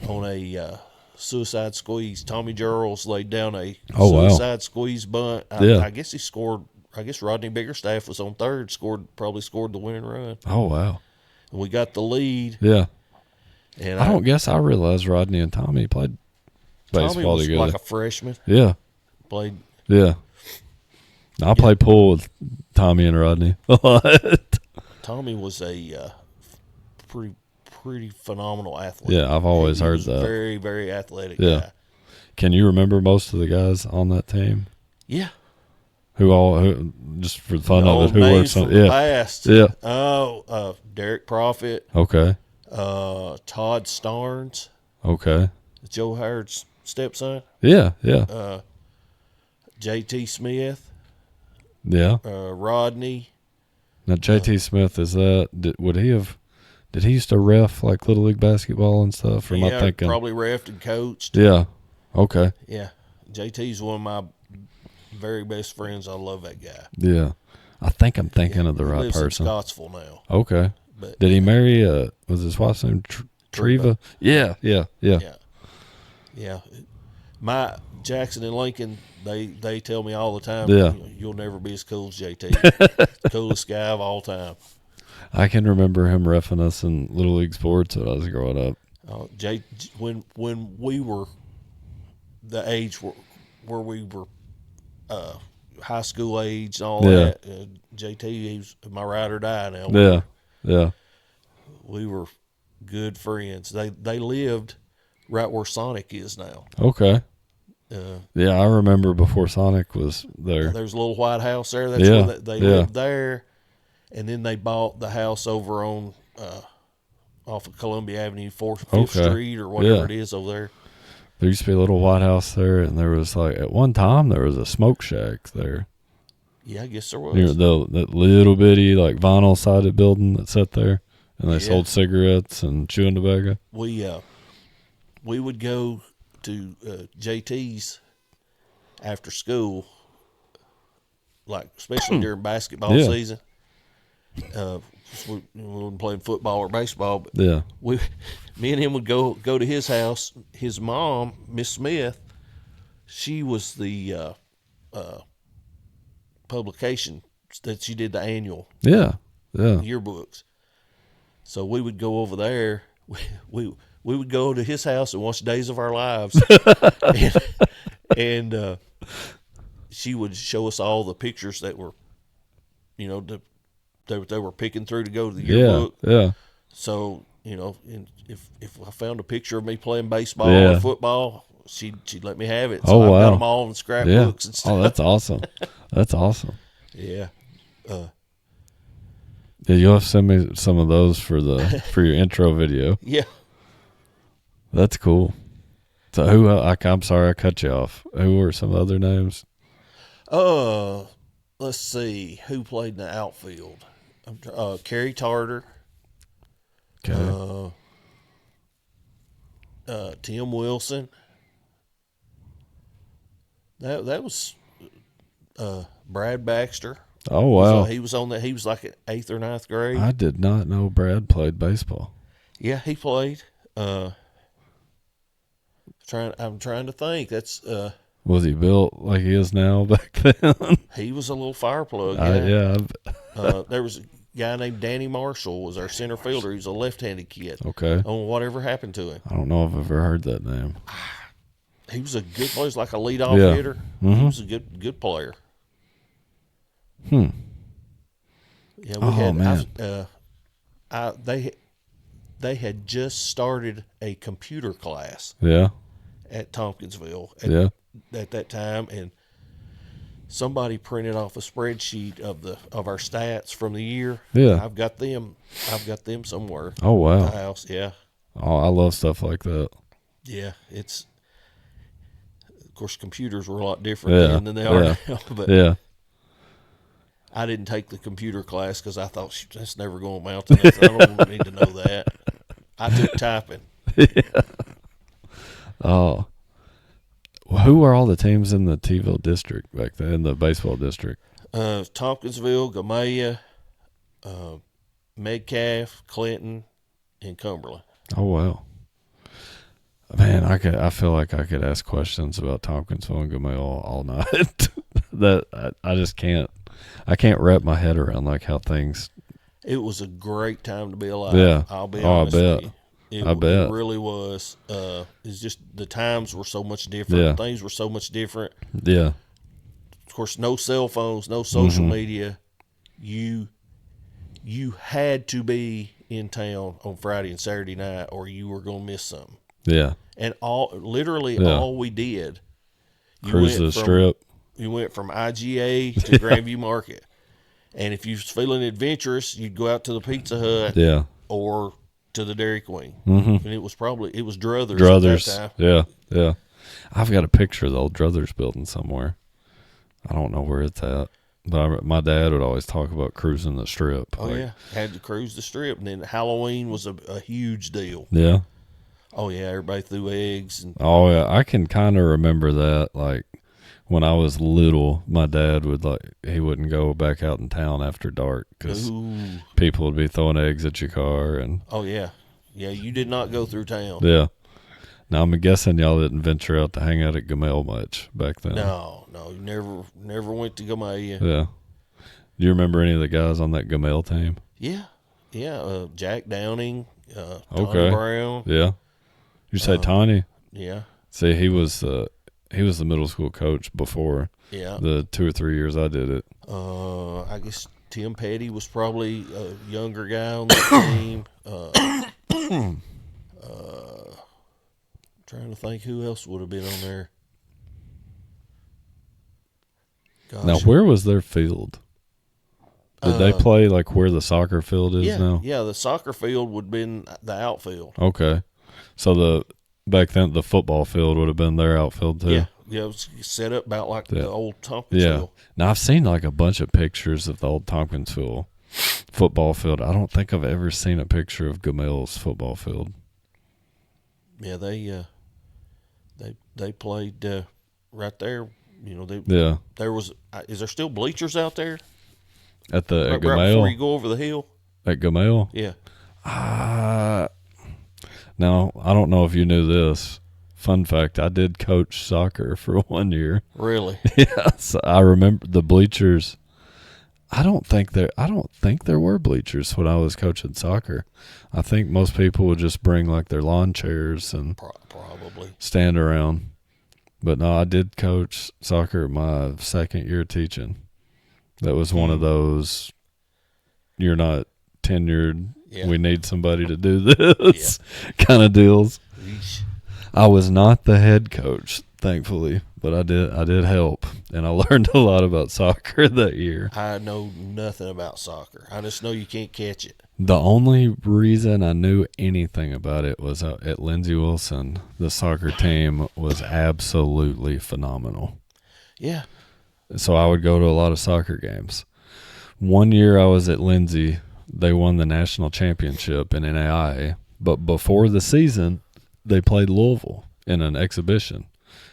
on a suicide squeeze. Tommy Jarrells laid down a Oh, wow. suicide squeeze bunt. I guess he scored. I guess Rodney Biggerstaff was on third. Probably scored the winning run. Oh, wow. And we got the lead. Yeah. And I don't guess I realized Rodney and Tommy played baseball Tommy was together. like a freshman. Yeah. Played. Yeah. I played pool with Tommy and Rodney a lot. Tommy was a pretty phenomenal athlete. Yeah, I've always He heard was that. Very, very athletic Yeah. guy. Can you remember most of the guys on that team? Yeah. Who just for the fun The of old it, who names works on? from the Yeah. past. Yeah. Oh, Derek Profit, Okay. Todd Starnes, Okay. Joe Howard's stepson, Yeah. Yeah. J.T. Smith, Yeah. Rodney. Now J.T. Smith, is that did he used to ref like Little League basketball and stuff? Or am I thinking? Probably refed and coached. Yeah. Okay. Yeah. JT's one of my very best friends. I love that guy. Yeah. I think I'm thinking of the He right lives person. in Scottsville now. Okay. But Did he marry? Was his wife's name Treva? Yeah. Yeah. My Jackson and Lincoln, they tell me all the time, Yeah. you'll never be as cool as JT. Coolest guy of all time. I can remember him reffing us in Little League sports when I was growing up. When we were the age where we were high school age and all that, JT, he's my ride or die now. Yeah. We were good friends. They lived right where Sonic is now. Okay. Yeah, I remember before Sonic was there. There's a little white house there. That's Yeah, where they yeah. lived there. And then they bought the house over on off of Columbia Avenue, 5th Okay. Street or whatever Yeah. it is over there. There used to be a little white house there, and there was like at one time there was a smoke shack there. Yeah, I guess there was. Near that little bitty like vinyl sided building that sat there, and they sold cigarettes and chewing tobacco. We would go to JT's after school, like especially during basketball Yeah. season. We weren't playing football or baseball, but Yeah. me and him would go to his house. His mom, Miss Smith, she was the publication that she did the annual Yeah. yearbooks. So we would go over there. We would go to his house and watch Days of Our Lives, and she would show us all the pictures that were, they were picking through to go to the yearbook. Yeah. So if I found a picture of me playing baseball or football, she'd let me have it. So I've got them all in scrapbooks and stuff. Oh, that's awesome. That's awesome. Yeah. Yeah, you'll have to send me some of those for your intro video. Yeah. That's cool. So who? I'm sorry I cut you off. Who were some other names? Let's see who played in the outfield. Kerry Tarter. Okay. Tim Wilson. That was Brad Baxter. Oh wow. He was on that. He was like at 8th or 9th grade. I did not know Brad played baseball. Yeah, he played. I'm trying to think. That's Was he built like he is now back then? he was a little fire plug. Yeah. There was a guy named Danny Marshall was our center fielder. He was a left-handed kid. Okay. I don't know whatever happened to him. I don't know if I've ever heard that name. He was a good player. He was like a leadoff hitter. Mm-hmm. He was a good player. Hmm. Yeah, Man. They had just started a computer class Yeah. at Tompkinsville at that time, and somebody printed off a spreadsheet of our stats from the year. Yeah. I've got them somewhere. Oh wow. At the house. Yeah. Oh, I love stuff like that. Yeah, it's of course computers were a lot different then than they are now. But yeah. I didn't take the computer class because I thought that's never going to amount to nothing. I don't need to know that. I took typing. Oh. Well, who were all the teams in the T-ville district back then, in the baseball district? Tompkinsville, Gamaya, Metcalf, Clinton, and Cumberland. Oh, wow. Man, I feel like I could ask questions about Tompkinsville and Gamel all night. I just can't. I can't wrap my head around like how things. It was a great time to be alive. Yeah. I'll be Oh, I honest bet. with you. I bet. It really was. It's just the times were so much different. Yeah. Things were so much different. Yeah. Of course, no cell phones, no social Mm-hmm. media. You had to be in town on Friday and Saturday night, or you were gonna miss something. Yeah. And literally Yeah. all we did, Cruise the strip. You went from IGA to Grandview Market, and if you was feeling adventurous, you'd go out to the Pizza Hut Yeah. or to the Dairy Queen. Mm-hmm. And it was Druthers. Druthers. At that time. Yeah. Yeah. I've got a picture of the old Druthers building somewhere. I don't know where it's at. But my dad would always talk about cruising the strip. Oh, yeah. Had to cruise the strip. And then Halloween was a huge deal. Yeah. Oh, yeah. Everybody threw eggs. And Oh, yeah. I can kind of remember that. Like, when I was little, my dad he wouldn't go back out in town after dark because ooh. people would be throwing eggs at your car. And Oh, yeah. Yeah, you did not go through town. yeah. Now, I'm guessing y'all didn't venture out to hang out at Gamel much back then. No, you never went to Gamaya. Yeah. Do you remember any of the guys on that Gamel team? Yeah. Yeah. Jack Downing, Tony Okay. Brown. Yeah. You say Tawny? Yeah. See, he was the middle school coach before Yeah. the 2 or 3 years I did it. I guess Tim Petty was probably a younger guy on the team. Trying to think who else would have been on there. Gosh. Now, where was their field? Did they play like where the soccer field is yeah, now? Yeah, the soccer field would have been the outfield. Okay. So back then the football field would have been their outfield too. Yeah. Yeah, it was set up about like the old Tompkinsville. Yeah. Now I've seen like a bunch of pictures of the old Tompkinsville football field. I don't think I've ever seen a picture of Gamel's football field. Yeah, they played right there. You know, Yeah. There was. Is there still bleachers out there? At Right before Gamel? you go over the hill. At Gamel? Yeah. Now, I don't know if you knew this. Fun fact, I did coach soccer for 1 year. Really? Yes. I remember the bleachers. I don't think there were bleachers when I was coaching soccer. I think most people would just bring like their lawn chairs and Probably. stand around. But no, I did coach soccer my second year teaching. That was one of those, you're not tenured, Yeah. we need somebody to do this kind of deals. Yeesh. I was not the head coach, thankfully, but I did help, and I learned a lot about soccer that year. I know nothing about soccer. I just know you can't catch it. The only reason I knew anything about it was at Lindsey Wilson, the soccer team was absolutely phenomenal. Yeah. So I would go to a lot of soccer games. 1 year I was at Lindsey, they won the national championship in NAIA, but before the season, they played Louisville in an exhibition,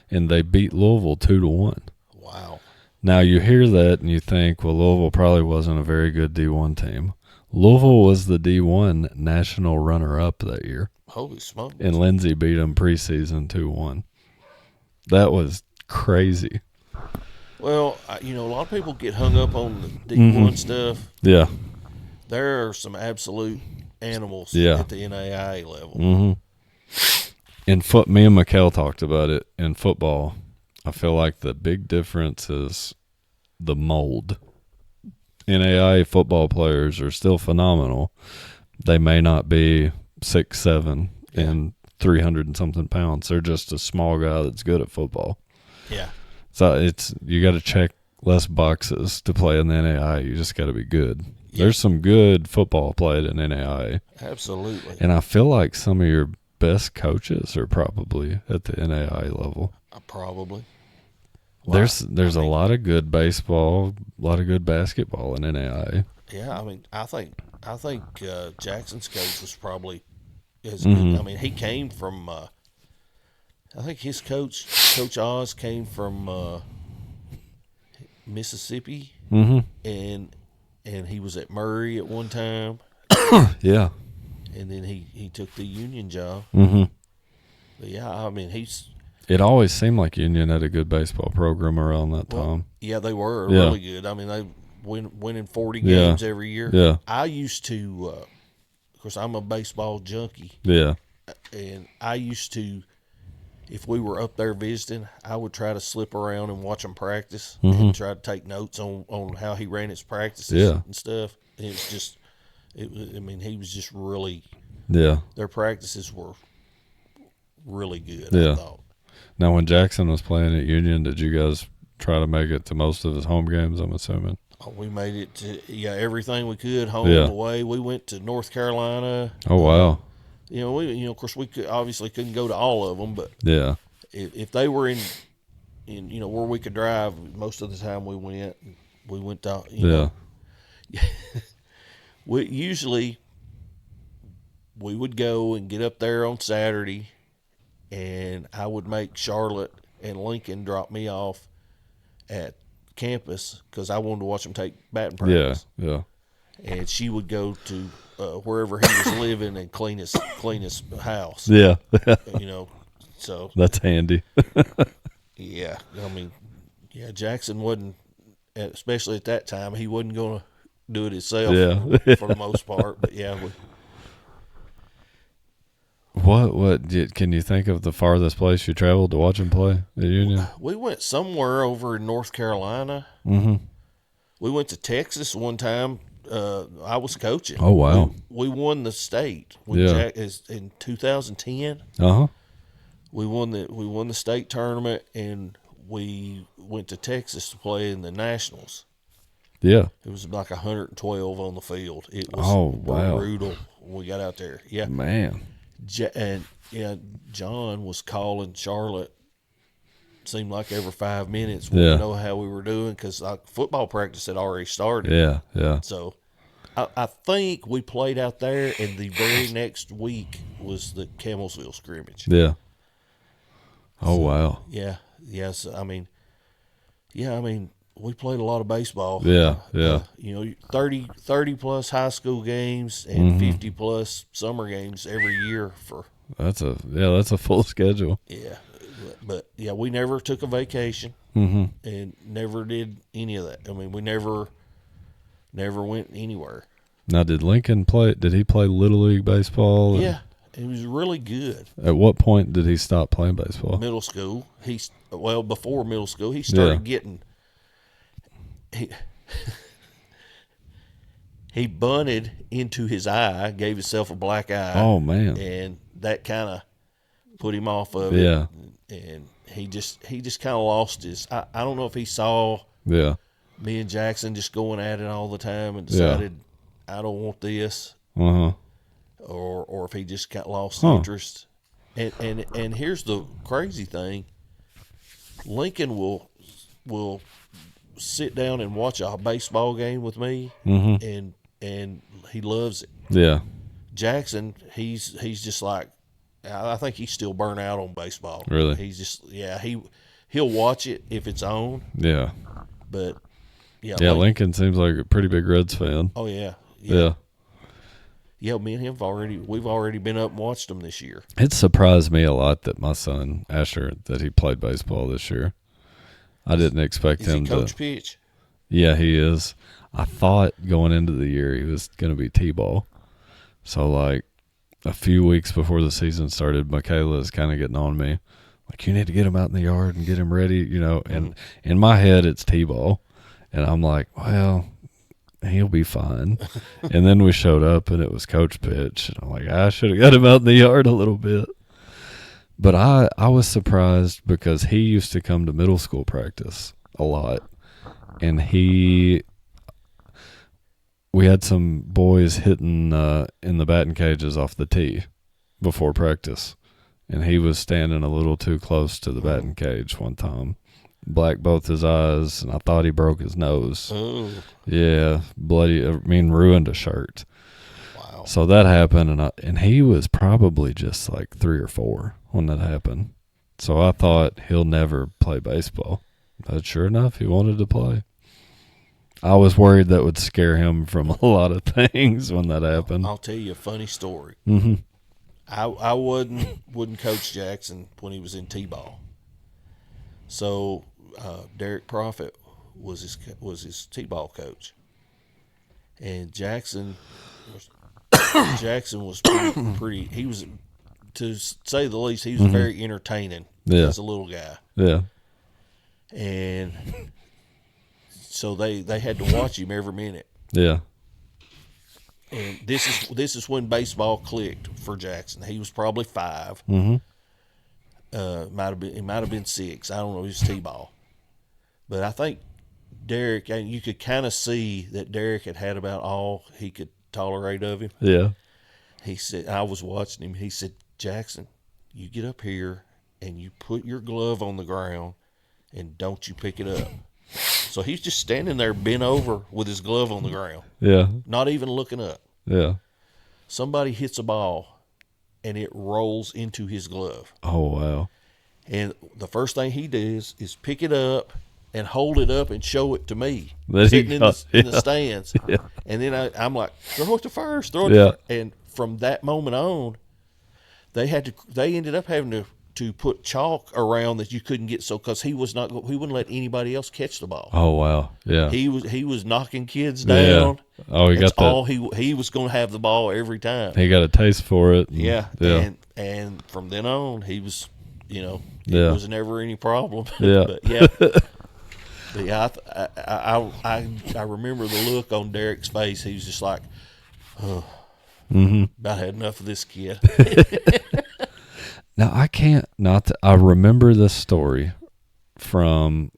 and they beat Louisville 2-1. Wow. Now you hear that and you think, well, Louisville probably wasn't a very good D1 team. Louisville was the D1 national runner-up that year, Holy smokes. and Lindsey beat them preseason 2-1. That was crazy. Well, a lot of people get hung up on the D1 stuff. Yeah. There are some absolute animals Yeah. at the NAIA level. Mm-hmm. Me and Mikkel talked about it. In football, I feel like the big difference is the mold. NAIA football players are still phenomenal. They may not be 6'7" and 300 and something pounds. They're just a small guy that's good at football. Yeah. So you got to check less boxes to play in the NAIA. You just got to be good. Yeah. There's some good football played in NAIA. Absolutely. And I feel like some of your best coaches are probably at the NAIA level. Probably. Well, There's a lot of good baseball, a lot of good basketball in NAIA. Yeah, I mean, I think Jackson's coach was probably as good. I mean, he came from. I think his coach Oz, came from Mississippi, and he was at Murray at one time. Yeah. And then he took the Union job. Mm-hmm. yeah, I mean, It always seemed like Union had a good baseball program around that time. yeah, they were Yeah. really good. I mean, they winning 40 Yeah. games every year. Yeah. I used to, of course, I'm a baseball junkie, Yeah. and I used to, if we were up there visiting, I would try to slip around and watch him practice and try to take notes on how he ran his practices and stuff. And it was just, I mean, he was just really, their practices were really good, I thought. Now, when Jackson was playing at Union, did you guys try to make it to most of his home games, I'm assuming? Oh, we made it to, everything we could, home and away. We went to North Carolina. Oh, wow. Of course, we obviously couldn't go to all of them, but if they were in where we could drive, most of the time we went. We went to we would go and get up there on Saturday, and I would make Charlotte and Lincoln drop me off at campus because I wanted to watch them take batting practice. Yeah. And she would go to wherever he was living and clean his house. Yeah. So that's handy. Yeah, I mean, Jackson wasn't, especially at that time, he wasn't going to do it himself for the most part. But What can you think of the farthest place you traveled to watch him play at Union? We went somewhere over in North Carolina. Mm-hmm. We went to Texas one time. I was coaching. Oh, wow. We won the state in 2010. Uh-huh. We won the state tournament, and we went to Texas to play in the Nationals. Yeah. It was like 112 on the field. It was brutal when we got out there. Yeah. Man. John was calling Charlotte, seemed like every 5 minutes. We didn't know how we were doing because football practice had already started. Yeah. So I think we played out there, and the very next week was the Camelsville scrimmage. Yeah. Oh, wow. Yeah. Yes. I mean, we played a lot of baseball. Yeah. 30 plus high school games and 50 plus summer games every year for. That's a full schedule. Yeah. But we never took a vacation and never did any of that. I mean, we never went anywhere. Now, did Lincoln play? Did he play Little League baseball? Yeah. He was really good. At what point did he stop playing baseball? Middle school. Before middle school, he started getting. He bunted into his eye, gave himself a black eye. Oh, man! And that kind of put him off of it. Yeah. And he just kind of lost his. I don't know if he saw. Yeah. Me and Jackson just going at it all the time and decided I don't want this. Uh-huh. Or if he just got lost interest. And here's the crazy thing. Lincoln will sit down and watch a baseball game with me and he loves it. Yeah. Jackson, he's just like, I think he's still burnt out on baseball. Really? He's just he'll watch it if it's on. Yeah. But Lincoln seems like a pretty big Reds fan. Oh yeah. Yeah, me and him we've already been up and watched them this year. It surprised me a lot that my son Asher that he played baseball this year. I didn't expect him to coach pitch. Yeah, he is. I thought going into the year he was going to be T-ball. So like a few weeks before the season started, Michaela is kind of getting on me, like you need to get him out in the yard and get him ready, And in my head it's T-ball, and I'm like, well, he'll be fine. And then we showed up and it was coach pitch. And I'm like, I should have got him out in the yard a little bit. But I was surprised because he used to come to middle school practice a lot. And we had some boys hitting in the batting cages off the tee before practice. And he was standing a little too close to the batting cage one time. Blacked both his eyes, and I thought he broke his nose. Oh. Yeah, ruined a shirt. Wow. So that happened, and he was probably just like 3 or 4 when that happened. So I thought he'll never play baseball. But sure enough, he wanted to play. I was worried that would scare him from a lot of things when that happened. I'll tell you a funny story. Mm-hmm. I wouldn't coach Jackson when he was in T-ball. So Derek Profit was his T-ball coach, and Jackson was pretty. He was, to say the least, he was very entertaining as a little guy. Yeah. And so they had to watch him every minute. Yeah. And this is when baseball clicked for Jackson. He was probably 5. Mm-hmm. He might have been 6. I don't know. He was T-ball, but I think Derek. And you could kind of see that Derek had about all he could tolerate of him. Yeah. He said, I was watching him. He said, Jackson, you get up here and you put your glove on the ground, and don't you pick it up. So he's just standing there bent over with his glove on the ground. Yeah. Not even looking up. Yeah. Somebody hits a ball and it rolls into his glove. Oh, wow. And the first thing he does is pick it up and hold it up and show it to me, There you sitting in go. the stands. Yeah. And then I'm like, throw it to first, throw it Yeah. to first. And from that moment on, they ended up having to put chalk around that you couldn't get, because he wouldn't let anybody else catch the ball. Oh, wow. Yeah. He was knocking kids down. Yeah. Oh, he That's got that. all he was going to have the ball every time. He got a taste for it. Yeah. Yeah. And from then on, he was, it Yeah. was never any problem. Yeah. But yeah. But yeah, I remember the look on Derek's face. He was just like, oh, about had enough of this kid. Now, I remember this story from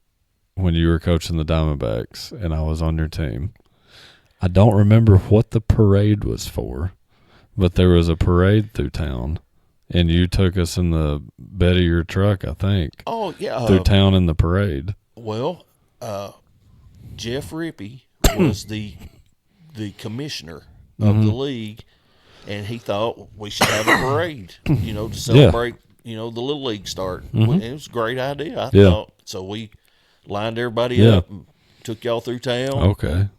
when you were coaching the Diamondbacks and I was on your team. I don't remember what the parade was for, but there was a parade through town, and you took us in the bed of your truck, I think, Oh yeah. through town in the parade. Well, Jeff Rippey was the commissioner of the league, and he thought we should have a parade, to celebrate, the Little League start. It was a great idea, I thought. So we lined everybody up and took y'all through town. Okay.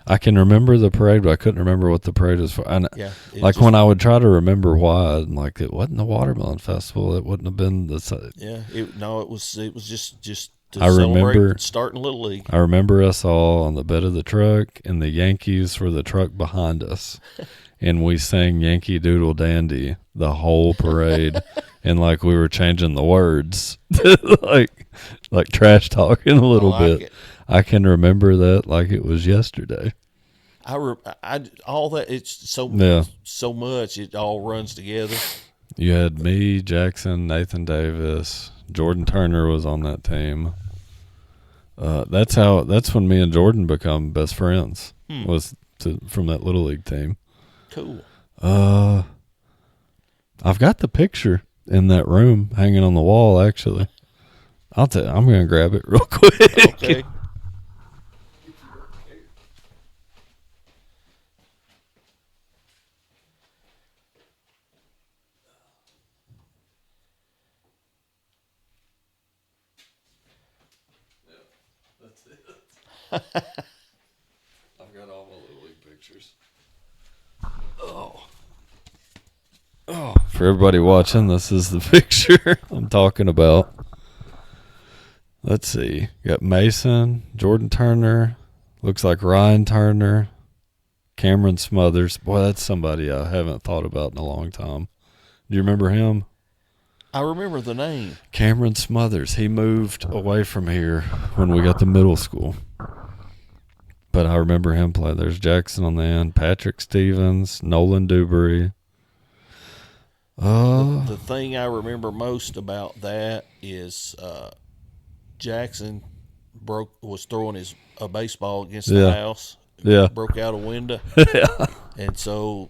I can remember the parade, but I couldn't remember what the parade was for. When I would try to remember why, like it wasn't the Watermelon Festival, it wouldn't have been the. Yeah, it was just to I celebrate remember starting Little League. I remember us all on the bed of the truck, and the Yankees were the truck behind us, and we sang Yankee Doodle Dandy the whole parade, and like we were changing the words, like trash talking a little bit. It. I can remember that like it was yesterday. All that, it's so much, it all runs together. You had me, Jackson, Nathan Davis, Jordan Turner was on that team. That's when me and Jordan become best friends. From that Little League team. Cool. I've got the picture in that room hanging on the wall. Actually, I'm gonna grab it real quick. Okay. I've got all my Little League pictures. Oh, for everybody watching, this is the picture I'm talking about. Let's see. Got Mason, Jordan Turner, looks like Ryan Turner, Cameron Smothers. Boy, that's somebody I haven't thought about in a long time. Do you remember him? I remember the name. Cameron Smothers. He moved away from here when we got to middle school. But I remember him play. There's Jackson on the end, Patrick Stevens, Nolan Dewberry. The thing I remember most about that is Jackson was throwing a baseball against the house. Yeah. Broke out a window. Yeah. And so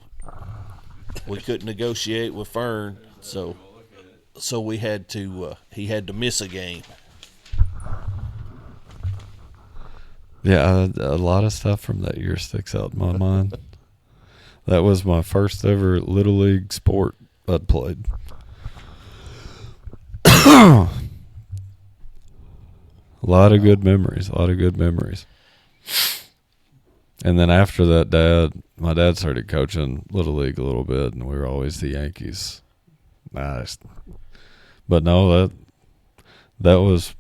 we couldn't negotiate with Fern. So we had to he had to miss a game. Yeah, a lot of stuff from that year sticks out in my mind. That was my first ever Little League sport I'd played. A lot of good memories. And then after that, my dad started coaching Little League a little bit, and we were always the Yankees. Nice. But no, that was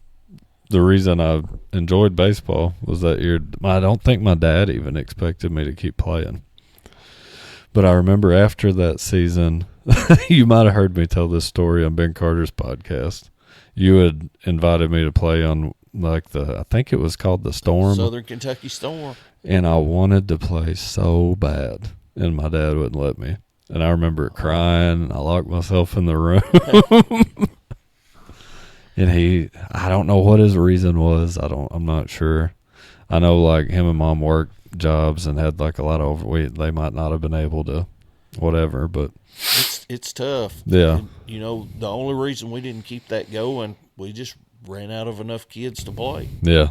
the reason I enjoyed baseball was that year. I don't think my dad even expected me to keep playing. But I remember after that season, you might have heard me tell this story on Ben Carter's podcast. You had invited me to play on I think it was called the Storm. Southern Kentucky Storm. And I wanted to play so bad, and my dad wouldn't let me. And I remember crying, and I locked myself in the room. And I don't know what his reason was. I'm not sure. I know like him and mom worked jobs and had like a lot of overweight. They might not have been able to whatever, but it's tough. Yeah. And, the only reason we didn't keep that going, we just ran out of enough kids to play. Yeah.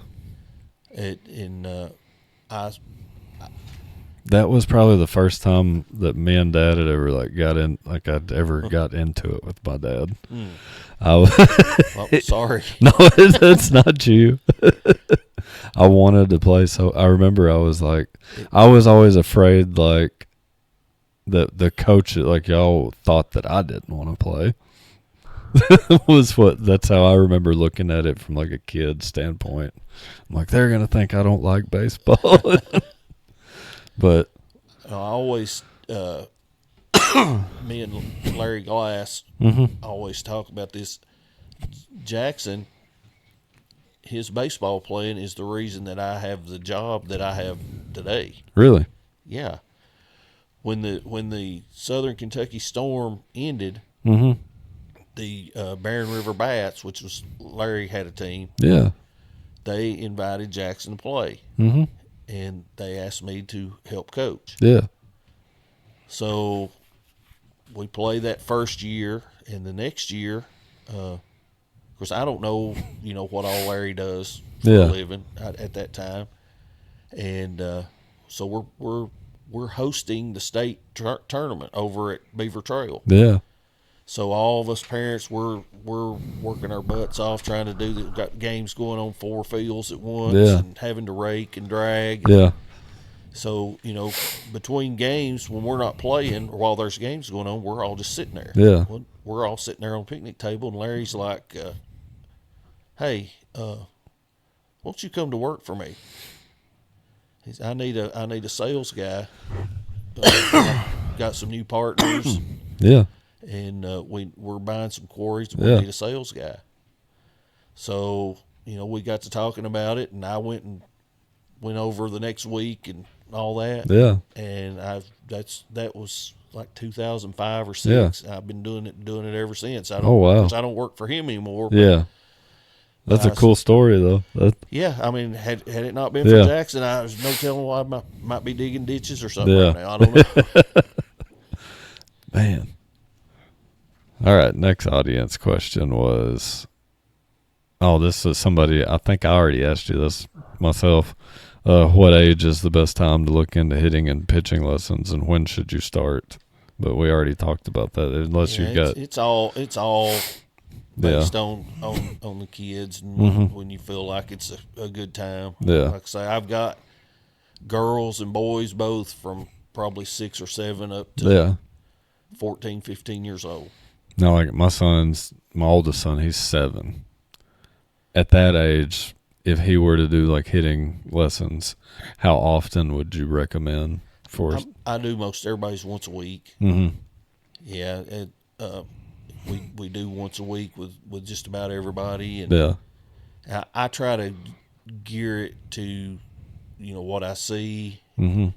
That was probably the first time that me and Dad had ever I'd ever got into it with my dad. Well, sorry. No, it's not you. I wanted to play, so I remember I was always afraid like that the coach y'all thought that I didn't want to play. That's how I remember looking at it from like a kid standpoint. I'm like, they're gonna think I don't like baseball. But I always me and Larry Glass always talk about this. Jackson, his baseball playing is the reason that I have the job that I have today. Really? Yeah. When the Southern Kentucky Storm ended, the Barron River Bats, which was Larry had a team. Yeah. They invited Jackson to play, and they asked me to help coach. Yeah. So we played that first year, and the next year, of course, I don't know, what all Larry does for a living at that time, and so we're hosting the state tournament over at Beaver Trail. Yeah. So all of us parents we're working our butts off trying to we've got games going on 4 fields at once and having to rake and drag. Yeah. So, between games when we're not playing or while there's games going on, we're all just sitting there. Yeah. We're all sitting there on the picnic table, and Larry's like, hey, won't you come to work for me? I need a sales guy. Got some new partners. Yeah. And we're buying some quarries. We need a sales guy. So we got to talking about it, and I went over the next week and all that. Yeah. And that was like 2005 or 6. I've been doing it ever since. I don't work for him anymore. Yeah. That's a cool story though. Yeah, I mean, had it not been for Jackson, I was no telling why I might be digging ditches or something right now. I don't know. Man. All right, next audience question was, this is somebody, I think I already asked you this myself. What age is the best time to look into hitting and pitching lessons, and when should you start? But we already talked about that. Unless you got, it's all based on the kids and when you feel like it's a good time. Yeah. Like I say, I've got girls and boys both from probably 6 or 7 up to 14, 15 years old. Now, like my oldest son, he's 7. At that age, if he were to do like hitting lessons, how often would you recommend for? I do most everybody's once a week. Mm-hmm. Yeah, we do once a week with just about everybody, and I try to gear it to what I see, and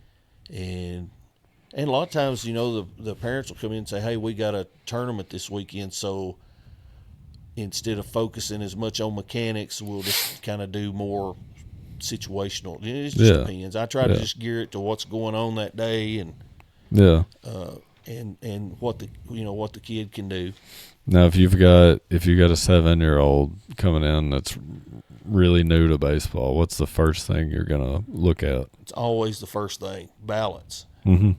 a lot of times the parents will come in and say, hey, we got a tournament this weekend, so instead of focusing as much on mechanics, we'll just kind of do more situational. It just depends. I try to just gear it to what's going on that day, and and what the kid can do. Now, if you've got a 7-year-old coming in that's really new to baseball, what's the first thing you're gonna look at? It's always the first thing: balance. Mm-hmm.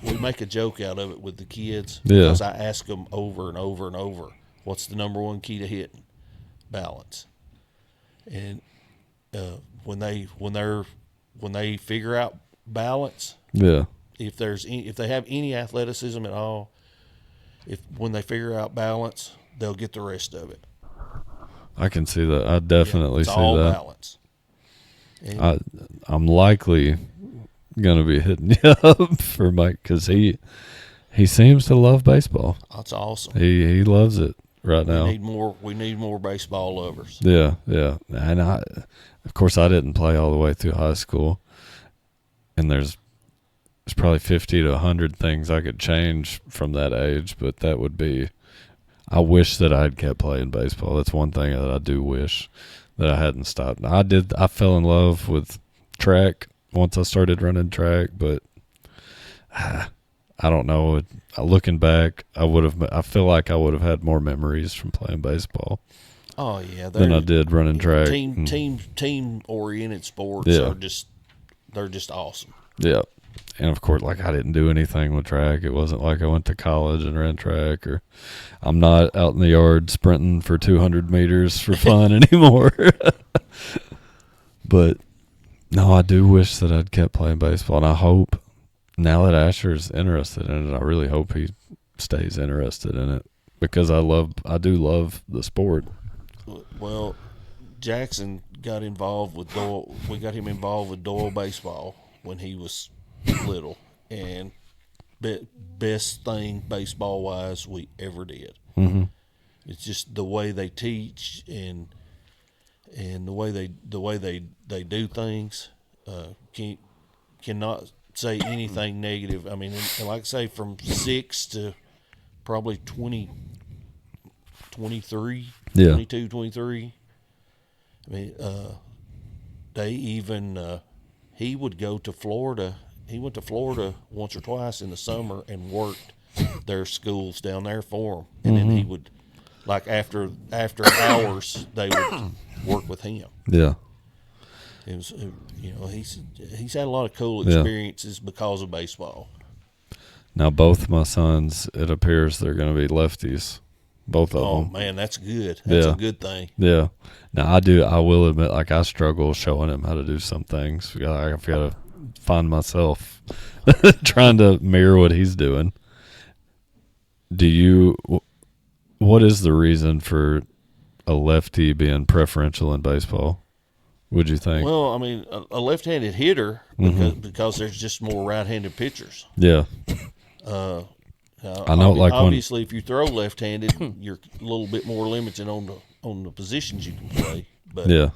We make a joke out of it with the kids because I ask them over and over and over, what's the number one key to hitting? Balance. And when they figure out balance, Yeah. if they have any athleticism at all, when they figure out balance, they'll get the rest of it. I can see that. I definitely It's see all that. balance. And I'm likely gonna be hitting you up for Mike because he seems to love baseball. that's awesome. He loves it right now. We need more baseball lovers. Yeah, yeah. And of course, I didn't play all the way through high school, and there's probably 50 to 100 things I could change from that age, but that would be. I wish that I had kept playing baseball. That's one thing that I do wish that I hadn't stopped. I fell in love with track once I started running track, but I don't know. Looking back, I feel like I would have had more memories from playing baseball. Oh yeah, than I did running track. Team oriented sports they're just awesome. Yeah. And of course, like I didn't do anything with track. It wasn't like I went to college and ran track, or I'm not out in the yard sprinting for 200 meters for fun anymore. But no, I do wish that I'd kept playing baseball, and I hope now that Asher's interested in it, I really hope he stays interested in it because I do love the sport. Well, Jackson got involved with Doyle. We got him involved with Doyle baseball when he was little, and best thing baseball wise we ever did. Mm-hmm. It's just the way they teach and the way they do things. Cannot say anything negative. I mean, and like I say, from 6 to probably 20, 23, Yeah. 22, 23. I mean, they even he would go to Florida. He went to Florida once or twice in the summer and worked their schools down there for them. And then he would, like after hours, they would work with him. Yeah. It was, he's had a lot of cool experiences because of baseball. Now both my sons, it appears they're going to be lefties. Both of them. Oh man, that's good. That's a good thing. Yeah. Now I will admit, like I struggle showing him how to do some things. I've got to find myself trying to mirror what he's doing. What is the reason for a lefty being preferential in baseball, would you think? Well, I mean, a left-handed hitter because there's just more right-handed pitchers. Yeah. I know, obviously, if you throw left-handed, you're a little bit more limited on the positions you can play. But yeah,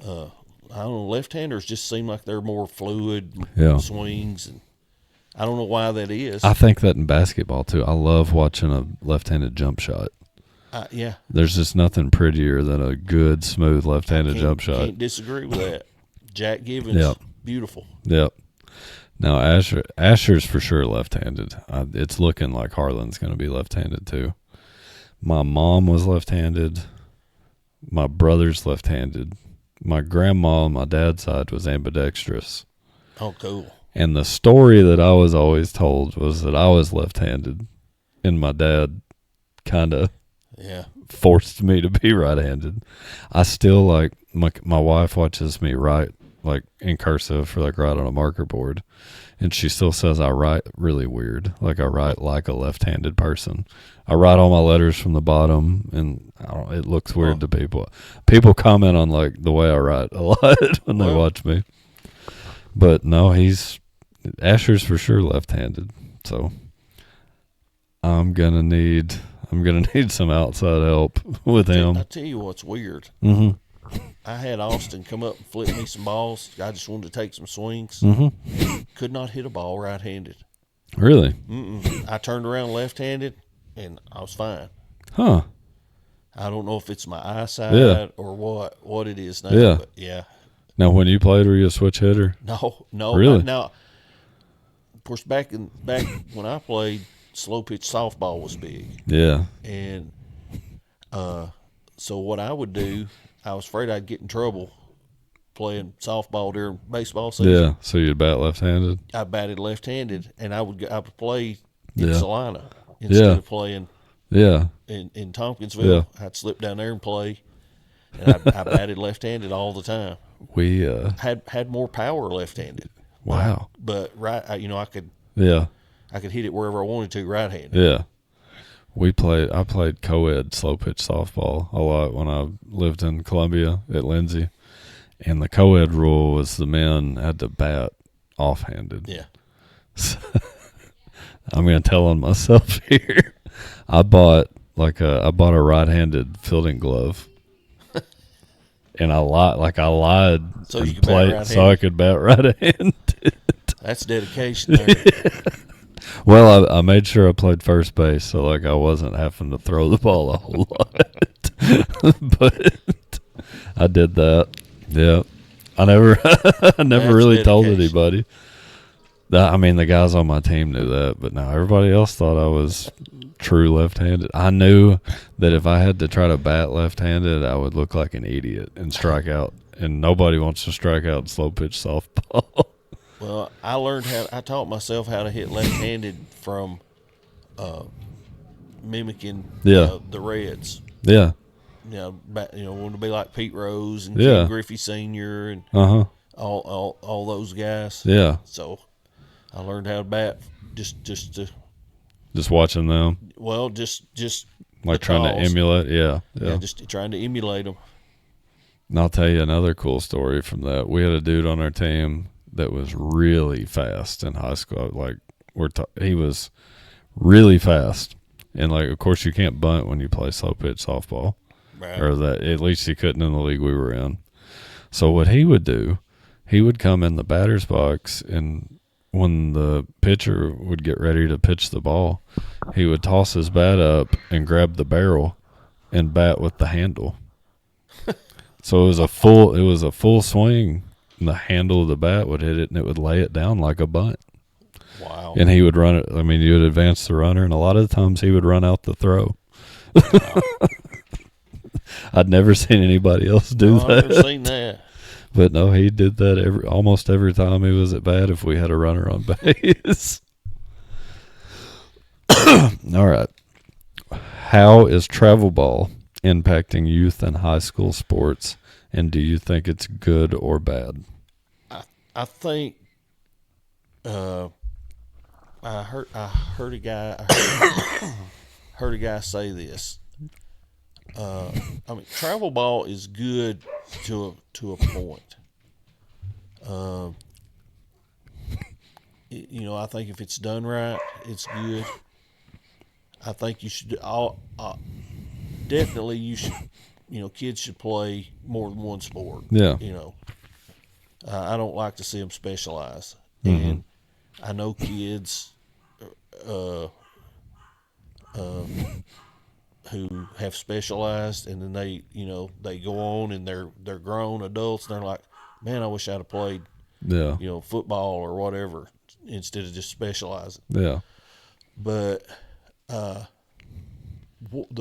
I don't know. Left-handers just seem like they're more fluid swings, and I don't know why that is. I think that in basketball too. I love watching a left-handed jump shot. Yeah, there's just nothing prettier than a good, smooth left-handed jump shot. Can't disagree with that. Jack Givens, beautiful. Yep. Now Asher's for sure left-handed. It's looking like Harlan's going to be left-handed too. My mom was left-handed. My brother's left-handed. My grandma on my dad's side was ambidextrous. Oh, cool. And the story that I was always told was that I was left-handed, and my dad kind of forced me to be right-handed. I still like my wife watches me write like in cursive or like write on a marker board, and she still says I write really weird. Like I write like a left-handed person. I write all my letters from the bottom, and it looks weird to people. People comment on like the way I write a lot when they watch me. But no, Asher's for sure left-handed. So I'm gonna need some outside help with him. I tell you what's weird. Mm-hmm. I had Austin come up and flip me some balls. I just wanted to take some swings. Mm-hmm. Could not hit a ball right-handed. Really? Mm-mm. I turned around left-handed, and I was fine. Huh. I don't know if it's my eyesight or what it is now. Yeah. But yeah. Now, when you played, were you a switch hitter? No. Really? Now, of course, back when I played, slow pitch softball was big. Yeah. And so what I would do, I was afraid I'd get in trouble playing softball during baseball season. Yeah, so you'd bat left-handed? I batted left-handed, and I would play in Salina instead of playing in Tompkinsville. I'd slip down there and play. and I batted left-handed all the time. We Had more power left-handed. wow. But right, I could Yeah. hit it wherever I wanted to right-handed. Yeah. I played co-ed slow pitch softball a lot when I lived in Columbia at Lindsay. And the co-ed rule was the men had to bat offhanded. Yeah. I'm going to tell on myself here. I bought a right-handed fielding glove. And I lied So and you could bat played right-handed? so I could bat right-handed. That's dedication there. Well, I made sure I played first base, so I wasn't having to throw the ball a whole lot. But I did that. Yeah, I never That's really told dedication. anybody. The guys on my team knew that, but no, everybody else thought I was true left-handed. I knew that if I had to try to bat left-handed, I would look like an idiot and strike out. And nobody wants to strike out in slow pitch softball. Well, I taught myself how to hit left-handed from mimicking the Reds. Yeah. Wanted to be like Pete Rose and Yeah. Ken Griffey Sr. and all those guys. Yeah. So I learned how to bat just to Just watching them, just like trying to calls. emulate. Yeah. Just trying to emulate them. And I'll tell you another cool story from that. We had a dude on our team that was really fast in high school. He was really fast, and of course you can't bunt when you play slow pitch softball, Right. or that at least he couldn't in the league we were in. So what he would do, he would come in the batter's box, and when the pitcher would get ready to pitch the ball, he would toss his bat up and grab the barrel and bat with the handle. So it was a full swing, and the handle of the bat would hit it, and it would lay it down like a bunt. Wow. And he would run it. You would advance the runner, and a lot of the times he would run out the throw. I'd never seen anybody else do I've that. never seen that. But no, he did that almost every time he was at bat if we had a runner on base. All right. How is travel ball impacting youth and high school sports, and do you think it's good or bad? I think I heard a guy heard a guy say this. Travel ball is good to a point. I think if it's done right, it's good. I think you should definitely you should. Kids should play more than one sport. Yeah. I don't like to see them specialize, Mm-hmm. and I know kids who have specialized, and then they go on and they're grown adults, and they're like, man, I wish I'd have played Yeah. football or whatever instead of just specializing. Yeah. But the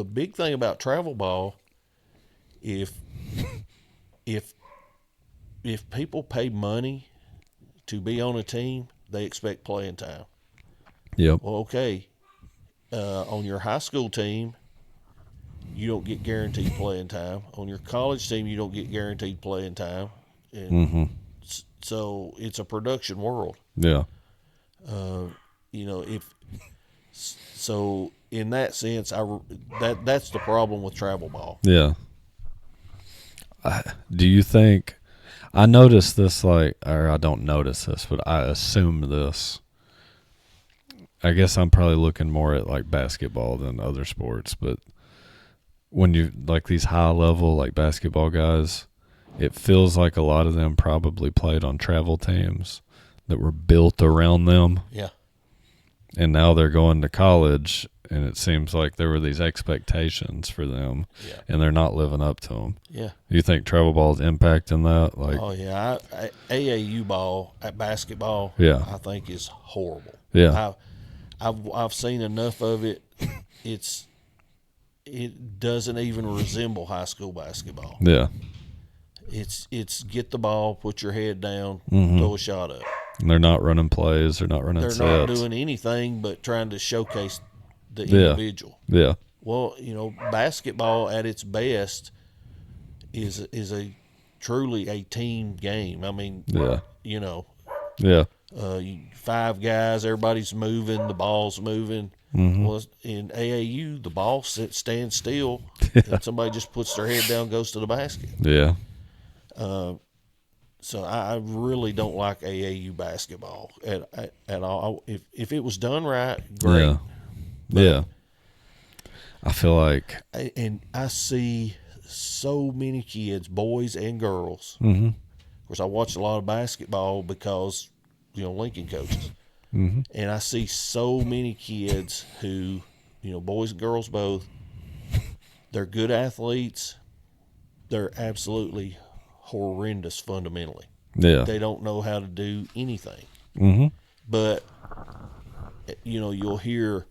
big thing about travel ball, if people pay money to be on a team, they expect playing time. Yep. Well, okay, on your high school team, you don't get guaranteed playing time. On your college team, you don't get guaranteed playing time. And Mm-hmm. so it's a production world. Yeah. So in that sense, that's the problem with travel ball. Yeah. Do you think I noticed this or I don't notice this, but I assume this. I guess I'm probably looking more at basketball than other sports, but when you these high level basketball guys, it feels like a lot of them probably played on travel teams that were built around them. Yeah. And now they're going to college, and it seems like there were these expectations for them, Yeah. and they're not living up to them. Yeah. You think travel ball is impacting that? Oh yeah, AAU ball at basketball, Yeah. I think is horrible. Yeah. I've seen enough of it. It doesn't even resemble high school basketball. Yeah. It's get the ball, put your head down, Mm-hmm. throw a shot up. And they're not running plays. They're not running They're sets. not doing anything but trying to showcase the Yeah. individual. Yeah. Well, basketball at its best is a truly a team game. I mean, Yeah. you know, Yeah. 5 guys, everybody's moving, the ball's moving. Mm-hmm. Well, in AAU, the ball stands still, and somebody just puts their head down, goes to the basket. Yeah. So I really don't like AAU basketball at all. If it was done right, great. Yeah. Yeah. I feel like. And I see so many kids, boys and girls. Mm-hmm. Of course, I watch a lot of basketball because, Lincoln coaches. Mm-hmm. And I see so many kids who, boys and girls both, they're good athletes. They're absolutely horrendous fundamentally. Yeah. They don't know how to do anything. Mm-hmm. But, you'll hear,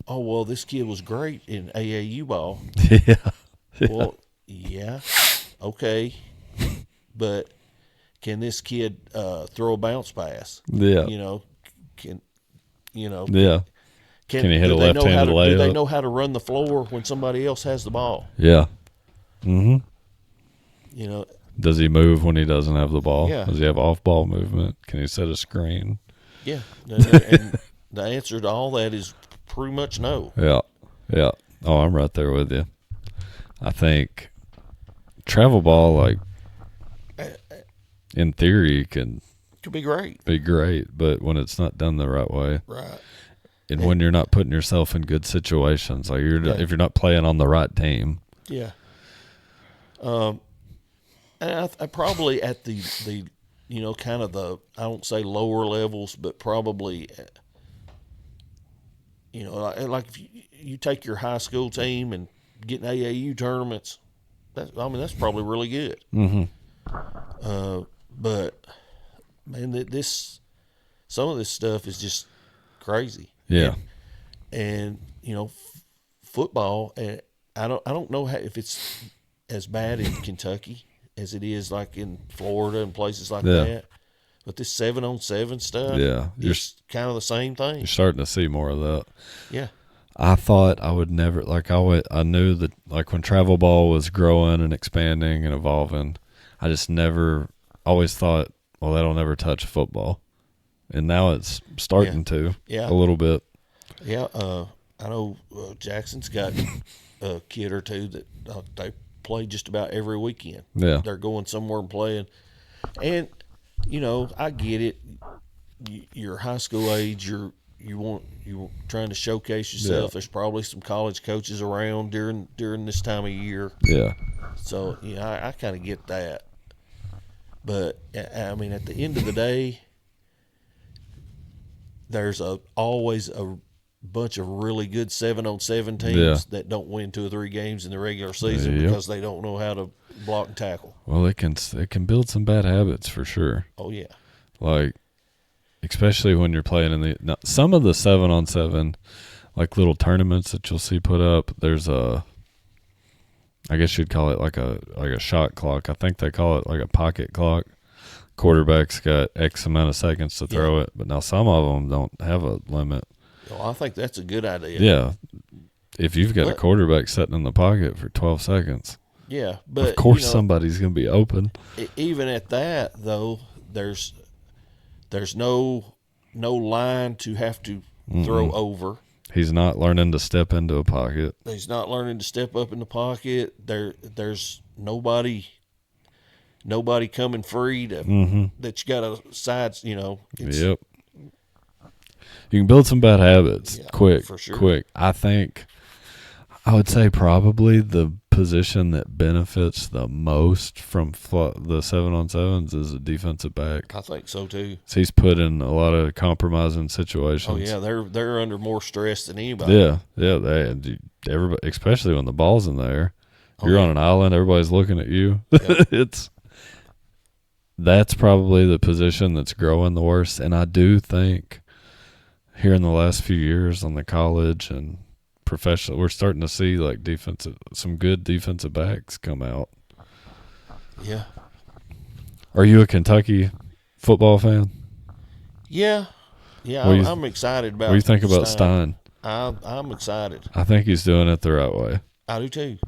oh, well, this kid was great in AAU ball. Yeah. Well, yeah, okay. But can this kid throw a bounce pass? Yeah. Yeah. Can he hit a do they know left-handed Do they layup? know how to run the floor when somebody else has the ball? Yeah. Mm-hmm. Does he move when he doesn't have the ball? Yeah. Does he have off-ball movement? Can he set a screen? Yeah. And the answer to all that is pretty much no. Yeah. Yeah. Oh, I'm right there with you. I think travel ball, like, in theory, can Could be great. be great, but when it's not done the right way, Right. and when you're not putting yourself in good situations, like if you're not playing on the right team. Yeah. And I probably at the kind of the, I won't say lower levels, but probably, like if you take your high school team and get in AAU tournaments, that's probably really good. Mm-hmm. But man, some of this stuff is just crazy. Yeah. And football, and I don't know if it's as bad in Kentucky as it is like in Florida and places like that. But this 7-on-7 stuff, it's kind of the same thing. You're starting to see more of that. Yeah. I thought I would never, I knew that, like, when travel ball was growing and expanding and evolving, I just always thought, well, that'll never touch football. And now it's starting to a little bit. Yeah. I know Jackson's got a kid or two that they play just about every weekend. Yeah. They're going somewhere and playing. And, I get it. You're high school age. You're trying to showcase yourself. Yeah. There's probably some college coaches around during this time of year. Yeah. So, I kind of get that. But, I mean, at the end of the day, there's always a bunch of really good 7-on-7 teams that don't win 2 or 3 games in the regular season because they don't know how to block and tackle. Well, it can build some bad habits for sure. Oh, yeah. Like, especially when you're playing in some of the 7-on-7, like, little tournaments that you'll see put up. There's I guess you'd call it like a shot clock. I think they call it like a pocket clock. Quarterback's got X amount of seconds to throw it, but now some of them don't have a limit. Well, I think that's a good idea. Yeah. If you've got a quarterback sitting in the pocket for 12 seconds. Yeah, but of course somebody's going to be open. Even at that, though, there's no line to have to throw over. He's not learning to step into a pocket. He's not learning to step up in the pocket. There's nobody coming free that you got to sides. Yep. You can build some bad habits quick. For sure. Quick. I think I would say probably the position that benefits the most from the 7-on-7s is a defensive back. I think so too. So he's put in a lot of compromising situations. Oh yeah, they're under more stress than anybody. Yeah. Everybody, especially when the ball's in there. You're on an island. Everybody's looking at you. Yeah. That's probably the position that's growing the worst. And I do think here in the last few years on the college and professional, we're starting to see like some good defensive backs come out. Yeah. Are you a Kentucky football fan? Yeah. I'm excited about. What do you think about Stein? I'm excited. I think he's doing it the right way. I do too.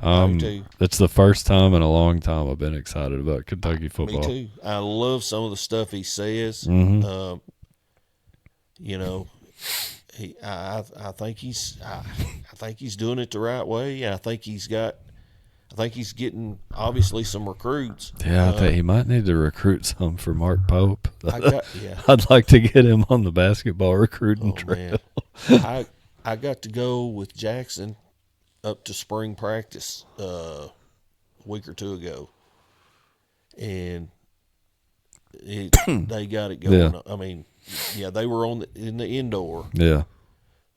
It's the first time in a long time I've been excited about Kentucky football. Me too. I love some of the stuff he says. Mm-hmm. You know, I think he's doing it the right way, and I think he's getting obviously some recruits. Yeah, I think he might need to recruit some for Mark Pope. Yeah. I'd like to get him on the basketball recruiting trail. Man. I got to go with Jackson up to spring practice a week or two ago, and they got it going. Yeah. I mean, yeah, they were in the indoor. Yeah,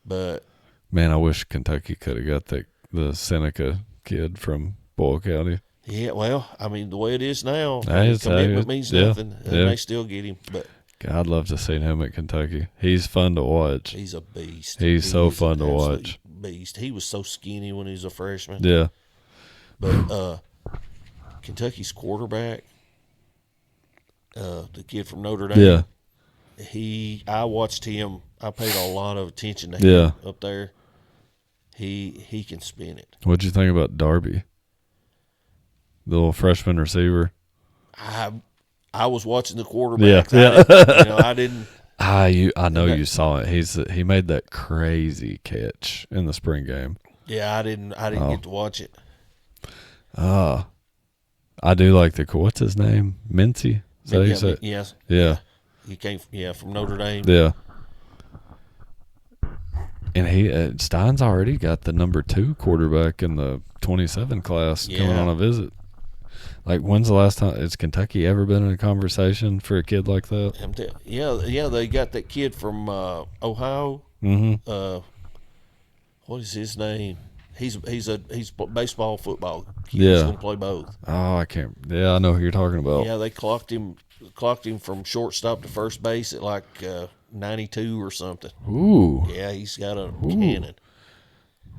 but man, I wish Kentucky could have got the Seneca kid from Boyle County. Yeah, well, I mean, the way it is now, commitment means nothing, and they still get him. But God, I'd love to see him at Kentucky. He's fun to watch. He's a beast. He's so fun to watch. Beast. He was so skinny when he was a freshman. Yeah. But Kentucky's quarterback, the kid from Notre Dame. Yeah. I watched him. I paid a lot of attention to him up there. He can spin it. What'd you think about Darby, the little freshman receiver? I was watching the quarterback. Yeah. I didn't. I know you saw it. He made that crazy catch in the spring game. Yeah, I didn't get to watch it. I do like what's his name? Mincy? Is that how you say it? Yes. Yeah. He came from Notre Dame. Yeah. And Stein's already got the number 2 quarterback in the 27 class coming on a visit. Like, when's the last time has Kentucky ever been in a conversation for a kid like that? Yeah, they got that kid from Ohio. Mm-hmm. What is his name? He's baseball, football kid. Yeah. He's going to play both. Oh, I can't. Yeah, I know who you're talking about. Yeah, they clocked him from shortstop to first base at like 92 or something. Ooh. Yeah, he's got a cannon.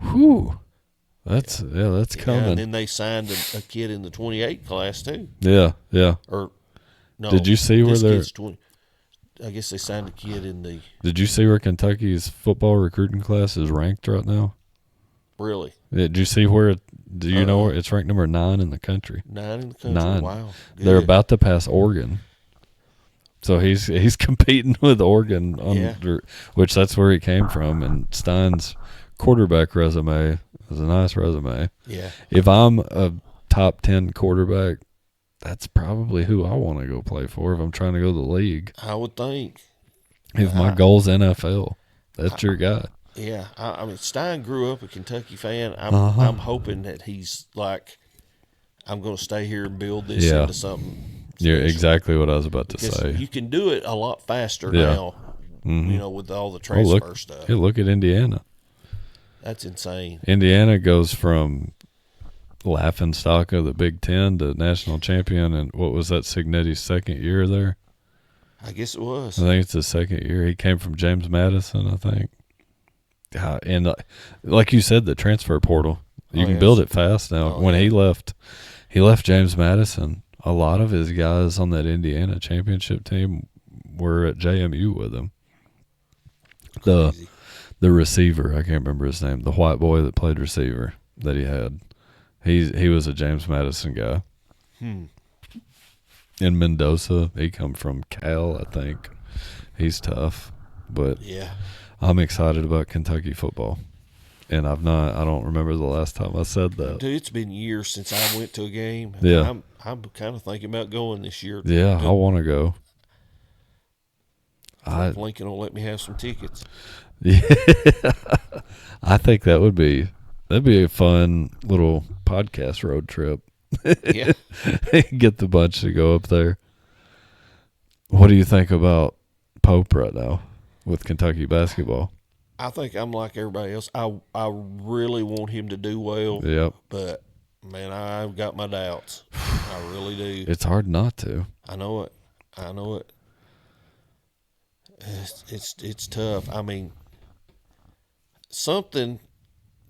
Whew. That's coming. And then they signed a kid in the 28 class too. Yeah. Or no? Did you see where they're? I guess they signed a kid in the. Did you see where Kentucky's football recruiting class is ranked right now? Really? Yeah, did you see where? Do you know where it's ranked number 9 in the country? 9 in the country. 9. Wow. Good. They're about to pass Oregon. So he's competing with Oregon which that's where he came from. And Stein's quarterback resume is a nice resume. Yeah. If I'm a top 10 quarterback, that's probably who I want to go play for if I'm trying to go to the league. I would think. If my goal's NFL, that's your guy. Yeah. I mean, Stein grew up a Kentucky fan. I'm hoping that he's like, I'm going to stay here and build this into something. You're exactly what I was about to say. You can do it a lot faster now, with all the transfer stuff. Hey, look at Indiana. That's insane. Indiana goes from laughing stock of the Big Ten to national champion, and what was that, Signetti's second year there? I guess it was. I think it's his second year. He came from James Madison, I think. And like you said, the transfer portal, you can build it fast now. When he left James Madison. A lot of his guys on that Indiana championship team were at JMU with him. The receiver, I can't remember his name, the white boy that played receiver that he had. He was a James Madison guy. In Mendoza, he come from Cal, I think. He's tough, but I'm excited about Kentucky football. And I don't remember the last time I said that. Dude, it's been years since I went to a game. Yeah. I'm kind of thinking about going this year. Yeah, I want to go. Lincoln will let me have some tickets. Yeah. I think that'd be a fun little podcast road trip. Yeah. Get the bunch to go up there. What do you think about Pope right now with Kentucky basketball? I think I'm like everybody else. I really want him to do well. Yep. But man, I've got my doubts. I really do. It's hard not to. I know it. It's tough. I mean,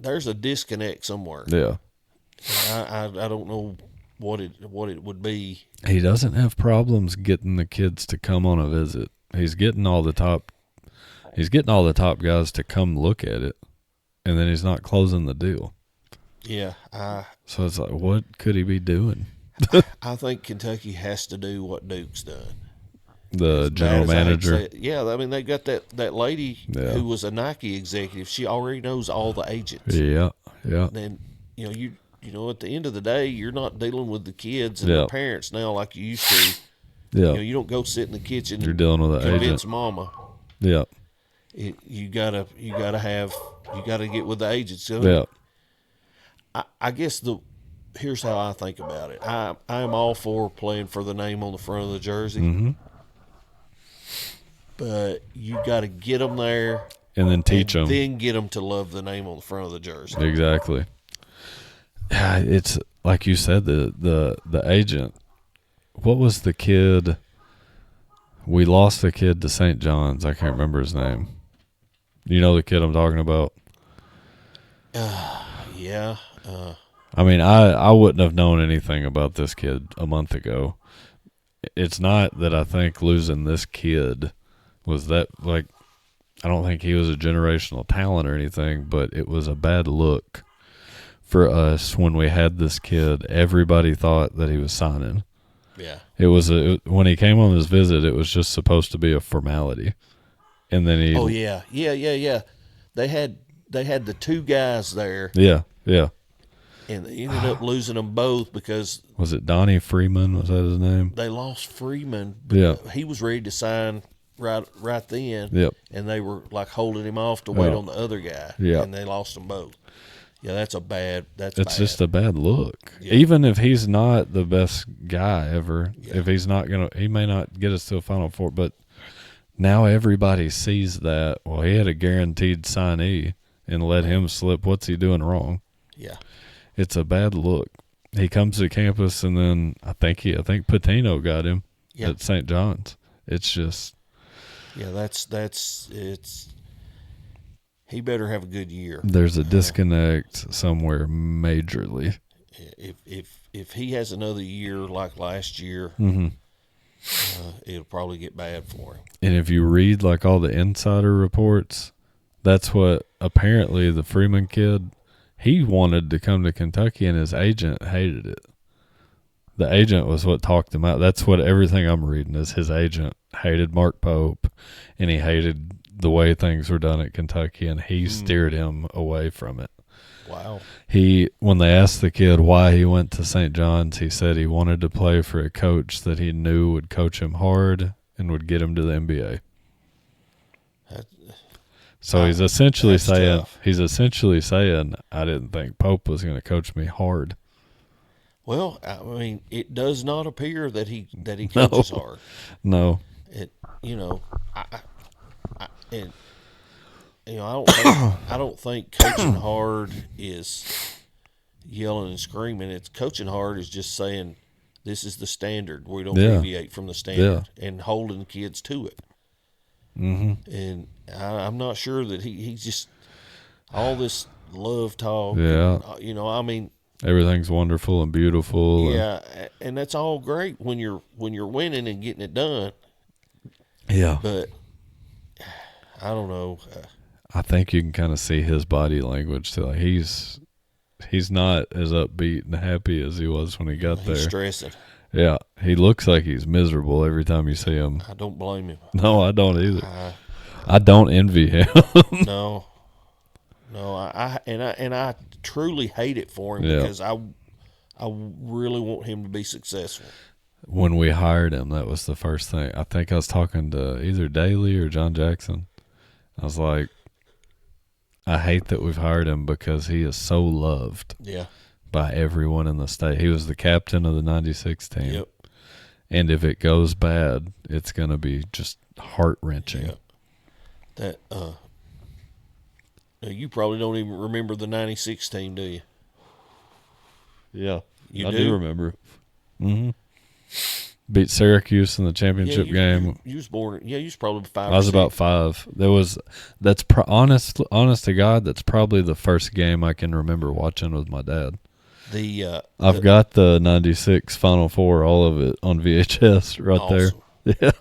there's a disconnect somewhere. Yeah. I don't know what it would be. He doesn't have problems getting the kids to come on a visit. He's getting all the top guys to come look at it, and then he's not closing the deal. Yeah, So it's like, what could he be doing? I think Kentucky has to do what Duke's done. The As general bad as I hate to manager. say it. Yeah, I mean, they got that lady Yeah. who was a Nike executive. She already knows all the agents. Yeah, yeah. And you know, at the end of the day, you're not dealing with the kids and Yeah. the parents now like you used to. Yeah. You don't go sit in the kitchen. You're and dealing with an convince agent. mama. Yeah. You gotta get with the agents. Yeah. I guess here's how I think about it. I am all for playing for the name on the front of the jersey, Mm-hmm. but you got to get them there And then teach them. then get them to love the name on the front of the jersey. Exactly. Yeah, it's like you said, the agent. What was the kid? We lost the kid to St. John's. I can't remember his name. You know the kid I'm talking about? Yeah. I mean, I wouldn't have known anything about this kid a month ago. It's not that I think losing this kid was that, like, I don't think he was a generational talent or anything, but it was a bad look for us when we had this kid. Everybody thought that he was signing. Yeah. It was when he came on his visit, it was just supposed to be a formality, and then he. Oh yeah. They had the two guys there, Yeah, yeah. and they ended up losing them both because Was it Donnie Freeman? Was that his name? they lost Freeman. Yeah. He was ready to sign right then. Yep. And they were like holding him off to wait Yeah. on the other guy. Yeah. And they lost them both. Yeah, that's It's bad. just a bad look. Yeah. Even if he's not the best guy ever, Yeah. if he's not he may not get us to a Final Four. But now everybody sees that. Well, he had a guaranteed signee and let him slip. What's he doing wrong? Yeah. It's a bad look. He comes to campus, and then I think Patino got him Yeah. at St. John's. It's just Yeah, he better have a good year. there's a disconnect somewhere majorly. If he has another year like last year, Mm-hmm. It'll probably get bad for him. And if you read like all the insider reports, that's what apparently the Freeman kid, he wanted to come to Kentucky and his agent hated it. The agent was what talked him out. That's what everything I'm reading is his agent hated Mark Pope and he hated the way things were done at Kentucky and he steered him away from it. Wow. When they asked the kid why he went to St. John's, he said he wanted to play for a coach that he knew would coach him hard and would get him to the NBA. So he's essentially saying, I didn't think Pope was going to coach me hard. Well, I mean, it does not appear that he coaches hard. No. I don't think coaching hard is yelling and screaming. It's coaching hard is just saying this is the standard. We don't deviate from the standard and holding kids to it. Mm-hmm. And I'm not sure that he's just all this love talk. Yeah. And, I mean, everything's wonderful and beautiful. Yeah, and that's all great when you're winning and getting it done. Yeah. But I don't know. I think you can kind of see his body language too. Like he's not as upbeat and happy as he was when he got there. He's stressing. Yeah, he looks like he's miserable every time you see him. I don't blame him. No, I don't either. I don't envy him. No, I truly hate it for him because I really want him to be successful. When we hired him, that was the first thing. I think I was talking to either Daly or John Jackson. I was like, I hate that we've hired him because he is so loved by everyone in the state. He was the captain of the 96 team. Yep. And if it goes bad, it's going to be just heart-wrenching. Yep. That you probably don't even remember the 96 team, do you? Yeah. You I do? do remember. Mm-hmm. Beat Syracuse in the championship game. You was born. Yeah, you was probably 5. I was about 5. That's honest to God. That's probably the first game I can remember watching with my dad. I've got the 96 Final Four, all of it on VHS right awesome. there.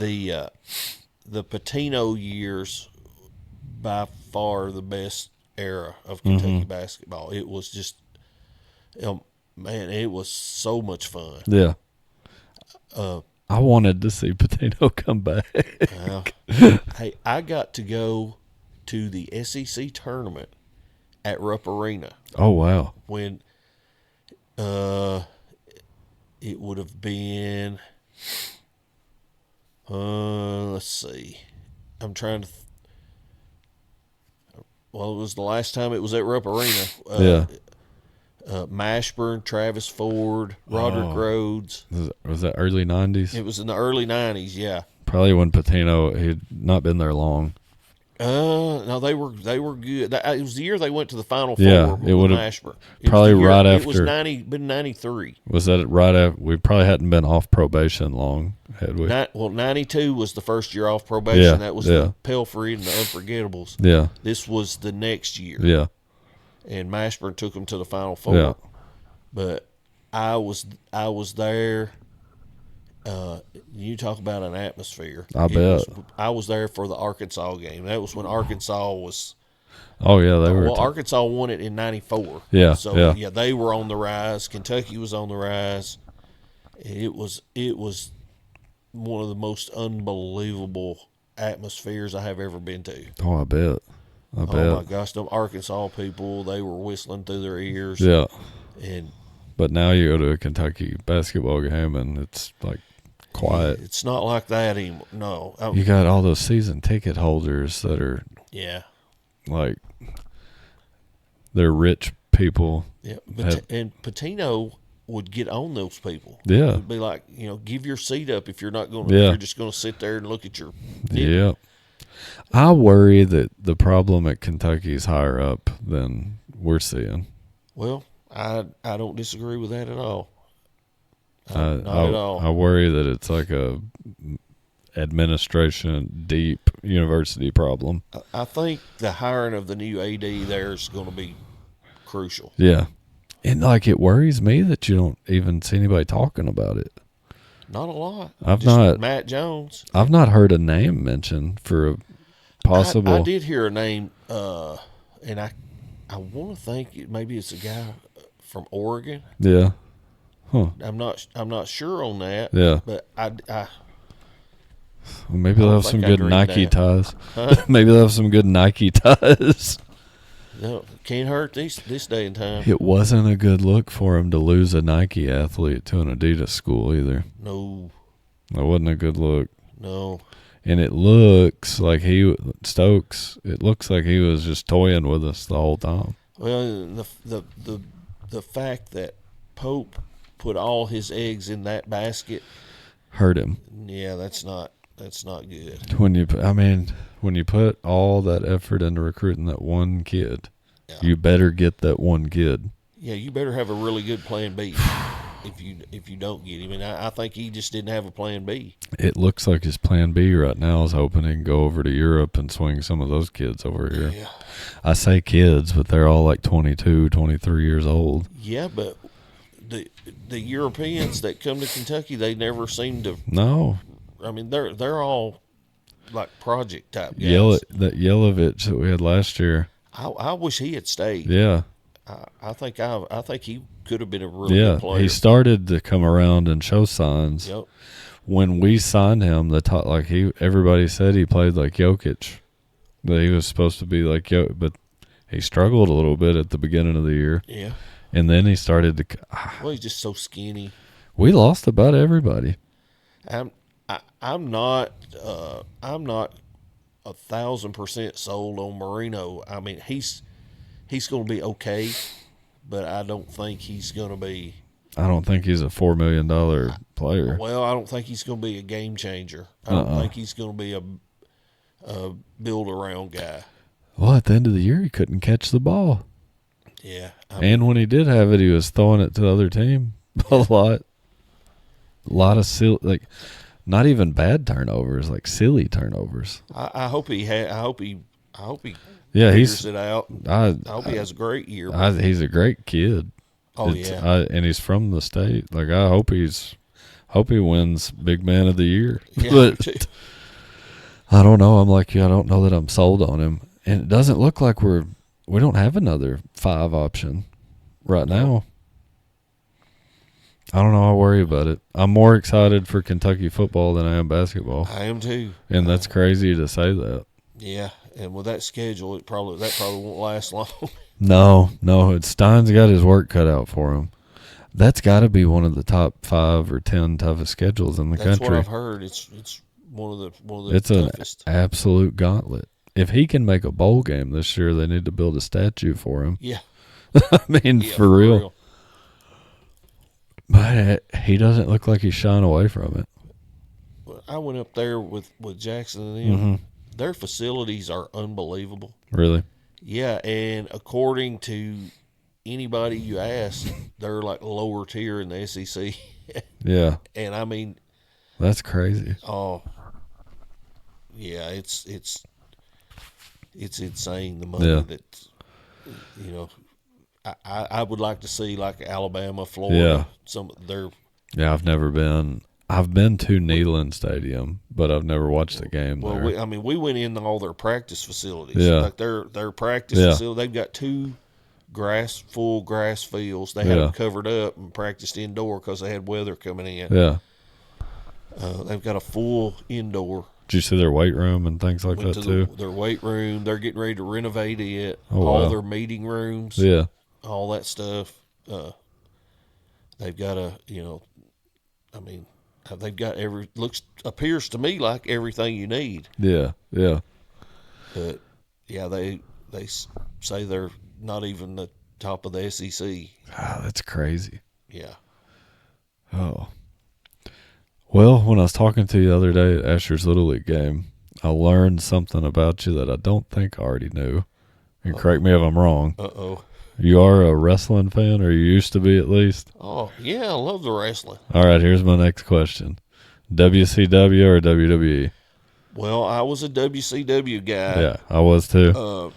Yeah. The Patino years by far the best era of Kentucky basketball. It was just, man, it was so much fun. Yeah. I wanted to see Patino come back. Hey, I got to go to the SEC tournament at Rupp Arena Oh, wow. when it would have been, let's see. I'm trying to, well, it was the last time it was at Rupp Arena. Yeah. Mashburn, Travis Ford, Roderick Rhodes. Was that early 90s? It was in the early 90s, yeah. Probably when Patino, he'd not been there long. No, they were good. It was the year they went to the Final Four. Yeah, with it would have Mashburn. probably right It was after. 93. Was that right after? We probably hadn't been off probation long, had we? 92 was the first year off probation. Yeah, That was yeah. the Pelfrey and the Unforgettables. Yeah, This was the next year. yeah, And Mashburn took them to the Final Four. yeah. But I was there. You talk about an atmosphere. I bet. I was there for the Arkansas game. That was when Arkansas was. Oh, yeah, they were. Well, Arkansas won it in '94. Yeah, So yeah. they were on the rise. Kentucky was on the rise. It was one of the most unbelievable atmospheres I have ever been to. Oh, I bet. I bet. Oh my gosh, them Arkansas people, they were whistling through their ears. Yeah. And But now you go to a Kentucky basketball game and it's like quiet. it's not like that anymore. No. You got all those season ticket holders that are Yeah. like, they're rich people. Yeah. And Patino would get on those people. Yeah. It'd be like, give your seat up if you're not going to, Yeah. if you're just going to sit there and look at your. Yeah. I worry that the problem at Kentucky is higher up than we're seeing. Well, I don't disagree with that at all. Not at all. I worry that it's like a administration deep university problem. I think the hiring of the new AD there is going to be crucial. Yeah. And like it worries me that you don't even see anybody talking about it. Not a lot. I've Just not- Matt Jones. I've not heard a name mentioned for a possible. I did hear a name, and I want to think maybe it's a guy from Oregon. Yeah. Huh. I'm not sure on that. Yeah. But Well, maybe I they'll don't have some think I good agree with Nike that. ties. Huh? Maybe they'll have some good Nike ties. No, can't hurt this day and time. It wasn't a good look for him to lose a Nike athlete to an Adidas school either. No, That wasn't a good look. no. And it looks like Stokes, it looks like he was just toying with us the whole time. Well, the fact that Pope put all his eggs in that basket, Hurt him. yeah, that's not good. When you put all that effort into recruiting that one kid, Yeah. you better get that one kid. Yeah, you better have a really good plan B if you don't get him. And I think he just didn't have a plan B. It looks like his plan B right now is hoping he can go over to Europe and swing some of those kids over here. Yeah. I say kids, but they're all like 22, 23 years old. Yeah, but the Europeans that come to Kentucky, they never seem to. No. I mean, they're all like project type guys. That Yelovich that we had last year. I wish he had stayed. Yeah. I think he could have been a really Yeah. good player. He started to come around and show signs. Yep. When we signed him, everybody said he played like Jokic. That he was supposed to be like Jokic, but he struggled a little bit at the beginning of the year. Yeah. And then he started to. Well, he's just so skinny. We lost about everybody. I'm not 1,000% sold on Marino. I mean, he's going to be okay, but I don't think he's going to be. I don't think he's a $4 million player. Well, I don't think he's going to be a game changer. I don't think he's going to be a build around guy. Well, at the end of the year, he couldn't catch the ball. Yeah. And when he did have it, he was throwing it to the other team a lot. A lot of silly, like not even bad turnovers, like silly turnovers. I hope he Yeah, figures it out. I hope he has a great year. he's a great kid. Oh, yeah. And he's from the state. Like I hope he wins Big Man of the Year. Yeah, But I don't know. I'm like you. I don't know that I'm sold on him. And it doesn't look like we're we don't have another 5 option right now. I don't know. I worry about it. I'm more excited for Kentucky football than I am basketball. I am too. And that's crazy to say that. Yeah, and with that schedule, that probably won't last long. No. Stein's got his work cut out for him. That's got to be one of the top 5 or 10 toughest schedules in the country. That's what I've heard. It's one of the it's toughest. An absolute gauntlet. If he can make a bowl game this year, they need to build a statue for him. Yeah. I mean, for real. But he doesn't look like he's shying away from it. I went up there with Jackson and them. Mm-hmm. Their facilities are unbelievable. Really? Yeah, and according to anybody you ask, they're like lower tier in the SEC. Yeah. And I mean, that's crazy. Oh, yeah, it's insane the money that, you know. I would like to see like Alabama, Florida. Yeah. Yeah, I've never been. I've been to Neyland Stadium, but I've never watched the game there. We went in all their practice facilities. Yeah. Like their practice facility. They've got 2 full grass fields. They had them covered up and practiced indoor because they had weather coming in. Yeah. They've got a full indoor. Did you see their weight room and things like that too? Their weight room. They're getting ready to renovate it. Oh, all wow. their meeting rooms. Yeah. All that stuff. They've got they've got appears to me like everything you need. Yeah, yeah. But yeah, they say they're not even the top of the SEC. Ah, that's crazy. Yeah. Oh. Well, when I was talking to you the other day at Asher's Little League game, I learned something about you that I don't think I already knew. And correct me if I'm wrong. Uh-oh. You are a wrestling fan, or you used to be at least? Oh, yeah, I love the wrestling. All right, here's my next question. WCW or WWE? Well, I was a WCW guy. Yeah, I was too.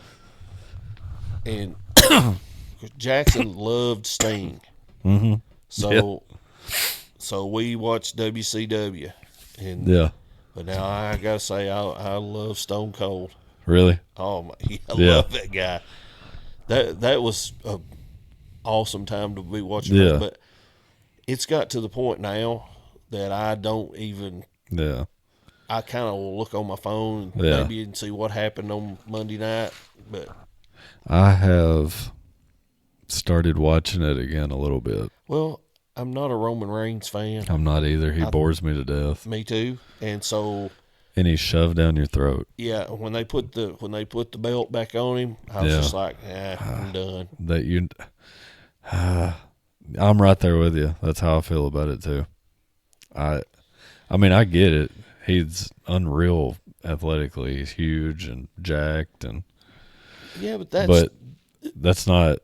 And Jackson loved Sting. Mm-hmm. So we watched WCW. And But now I got to say, I love Stone Cold. Really? Oh, my, I love that guy. That was an awesome time to be watching. Yeah. But it's got to the point now that I don't even. Yeah. I kind of will look on my phone maybe and see what happened on Monday night. But I have started watching it again a little bit. Well, I'm not a Roman Reigns fan. I'm not either. He bores me to death. Me too. And so. And he's shoved down your throat. Yeah, when they put the belt back on him, I was just like, I'm done. I'm right there with you. That's how I feel about it too. I mean, I get it. He's unreal athletically. He's huge and jacked, and but that's not.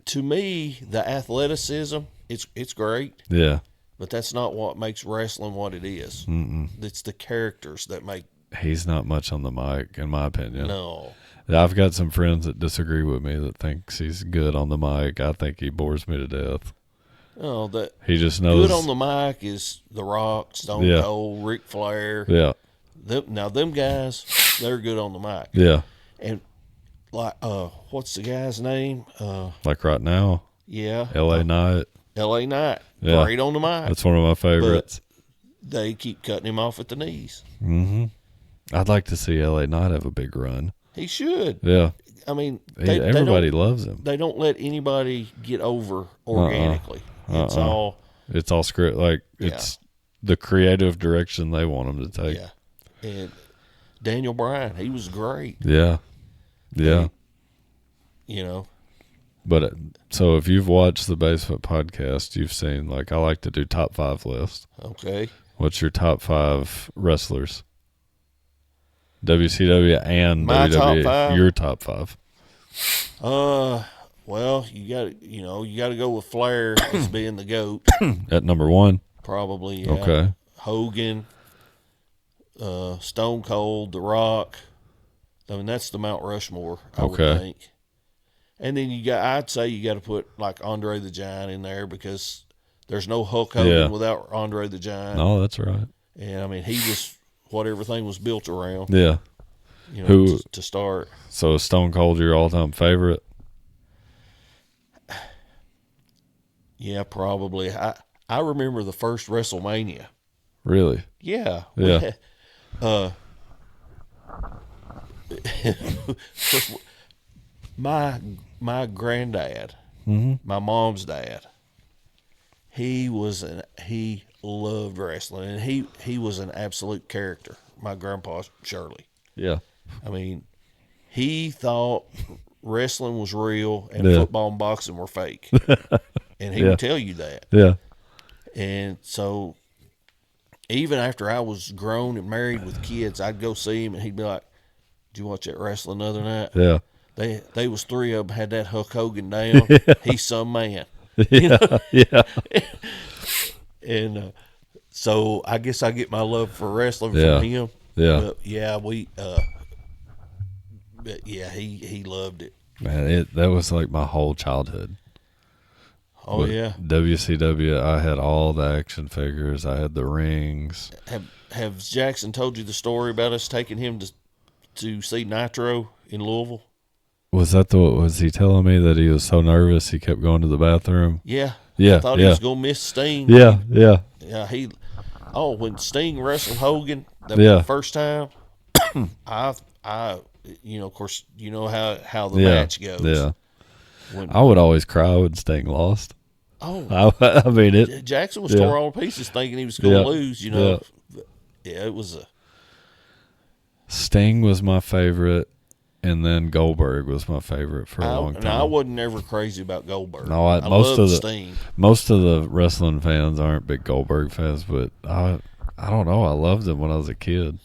To me, the athleticism, it's great. Yeah. But that's not what makes wrestling what it is. Mm-mm. It's the characters that make. He's not much on the mic, in my opinion. No. I've got some friends that disagree with me that thinks he's good on the mic. I think he bores me to death. Oh, that he just knows. Good on the mic is The Rock, Stone Cold, Ric Flair. Yeah. Them guys, they're good on the mic. Yeah. And like, what's the guy's name? Like right now. Yeah. L.A. Knight. L.A. Knight. Yeah. Great on the mic. That's one of my favorites. But they keep cutting him off at the knees. Mm-hmm. I'd like to see L.A. Knight have a big run. He should. Yeah. I mean, everybody loves him. They don't let anybody get over organically. It's all script. Like, it's the creative direction they want him to take. Yeah. And Daniel Bryan, he was great. Yeah. Yeah. But so if you've watched the Basement Podcast, you've seen, like, I like to do top 5 lists. Okay. What's your top 5 wrestlers? WCW and My WWE. top 5? Your top 5. Well, you got to go with Flair as being the GOAT. At number 1? Probably, yeah. Okay. Hogan, Stone Cold, The Rock. I mean, that's the Mount Rushmore, I would think. And then I'd say you got to put like Andre the Giant in there because there's no Hulk Hogan without Andre the Giant. No, that's right. And I mean, he was what everything was built around. Yeah. Who? To start. So Stone Cold your all-time favorite? Yeah, probably. I remember the first WrestleMania. Really? Yeah. Yeah. My granddad, Mm-hmm. my mom's dad, he loved wrestling, and he was an absolute character. My grandpa Shirley. Yeah. I mean, he thought wrestling was real and Yeah. football and boxing were fake, and he Yeah. would tell you that. Yeah. And so, even after I was grown and married with kids, I'd go see him, and he'd be like, "Did you watch that wrestling the other night?" Yeah. They was three of them had that Hulk Hogan down. He's some man. Yeah. Yeah. And so I guess I get my love for wrestling Yeah. from him. Yeah. But yeah, but yeah, he loved it. Man, that was like my whole childhood. Oh With yeah. WCW, I had all the action figures. I had the rings. Have Jackson told you the story about us taking him to see Nitro in Louisville? Was he telling me that he was so nervous he kept going to the bathroom? Yeah. Yeah. I thought he was gonna miss Sting. Yeah. Yeah. Yeah, when Sting wrestled Hogan the first time, I of course how the match goes. Yeah. I would always cry when Sting lost. Oh, I mean it. Jackson was tore all to pieces thinking he was going to lose. Yeah, it was a. Sting was my favorite, and then Goldberg was my favorite for a long time. I wasn't ever crazy about Goldberg. No, I loved Sting. Most of the wrestling fans aren't big Goldberg fans, but I don't know. I loved him when I was a kid,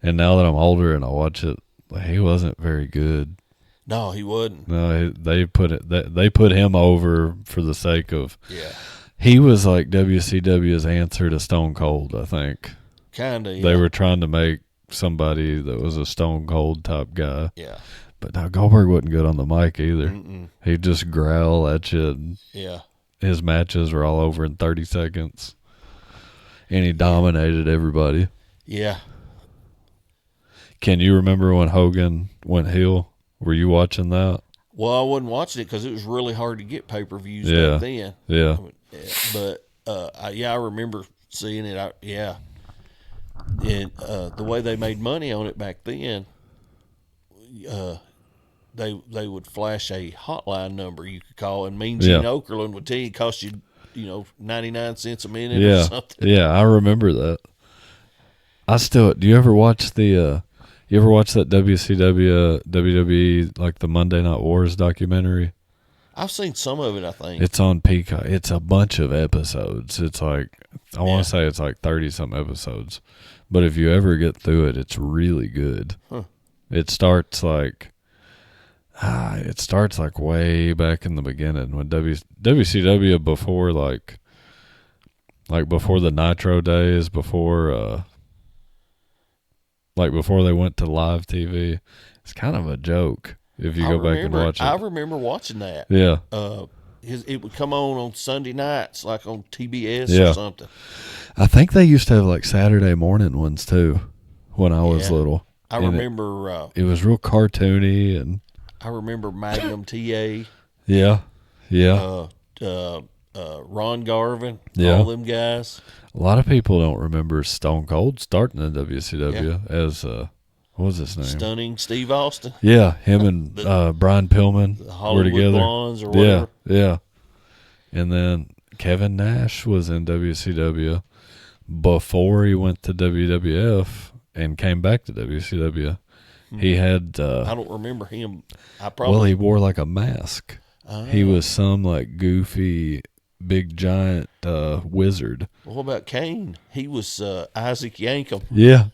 and now that I'm older and I watch it, he wasn't very good. No, he wasn't. No, they put him over for the sake of. Yeah. He was like WCW's answer to Stone Cold, I think. Kinda. Yeah. They were trying to make somebody that was a Stone Cold type guy. Yeah. But now Goldberg wasn't good on the mic either. Mm-mm. He'd just growl at you. And yeah. his matches were all over in 30 seconds. And he dominated everybody. Yeah. Can you remember when Hogan went heel? Were you watching that? Well, I wasn't watching it because it was really hard to get pay-per-views back then. Yeah. But I remember seeing it. And the way they made money on it back then, they would flash a hotline number you could call, and Mean Gene Okerlund would tell you it cost you 99 cents a minute or something. Yeah, I remember that. Do you ever watch you ever watch that WCW, WWE, like the Monday Night Wars documentary? I've seen some of it, I think. It's on Peacock. It's a bunch of episodes. It's like, I want to say it's like 30-some episodes. But if you ever get through it, it's really good. Huh. It starts like way back in the beginning when WCW before like before the Nitro days, before they went to live TV. It's kind of a joke if you go back and watch it. I remember watching that. Yeah. It would come on Sunday nights, like on TBS or something. I think they used to have like Saturday morning ones too when I was little. I remember it was real cartoony, and I remember Magnum TA. Yeah. Yeah. Ron Garvin, all them guys. A lot of people don't remember Stone Cold starting in WCW as what was his name? Stunning Steve Austin. Yeah, him and Brian Pillman were together. Blondes or whatever. Yeah. And then Kevin Nash was in WCW before he went to WWF and came back to WCW. He had I don't remember him. He wore like a mask. He was some like goofy big giant wizard. Well, what about Kane? He was Isaac Yankem. Yeah.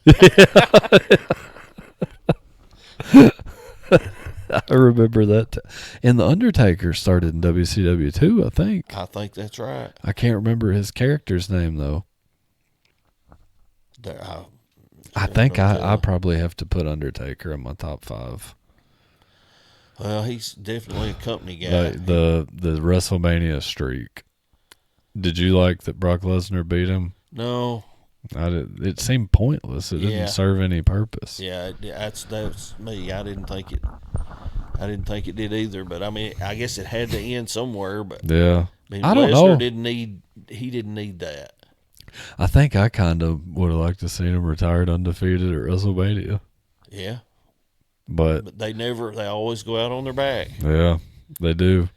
I remember that. And The Undertaker started in WCW too, I think. I think that's right. I can't remember his character's name though. I think I probably have to put Undertaker in my top 5. Well, he's definitely a company guy. The WrestleMania streak. Did you like that Brock Lesnar beat him? No. It seemed pointless. It Yeah. didn't serve any purpose. Yeah, that's me. I didn't think it did either. But I mean, I guess it had to end somewhere. But Yeah. I mean, I don't Lesnar know. he didn't need that. I think I kind of would have liked to see him retired undefeated at WrestleMania. Yeah, But they always go out on their back. yeah, they do.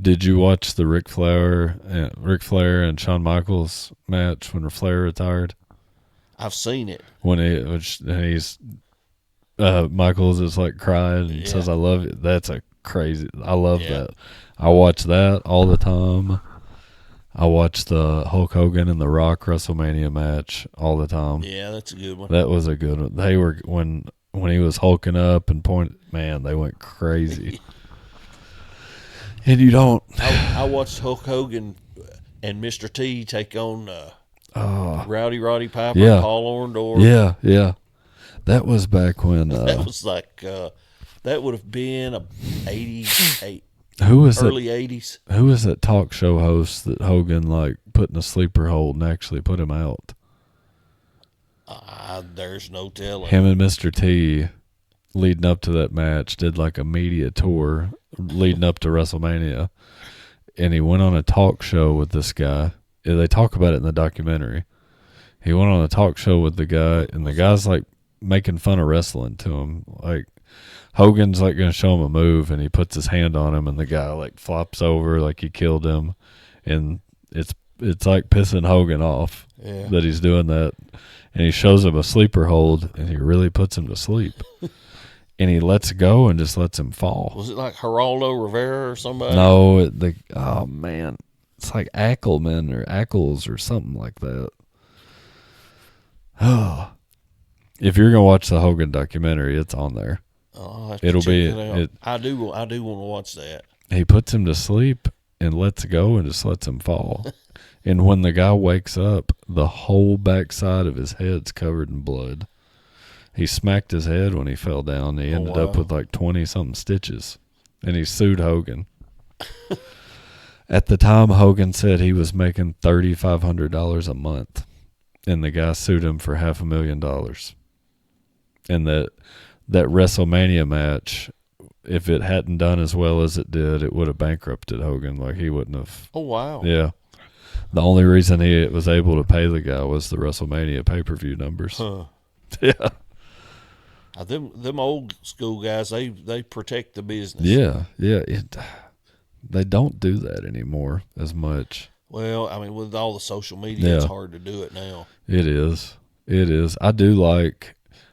Did you watch the Ric Flair and Shawn Michaels match when Flair retired? I've seen it. When he's Michaels is like crying and says, "I love you." That's a crazy. I love that. I watch that all the time. I watched the Hulk Hogan and The Rock WrestleMania match all the time. Yeah, that's a good one. That was a good one. They were when he was hulking up and man, they went crazy. And you don't. I watched Hulk Hogan and Mr. T take on Roddy Piper and Paul Orndorff. Yeah. That was back when. That was like that would have been 88. Who was early 80s? Who was that talk show host that Hogan like put in a sleeper hold and actually put him out? There's no telling. Him and Mr. T, leading up to that match, did like a media tour leading up to WrestleMania, and he went on a talk show with this guy. They talk about it in the documentary. He went on a talk show with the guy, and the guy's like making fun of wrestling to him, like. Hogan's like going to show him a move, and he puts his hand on him, and the guy like flops over like he killed him, and it's like pissing Hogan off that he's doing that, and he shows him a sleeper hold, and he really puts him to sleep, and he lets go and just lets him fall. Was it like Geraldo Rivera or somebody? No, oh man, it's like Ackelman or Ackles or something like that. Oh, if you're gonna watch the Hogan documentary, it's on there. Oh, it'll be. I do want to watch that. He puts him to sleep and lets go and just lets him fall. And when the guy wakes up, the whole backside of his head's covered in blood. He smacked his head when he fell down. He ended up with like 20-something stitches, and he sued Hogan. At the time, Hogan said he was making $3,500 a month, and the guy sued him for $500,000. And that WrestleMania match, if it hadn't done as well as it did, it would have bankrupted Hogan. Like, he wouldn't have. Oh, wow. Yeah. The only reason he was able to pay the guy was the WrestleMania pay-per-view numbers. Huh. Yeah. Them old school guys, they protect the business. Yeah. They don't do that anymore as much. Well, I mean, with all the social media, it's hard to do it now. It is. I do like.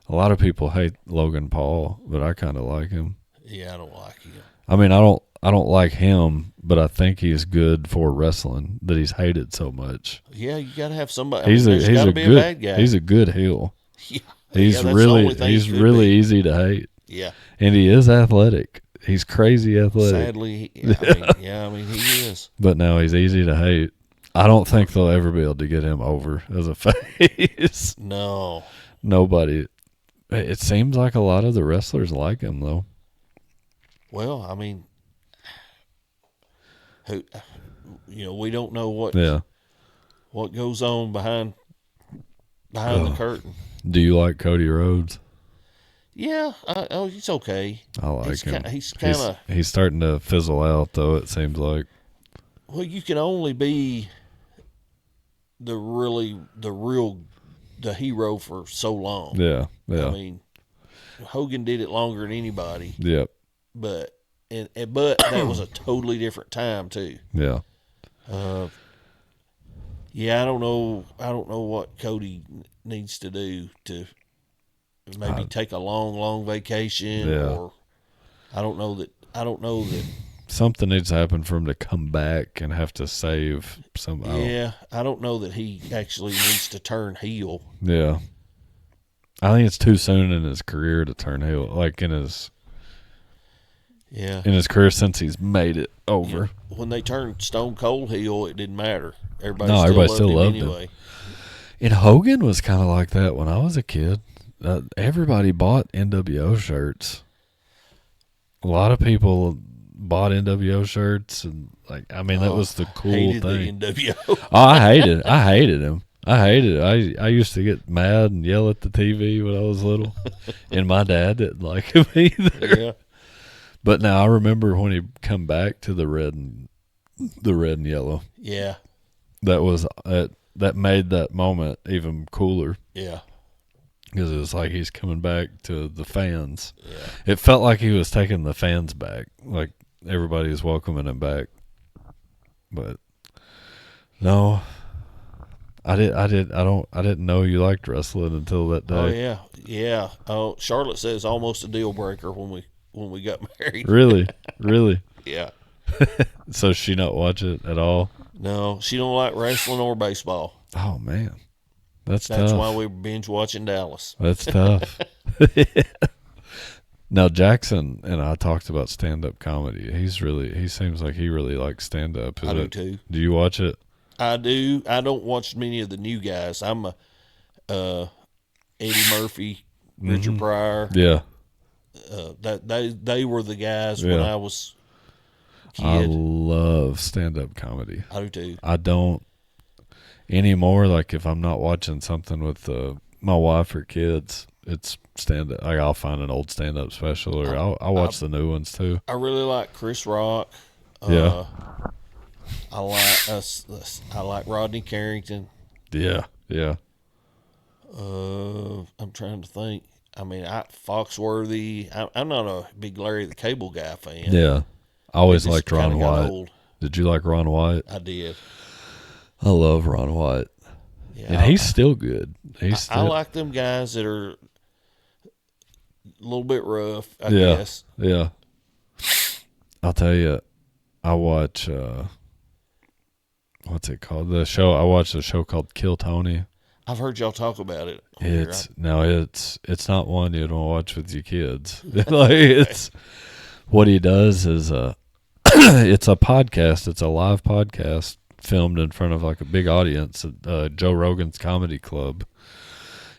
A lot of people hate Logan Paul, but I kind of like him. Yeah, I don't like him. I mean, I don't like him, but I think he's good for wrestling. That he's hated so much. Yeah, you got to have somebody. He's a bad guy. He's a good heel. Yeah, he's really easy to hate. Yeah, and he is athletic. He's crazy athletic. Sadly, I mean, he is. But now he's easy to hate. I don't think they'll ever be able to get him over as a face. No, nobody. It seems like a lot of the wrestlers like him, though. Well, I mean, we don't know what goes on behind the curtain. Do you like Cody Rhodes? Yeah, he's okay. I like him. He's starting to fizzle out, though. It seems like. Well, you can only be the hero for so long. Yeah. I mean, Hogan did it longer than anybody. Yep. But that was a totally different time too. Yeah. I don't know what Cody needs to do to maybe take a long vacation, or I don't know that something needs to happen for him to come back and have to save somebody. I don't know that he actually needs to turn heel. Yeah. I think it's too soon in his career to turn heel, like in his career since he's made it over. Yeah. When they turned Stone Cold heel, it didn't matter. Everybody still loved him anyway. And Hogan was kind of like that when I was a kid. Everybody bought NWO shirts. A lot of people bought NWO shirts, and that was the cool thing. The NWO. I hated him. I hated it. I used to get mad and yell at the TV when I was little, and my dad didn't like him either. Yeah. But now I remember when he come back to the red and yellow. Yeah. That was that made that moment even cooler Yeah. because it was like he's coming back to the fans. Yeah. It felt like he was taking the fans back, like everybody was welcoming him back. But no, I didn't know you liked wrestling until that day. Oh yeah. Yeah. Oh, Charlotte says almost a deal breaker when we got married. Really? Really? Yeah. So she not watch it at all? No, she don't like wrestling or baseball. Oh man. That's That's tough. why we binge watching Dallas. That's tough. Now Jackson and I talked about stand-up comedy. He seems like he really likes stand-up. I do too. Do you watch it? I do. I don't watch many of the new guys. I'm a Eddie Murphy, Richard Pryor. Yeah. That they were the guys when Yeah. I was a I kid. love stand-up comedy. I do too. I don't anymore. Like if I'm not watching something with my wife or kids, it's stand-up. Like I'll find an old stand-up special, or I'll watch the new ones too. I really like Chris Rock. Yeah. I like Rodney Carrington. Yeah. Yeah. I'm trying to think. I mean, Foxworthy. I'm not a big Larry the Cable Guy fan. Yeah. I always Just liked Ron kinda got White. old. Did you like Ron White? I did. I love Ron White. Yeah, And he's still good. I like them guys that are a little bit rough, I Yeah. guess. Yeah. I'll tell you, I watch, what's it called? I watched a show called Kill Tony. I've heard y'all talk about it. on here. It's not one you'd want to watch with your kids. Like what he does is it's a podcast. It's a live podcast filmed in front of like a big audience at Joe Rogan's Comedy Club.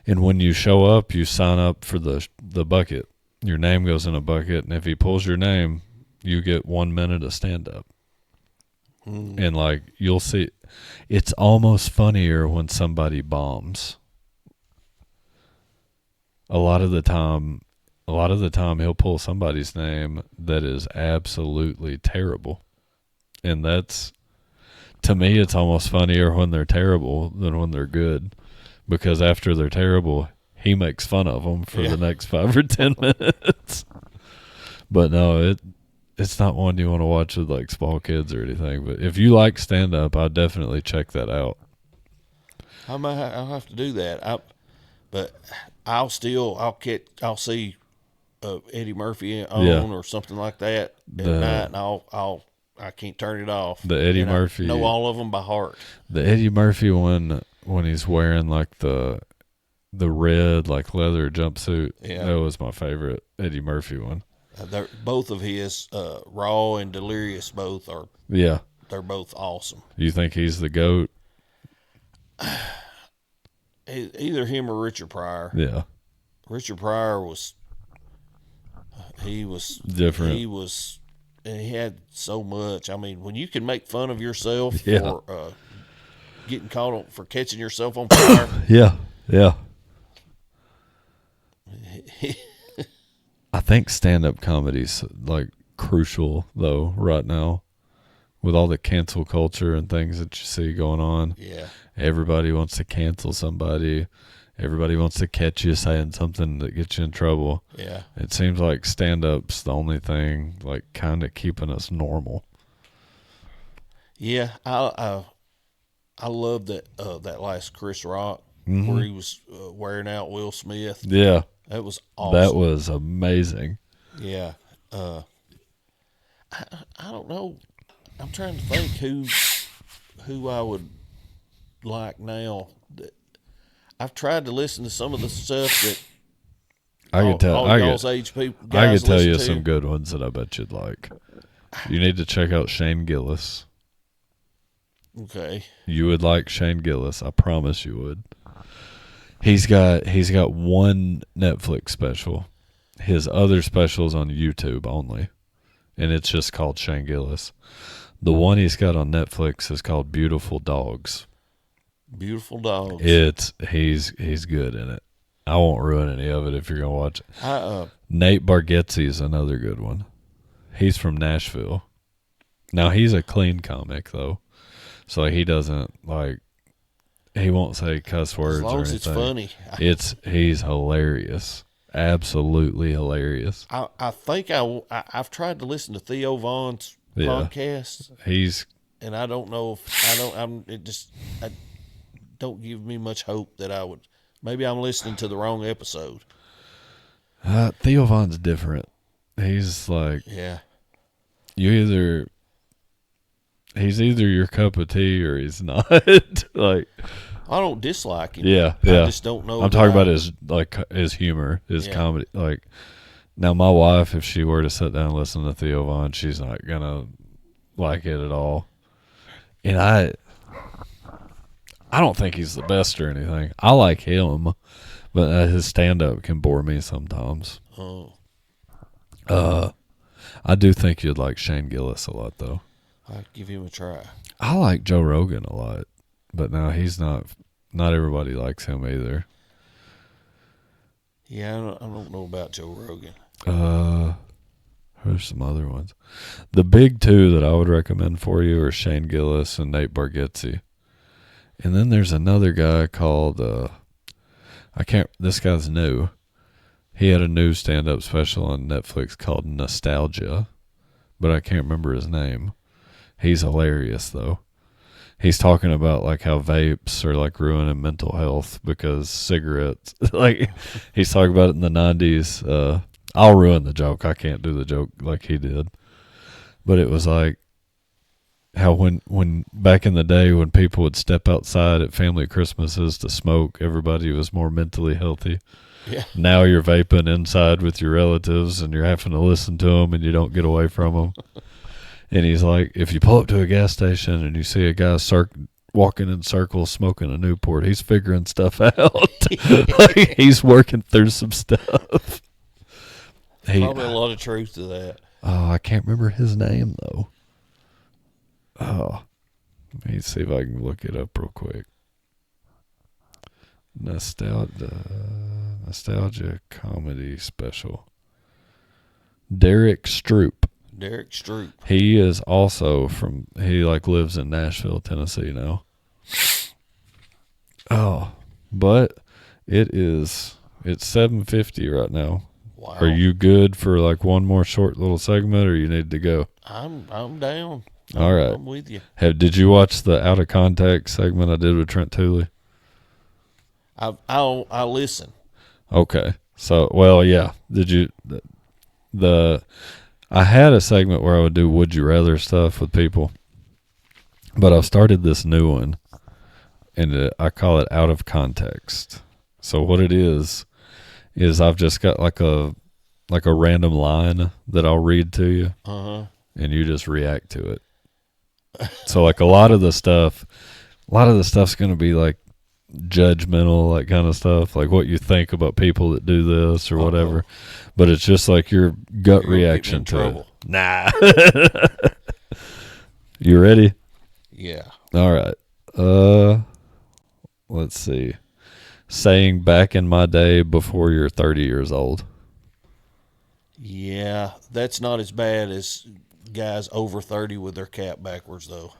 And when you show up, you sign up for the bucket. Your name goes in a bucket, and if he pulls your name, you get 1 minute of stand up. And like you'll see, it's almost funnier when somebody bombs. A lot of the time he'll pull somebody's name that is absolutely terrible. And that's, to me, it's almost funnier when they're terrible than when they're good. Because after they're terrible, he makes fun of them for the next 5 or 10 minutes. But no, it's not one you want to watch with like small kids or anything. But if you like stand up, I'd definitely check that out. I'll have to do that. But I'll see Eddie Murphy on or something like that at night, and I can't turn it off. The Eddie And Murphy, I know all of them by heart. The Eddie Murphy one when he's wearing like the red like leather jumpsuit. Yeah. That was my favorite Eddie Murphy one. Both of his Raw and Delirious Yeah. they're both awesome. You think he's the GOAT? Either him or Richard Pryor. Yeah. Richard Pryor was different. And he had so much. I mean, when you can make fun of yourself for getting caught for catching yourself on fire. Yeah. Yeah. I think stand-up comedy's like crucial though right now with all the cancel culture and things that you see going on. Yeah. Everybody wants to cancel somebody. Everybody wants to catch you saying something that gets you in trouble. Yeah. It seems like stand-up's the only thing like kind of keeping us normal. Yeah, I love that last Chris Rock where he was wearing out Will Smith. Yeah. That was awesome. That was amazing. Yeah. I don't know. I'm trying to think who I would like now. I've tried to listen to some of the stuff that I could tell y'all's age people. I Guys could tell you listen to. some good ones that I bet you'd like. You need to check out Shane Gillis. Okay. You would like Shane Gillis. I promise you would. He's got one Netflix special. His other special's on YouTube only, and it's just called Shane Gillis. The one he's got on Netflix is called Beautiful Dogs. Beautiful dogs. He's good in it. I won't ruin any of it if you're gonna watch it. I Nate Bargatze is another good one. He's from Nashville. Now he's a clean comic though, so like, he doesn't like. He won't say cuss words as long or as anything. it's funny. He's hilarious, absolutely hilarious. I think I've tried to listen to Theo Vaughn's podcast. And I don't know if I don't give me much hope that I would. Maybe I'm listening to the wrong episode. Theo Vaughn's different. He's like, yeah, he's either your cup of tea or he's not. Like, I don't dislike him. Yeah. I just don't know. I'm talking about his humor, his comedy. Like, now my wife, if she were to sit down and listen to Theo Vaughn, she's not gonna like it at all. And I don't think he's the best or anything. I like him, but his stand-up can bore me sometimes. Oh. I do think you'd like Shane Gillis a lot, though. I'd give him a try. I like Joe Rogan a lot, but now he's not. Not everybody likes him either. Yeah, I don't know about Joe Rogan. There's some other ones. The big two that I would recommend for you are Shane Gillis and Nate Bargatze. And then there's another guy called this guy's new. He had a new stand-up special on Netflix called Nostalgia, but I can't remember his name. He's hilarious though. He's talking about like how vapes are like ruining mental health because cigarettes. Like, he's talking about it in the 90s. I'll ruin the joke. I can't do the joke like he did. But it was like how when back in the day when people would step outside at family Christmases to smoke, everybody was more mentally healthy. Yeah. Now you're vaping inside with your relatives and you're having to listen to them and you don't get away from them. And he's like, if you pull up to a gas station and you see a guy walking in circles smoking a Newport, he's figuring stuff out. Like, he's working through some stuff. Probably a lot of truth to that. Oh, I can't remember his name, though. Oh, let me see if I can look it up real quick. Nostalgia comedy special. Derek Stroop. He is also he like lives in Nashville, Tennessee now. Oh, but it's 7:50 right now. Wow. Are you good for like one more short little segment, or you need to go? I'm down. All right. I'm with you. Did you watch the Out of Context segment I did with Trent Tooley? I listen. Okay. So, well, yeah. Did you I had a segment where I would do Would You Rather stuff with people, but I've started this new one, and I call it Out of Context. So what it is I've just got like a random line that I'll read to you, and you just react to it. So like a lot of the stuff's going to be like judgmental, like kind of stuff, like what you think about people that do this or whatever. But it's just like your gut reaction to it. Nah. You ready? Yeah. All right. Let's see. Saying back in my day before you're 30 years old. Yeah, that's not as bad as guys over 30 with their cap backwards, though.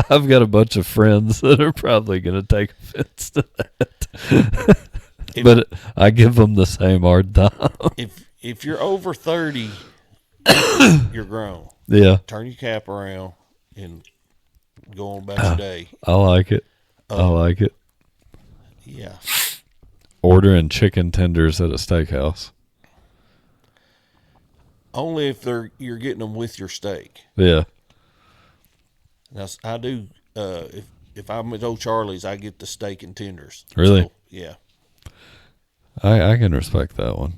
I've got a bunch of friends that are probably going to take offense to that. But I give them the same hard time. If you're over 30, you're grown. Yeah. Turn your cap around and go on about your day. I like it. I like it. Yeah. Ordering chicken tenders at a steakhouse. Only if you're getting them with your steak. Yeah. Now, I do. If I'm at O'Charlie's, I get the steak and tenders. Really? So, yeah. I can respect that one.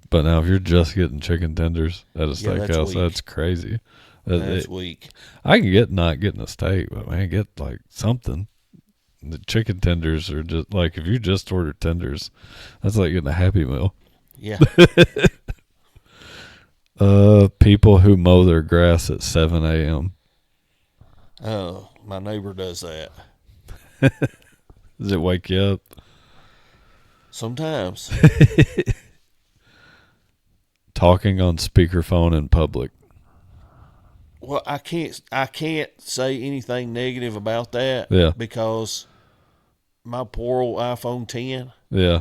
But now if you're just getting chicken tenders at a steakhouse, that's crazy. That's weak. I can get not getting a steak, but man, get like something. The chicken tenders are just like, if you just order tenders, that's like getting a Happy Meal. Yeah. People who mow their grass at 7 a.m. Oh, my neighbor does that. Does it wake you up? Sometimes. Talking on speakerphone in public. Well, I can't say anything negative about that. Yeah. Because my poor old iPhone 10, Yeah.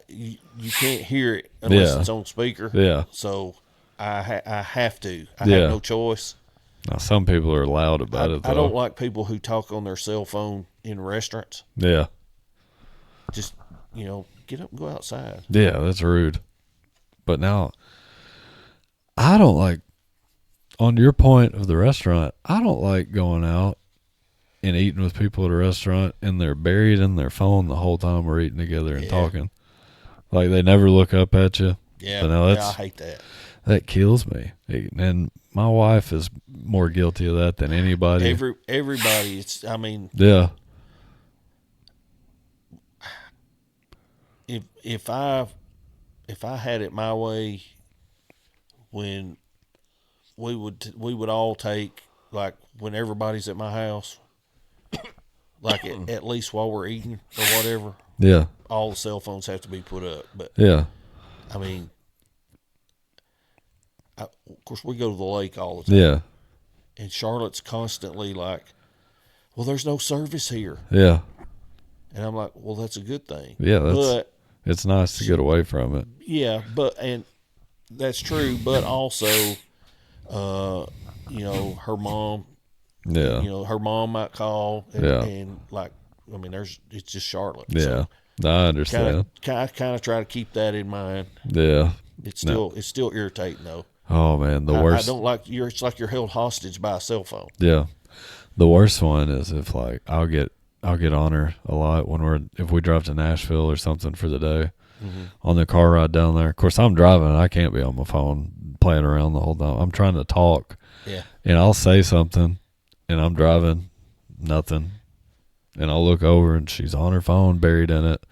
you can't hear it unless Yeah. it's on speaker. Yeah. So I have to. I Yeah. have no choice. Now, some people are loud about it, though. I don't like people who talk on their cell phone in restaurants. Yeah. Just, get up and go outside. Yeah, that's rude. But now, I don't like, on your point of the restaurant, I don't like going out and eating with people at a restaurant and they're buried in their phone the whole time we're eating together and talking. Like, they never look up at you. Yeah, But now I hate that. That kills me. And my wife is more guilty of that than anybody. Everybody, Yeah. If I had it my way, when we would all take, like, when everybody's at my house, like at least while we're eating or whatever. Yeah. All the cell phones have to be put up. But Yeah. I mean, of course, we go to the lake all the time. Yeah. And Charlotte's constantly like, well, there's no service here. Yeah. And I'm like, well, that's a good thing. Yeah, it's nice to get away from it. Yeah, and that's true. But also, her mom. Yeah. Her mom might call. And like, it's just Charlotte. Yeah. I understand. I kind of try to keep that in mind. Yeah. It's still irritating though. Oh man, the worst. I don't like it's like you're held hostage by a cell phone. Yeah. The worst one is if, like, I'll get on her a lot if we drive to Nashville or something for the day. Mm-hmm. On the car ride down there. Of course, I'm driving. I can't be on my phone playing around the whole time. I'm trying to talk. Yeah. And I'll say something, and I'm driving, nothing. And I'll look over, and she's on her phone, buried in it.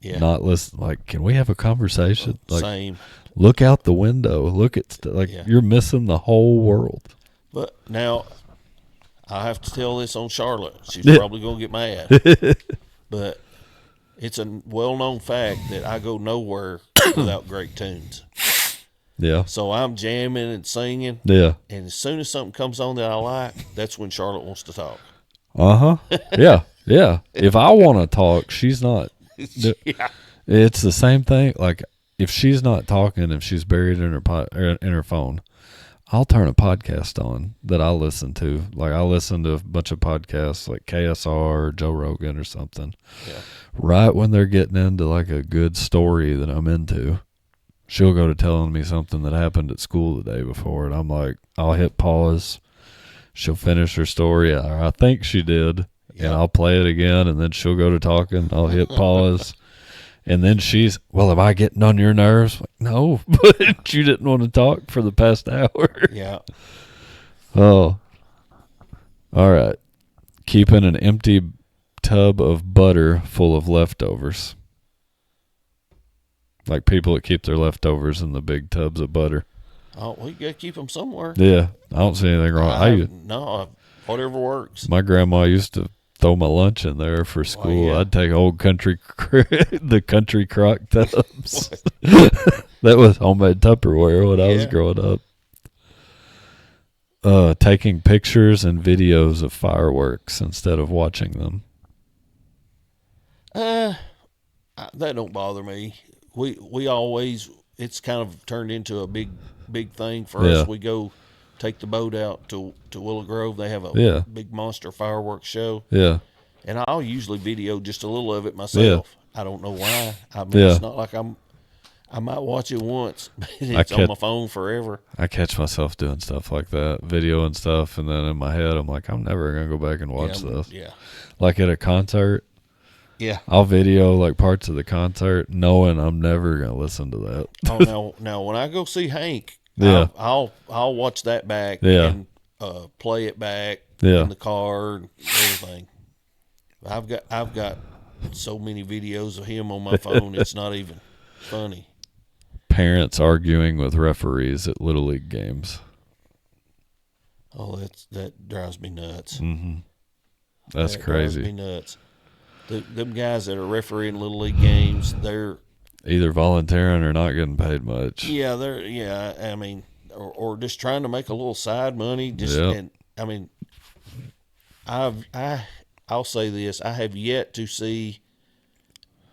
Yeah. Not listening. Like, can we have a conversation? Like, same. Look out the window. Look at you're missing the whole world. But now, I have to tell this on Charlotte. She's probably going to get mad. But it's a well-known fact that I go nowhere without great tunes. Yeah. So I'm jamming and singing. Yeah. And as soon as something comes on that I like, that's when Charlotte wants to talk. Uh-huh. Yeah. Yeah. If I want to talk, she's not. Yeah. It's the same thing. Like, if she's not talking, if she's buried in her phone, I'll turn a podcast on that I listen to. Like, I listen to a bunch of podcasts like KSR or Joe Rogan or something. Yeah. Right when they're getting into, like, a good story that I'm into, she'll go to telling me something that happened at school the day before, and I'm like, I'll hit pause. She'll finish her story, or I think she did, and I'll play it again, and then she'll go to talking. I'll hit pause. And then she's, well, am I getting on your nerves? Like, no, but you didn't want to talk for the past hour. Yeah. Oh. All right. Keeping an empty tub of butter full of leftovers. Like people that keep their leftovers in the big tubs of butter. Oh, well, you got to keep them somewhere. Yeah. I don't see anything wrong. No, whatever works. My grandma used to throw my lunch in there for school. Yeah. I'd take old the country crock tubs. That was homemade Tupperware when I was growing up. Taking pictures and videos of fireworks instead of watching them. That don't bother me. We always, it's kind of turned into a big thing for us. We go take the boat out to Willow Grove. They have a big monster fireworks show. Yeah. And I'll usually video just a little of it myself. I don't know why. I mean, it's not like I might watch it once, but it's on my phone forever. I catch myself doing stuff like that, video and stuff, and then in my head I'm like, I'm never going to go back and watch this. Yeah. Like at a concert. Yeah. I'll video like parts of the concert knowing I'm never going to listen to that. Oh, now when I go see Hank, I'll watch that back and play it back in the car and everything. I've got so many videos of him on my phone, it's not even funny. parents arguing with referees at Little League games. Oh, that drives me nuts. Mm-hmm. That's that crazy. Drives me nuts. Them guys that are refereeing Little League games, they're either volunteering or not getting paid much. Yeah, I mean, or just trying to make a little side money. And I mean, I'll say this: I have yet to see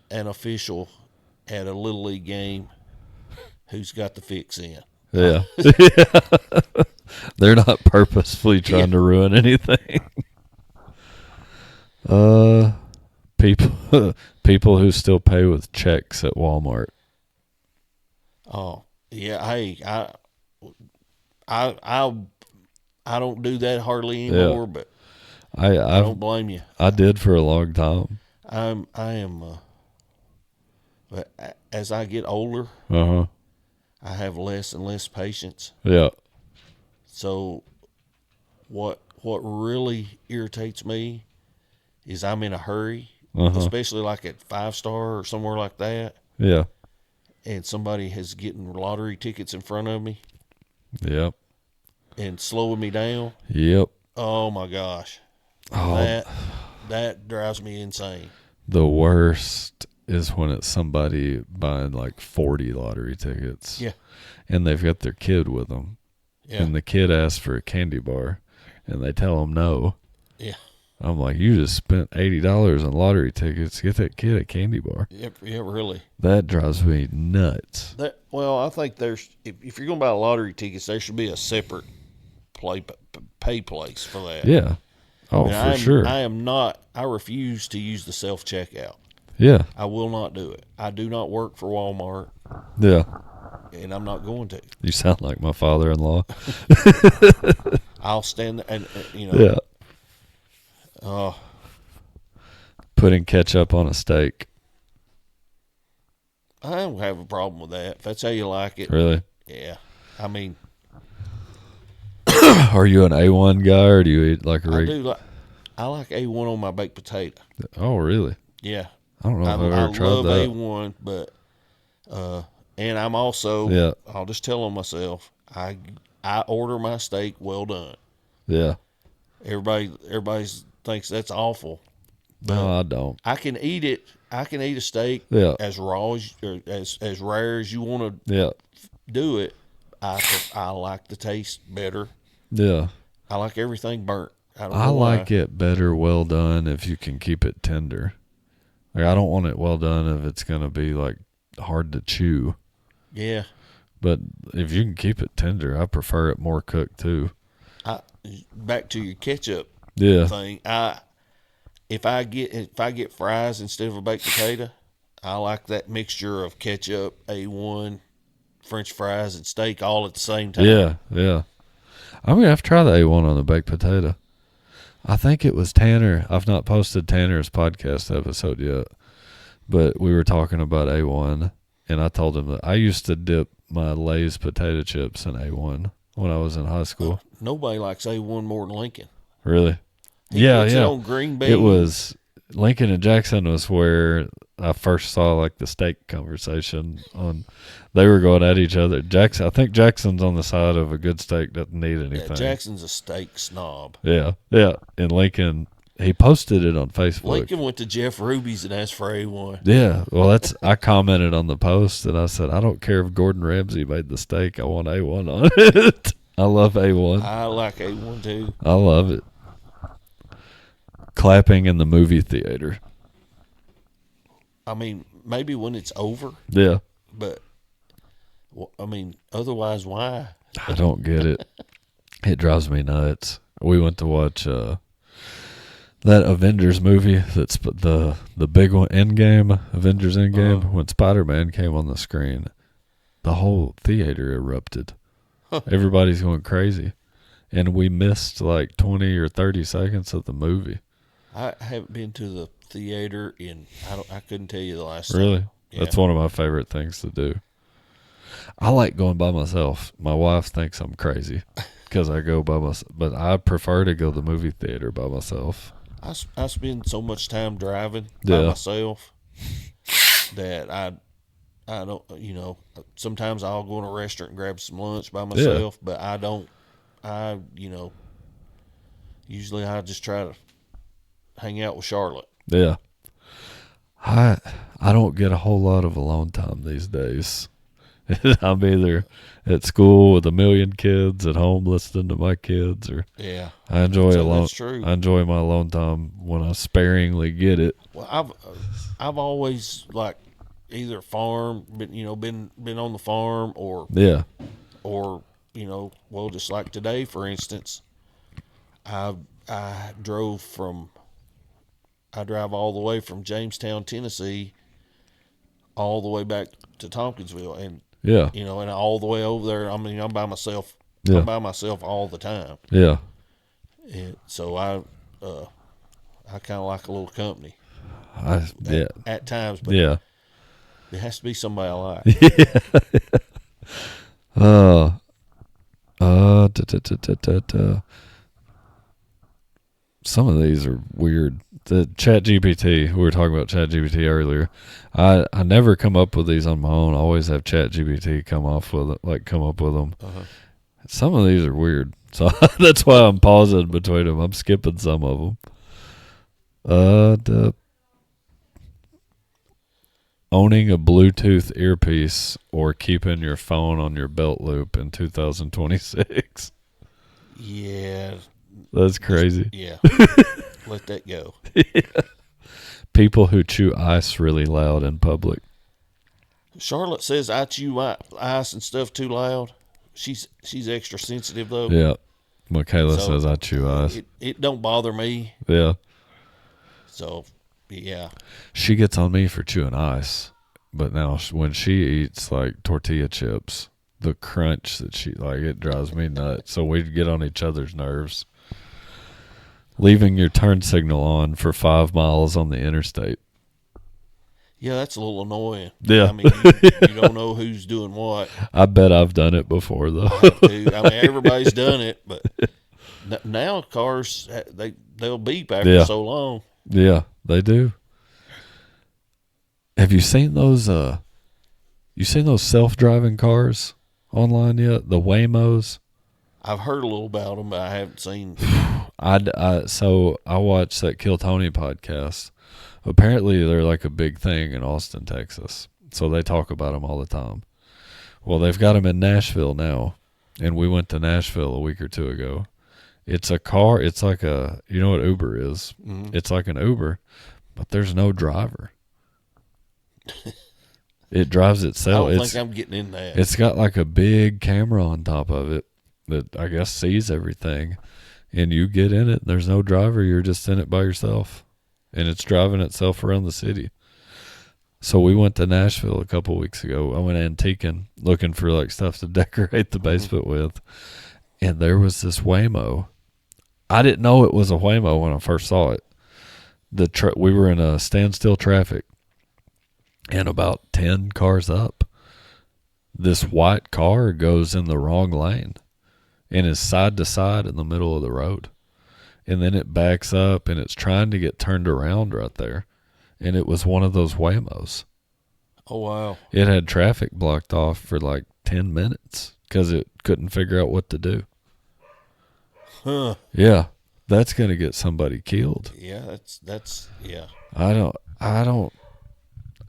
an official at a Little League game who's got the fix in. Yeah. They're not purposefully trying to ruin anything. People who still pay with checks at Walmart. Oh, yeah. Hey, I don't do that hardly anymore, but I don't blame you. I did for a long time. I am. But as I get older, I have less and less patience. Yeah. So, what really irritates me is I'm in a hurry, especially like at 5 Star or somewhere like that. Yeah. And somebody is getting lottery tickets in front of me. Yep. And slowing me down. Yep. Oh my gosh. Oh. That drives me insane. The worst is when it's somebody buying like 40 lottery tickets. Yeah. And they've got their kid with them. Yeah. And the kid asks for a candy bar and they tell them no. Yeah. I'm like, you just spent $80 on lottery tickets. Get that kid a candy bar. Yeah, really. That drives me nuts. Well, I think there's if you're going to buy lottery tickets, there should be a separate pay place for that. Yeah. Oh, for sure. I refuse to use the self-checkout. Yeah. I will not do it. I do not work for Walmart. Yeah. And I'm not going to. You sound like my father-in-law. I'll stand there and Yeah. Putting ketchup on a steak. I don't have a problem with that. If that's how you like it. Really? Yeah. I mean. Are you an A1 guy or do you eat like a regular? I like A1 on my baked potato. Oh, really? Yeah. I don't know if I've ever tried that. I love A1, but and I'm also I'll just tell on myself, I order my steak well done. Yeah. Everybody thinks that's awful. No, I don't. I can eat it. I can eat a steak as raw as rare as you want to do it. I like the taste better. Yeah. I like everything burnt. I like it better well done if you can keep it tender. Like I don't want it well done if it's going to be like hard to chew. Yeah. But if you can keep it tender, I prefer it more cooked too. Back to your ketchup thing. If I get fries instead of a baked potato, I like that mixture of ketchup, A1, French fries, and steak all at the same time. Yeah, yeah. I'm going to have to try the A1 on the baked potato. I think it was Tanner. I've not posted Tanner's podcast episode yet, but we were talking about A1, and I told him that I used to dip my Lay's potato chips in A1 when I was in high school. Nobody likes A1 more than Lincoln. Really? He puts it on green beans. It was Lincoln and Jackson was where I first saw like the steak conversation on. They were going at each other. I think Jackson's on the side of a good steak doesn't need anything. Yeah, Jackson's a steak snob. Yeah, yeah. And Lincoln, he posted it on Facebook. Lincoln went to Jeff Ruby's and asked for A1. Yeah, well, I commented on the post and I said, I don't care if Gordon Ramsay made the steak. I want A1 on it. I love A1. I like A1 too. I love it. Clapping in the movie theater. I mean, maybe when it's over. Yeah. But, I mean, otherwise, why? I don't get it. It drives me nuts. We went to watch that Avengers movie. That's the big one, Endgame, Avengers Endgame. When Spider-Man came on the screen, the whole theater erupted. Everybody's going crazy. And we missed like 20 or 30 seconds of the movie. I haven't been to the theater I couldn't tell you the last Really? time. Yeah. That's one of my favorite things to do. I like going by myself. My wife thinks I'm crazy because I go by myself, but I prefer to go to the movie theater by myself. I spend so much time driving by myself that I don't, sometimes I'll go in a restaurant and grab some lunch by myself, but I don't, usually I just try to hang out with Charlotte. Yeah. I don't get a whole lot of alone time these days. I'm either at school with a million kids, at home listening to my kids, or Yeah. I enjoy That's true. I enjoy my alone time when I sparingly get it. Well, I've always like either been on the farm or Yeah. just like today, for instance, I drive all the way from Jamestown, Tennessee, all the way back to Tompkinsville, and Yeah. and all the way over there. I mean, I'm by myself. Yeah. I'm by myself all the time. Yeah. And so I kind of like a little company. Yeah. At times, but Yeah. it has to be somebody I like. Some of these are weird. The Chat GPT, we were talking about Chat GPT earlier. I never come up with these on my own. I always have Chat GPT come up with them. Uh-huh. Some of these are weird, so that's why I'm pausing between them. I'm skipping some of them. Owning a Bluetooth earpiece or keeping your phone on your belt loop in 2026. Yeah. That's crazy. Yeah. Let that go. People who chew ice really loud in public. Charlotte says I chew ice and stuff too loud. She's extra sensitive though. Yeah. Michaela says I chew ice. It don't bother me. Yeah. So, yeah. She gets on me for chewing ice, but now when she eats like tortilla chips, the crunch that it drives me nuts. So we get on each other's nerves. Leaving your turn signal on for 5 miles on the interstate. Yeah, that's a little annoying. Yeah. I mean, you don't know who's doing what. I bet I've done it before, though. I mean, everybody's done it, but now cars, they'll beep after so long. Yeah, they do. Have you seen those? Self-driving cars online yet? The Waymos. I've heard a little about them, but I haven't seen. So I watched that Kill Tony podcast. Apparently, they're like a big thing in Austin, Texas. So they talk about them all the time. Well, they've got them in Nashville now, and we went to Nashville a week or two ago. It's a car. It's like you know what Uber is? Mm-hmm. It's like an Uber, but there's no driver. It drives itself. I don't think I'm getting in that. It's got like a big camera on top of it that I guess sees everything, and you get in it. And there's no driver. You're just in it by yourself, and it's driving itself around the city. So we went to Nashville a couple weeks ago. I went antiquing, looking for like stuff to decorate the basement with, and there was this Waymo. I didn't know it was a Waymo when I first saw it. We were in a standstill traffic, and about 10 cars up, this white car goes in the wrong lane and is side to side in the middle of the road. And then it backs up and it's trying to get turned around right there. And it was one of those Waymos. Oh, wow. It had traffic blocked off for like 10 minutes because it couldn't figure out what to do. Huh. Yeah. That's going to get somebody killed. Yeah, that's yeah.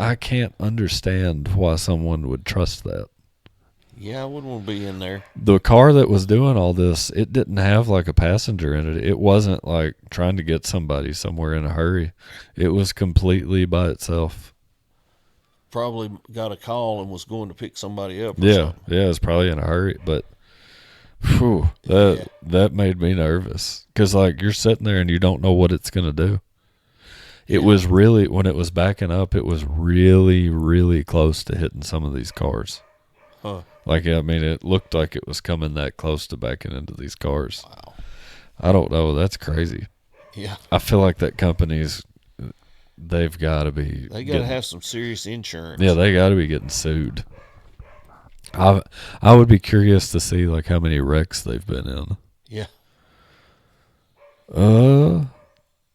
I can't understand why someone would trust that. Yeah, I wouldn't want to be in there. The car that was doing all this, it didn't have like a passenger in it. It wasn't like trying to get somebody somewhere in a hurry. It was completely by itself. Probably got a call and was going to pick somebody up. Yeah, it was probably in a hurry, but that made me nervous because like you're sitting there and you don't know what it's gonna do. It was really, when it was backing up, it was really, really close to hitting some of these cars. Huh. Like, I mean, it looked like it was coming that close to backing into these cars. Wow. I don't know. That's crazy. Yeah. I feel like that company's, they've got to be. They got to have some serious insurance. Yeah, they got to be getting sued. I would be curious to see, like, how many wrecks they've been in. Yeah.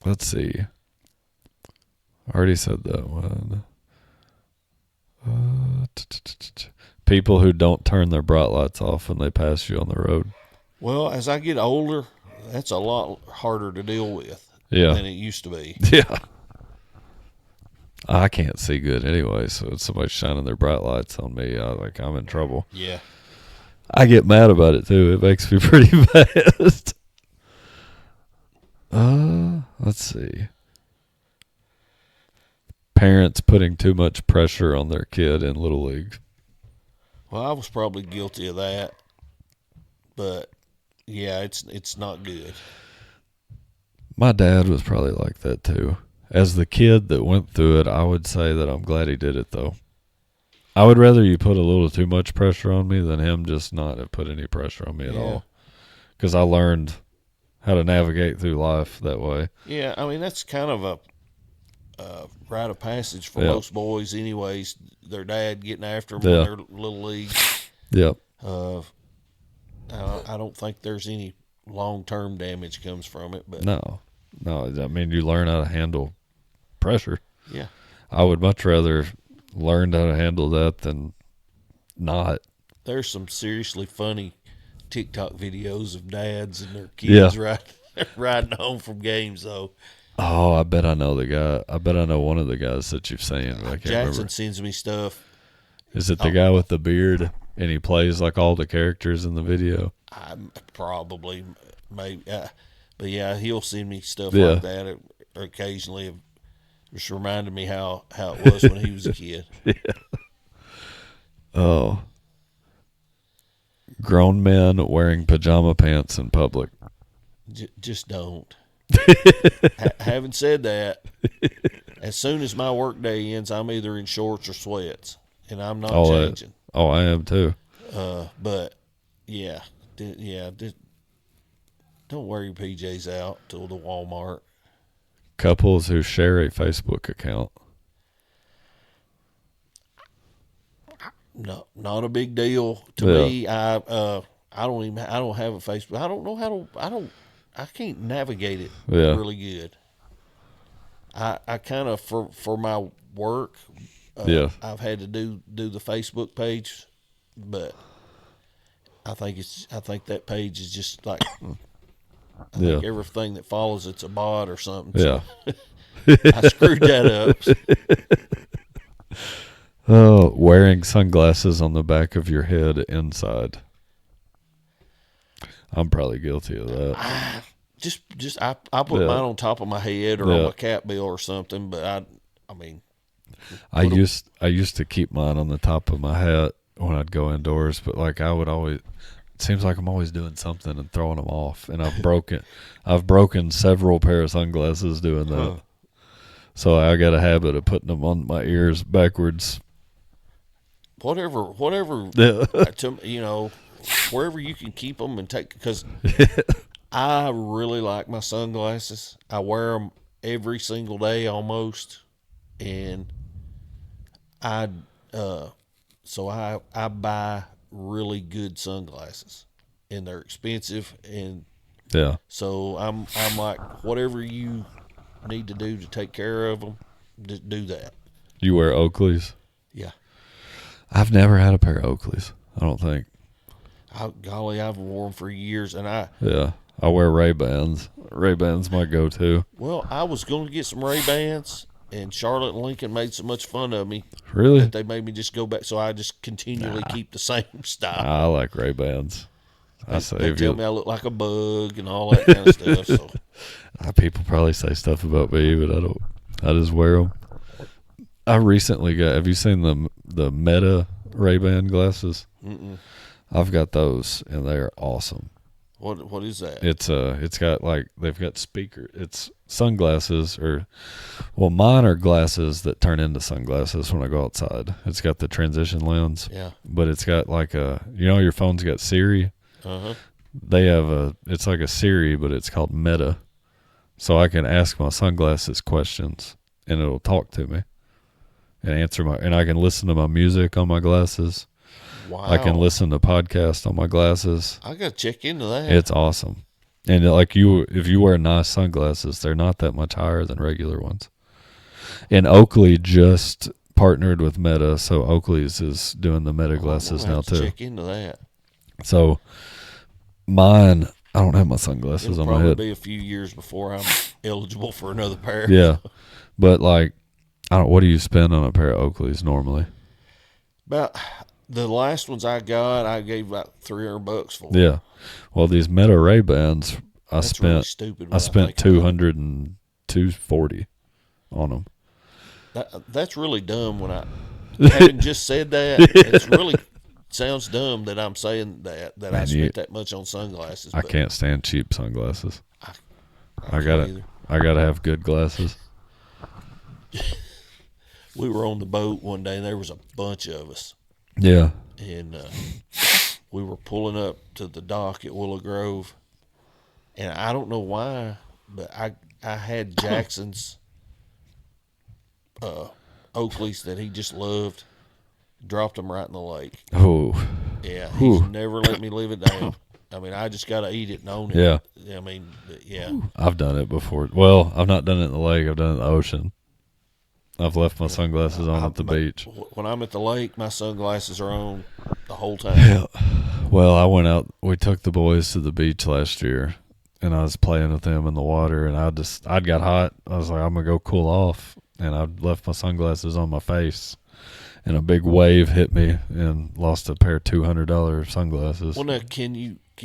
Let's see. I already said that one. People who don't turn their bright lights off when they pass you on the road. Well, as I get older, that's a lot harder to deal with Yeah. than it used to be. Yeah. I can't see good anyway, so if somebody's shining their bright lights on me, I'm in trouble. Yeah. I get mad about it too. It makes me pretty bad. Let's see. Parents putting too much pressure on their kid in Little League. Well, I was probably guilty of that, but yeah, it's not good. My dad was probably like that too. As the kid that went through it, I would say that I'm glad he did it though. I would rather you put a little too much pressure on me than him just not have put any pressure on me at all. Because I learned how to navigate through life that way. Yeah, I mean, that's kind of a rite of passage for most boys anyways. Their dad getting after them in their little league. Yep. I don't think there's any long-term damage comes from it. But No. I mean, you learn how to handle pressure. Yeah. I would much rather learn how to handle that than not. There's some seriously funny TikTok videos of dads and their kids riding home from games, though. Oh, I bet I know the guy. I bet I know one of the guys that you've seen. But I can't Jackson remember. sends me stuff. Is it the guy with the beard and he plays like all the characters in the video? Probably, maybe. But yeah, he'll send me stuff like that occasionally. It just reminded me how it was when he was a kid. Yeah. Oh. Grown men wearing pajama pants in public. Just don't. Having said that, as soon as my work day ends, I'm either in shorts or sweats, and I'm not changing. I am too. But yeah, don't wear your PJs out till the Walmart. Couples who share a Facebook account. No, not a big deal to me. I don't have a Facebook. I don't know I can't navigate it really good. I kind of for my work, I've had to do the Facebook page, but I think that page is just like I think everything that follows it's a bot or something. Yeah, so I screwed that up. Oh, wearing sunglasses on the back of your head inside. I'm probably guilty of that. I put mine on top of my head or on my cap bill or something, but I used to keep mine on the top of my hat when I'd go indoors, but like I would always, it seems like I'm always doing something and throwing them off, and I've broken several pair of sunglasses doing that. So I got a habit of putting them on my ears backwards. Whatever, wherever you can keep them and take, because I really like my sunglasses. I wear them every single day almost, and so I buy really good sunglasses, and they're expensive, and so I'm like, whatever you need to do to take care of them, just do that. You wear Oakleys? Yeah. I've never had a pair of Oakleys, I don't think. Golly, I've worn them for years, and I wear Ray-Bans. Ray-Bans my go-to. Well, I was going to get some Ray-Bans, and Charlotte and Lincoln made so much fun of me. Really? That they made me just go back, so I just continually keep the same style. I like Ray-Bans. They tell me I look like a bug and all that kind of stuff. So. People probably say stuff about me, but I don't. I just wear them. I recently got. Have you seen the Meta Ray-Ban glasses? Mm-mm. I've got those, and they're awesome. What is that? It's got like they've got speaker. It's sunglasses mine are glasses that turn into sunglasses when I go outside. It's got the transition lens. Yeah. But it's got like your phone's got Siri. Uh-huh. They have it's like a Siri, but it's called Meta. So I can ask my sunglasses questions, and it'll talk to me and and I can listen to my music on my glasses. Wow. I can listen to podcasts on my glasses. I got to check into that. It's awesome. And if you wear nice sunglasses, they're not that much higher than regular ones. And Oakley just partnered with Meta, so Oakley's is doing the Meta glasses now too. Check into that. So mine, I don't have my sunglasses It'll on my head. probably be a few years before I'm eligible for another pair. Yeah, but like, I don't. What do you spend on a pair of Oakley's normally? About the last ones I got, I gave about $300 for. Yeah. Well, these Meta Ray-Bans, That's really stupid. I spent $240 on them. That's really dumb. When I having just said that, it's really sounds dumb that I'm saying that Man, I spent that much on sunglasses. I can't stand cheap sunglasses. I gotta have good glasses. We were on the boat one day, and there was a bunch of us. Yeah. And we were pulling up to the dock at Willow Grove, and I don't know why, but I had Jackson's Oakleys that he just loved. Dropped them right in the lake. Oh. Yeah, he's never let me live it down. I mean, I just got to eat it and own it. Yeah. I mean, yeah. I've done it before. Well, I've not done it in the lake. I've done it in the ocean. I've left my sunglasses on at the beach. When I'm at the lake, my sunglasses are on the whole time. Yeah. Well, I went out. We took the boys to the beach last year, and I was playing with them in the water, and I'd got hot. I was like, I'm going to go cool off, and I left my sunglasses on my face, and a big wave hit me and lost a pair of $200 sunglasses. Well, now,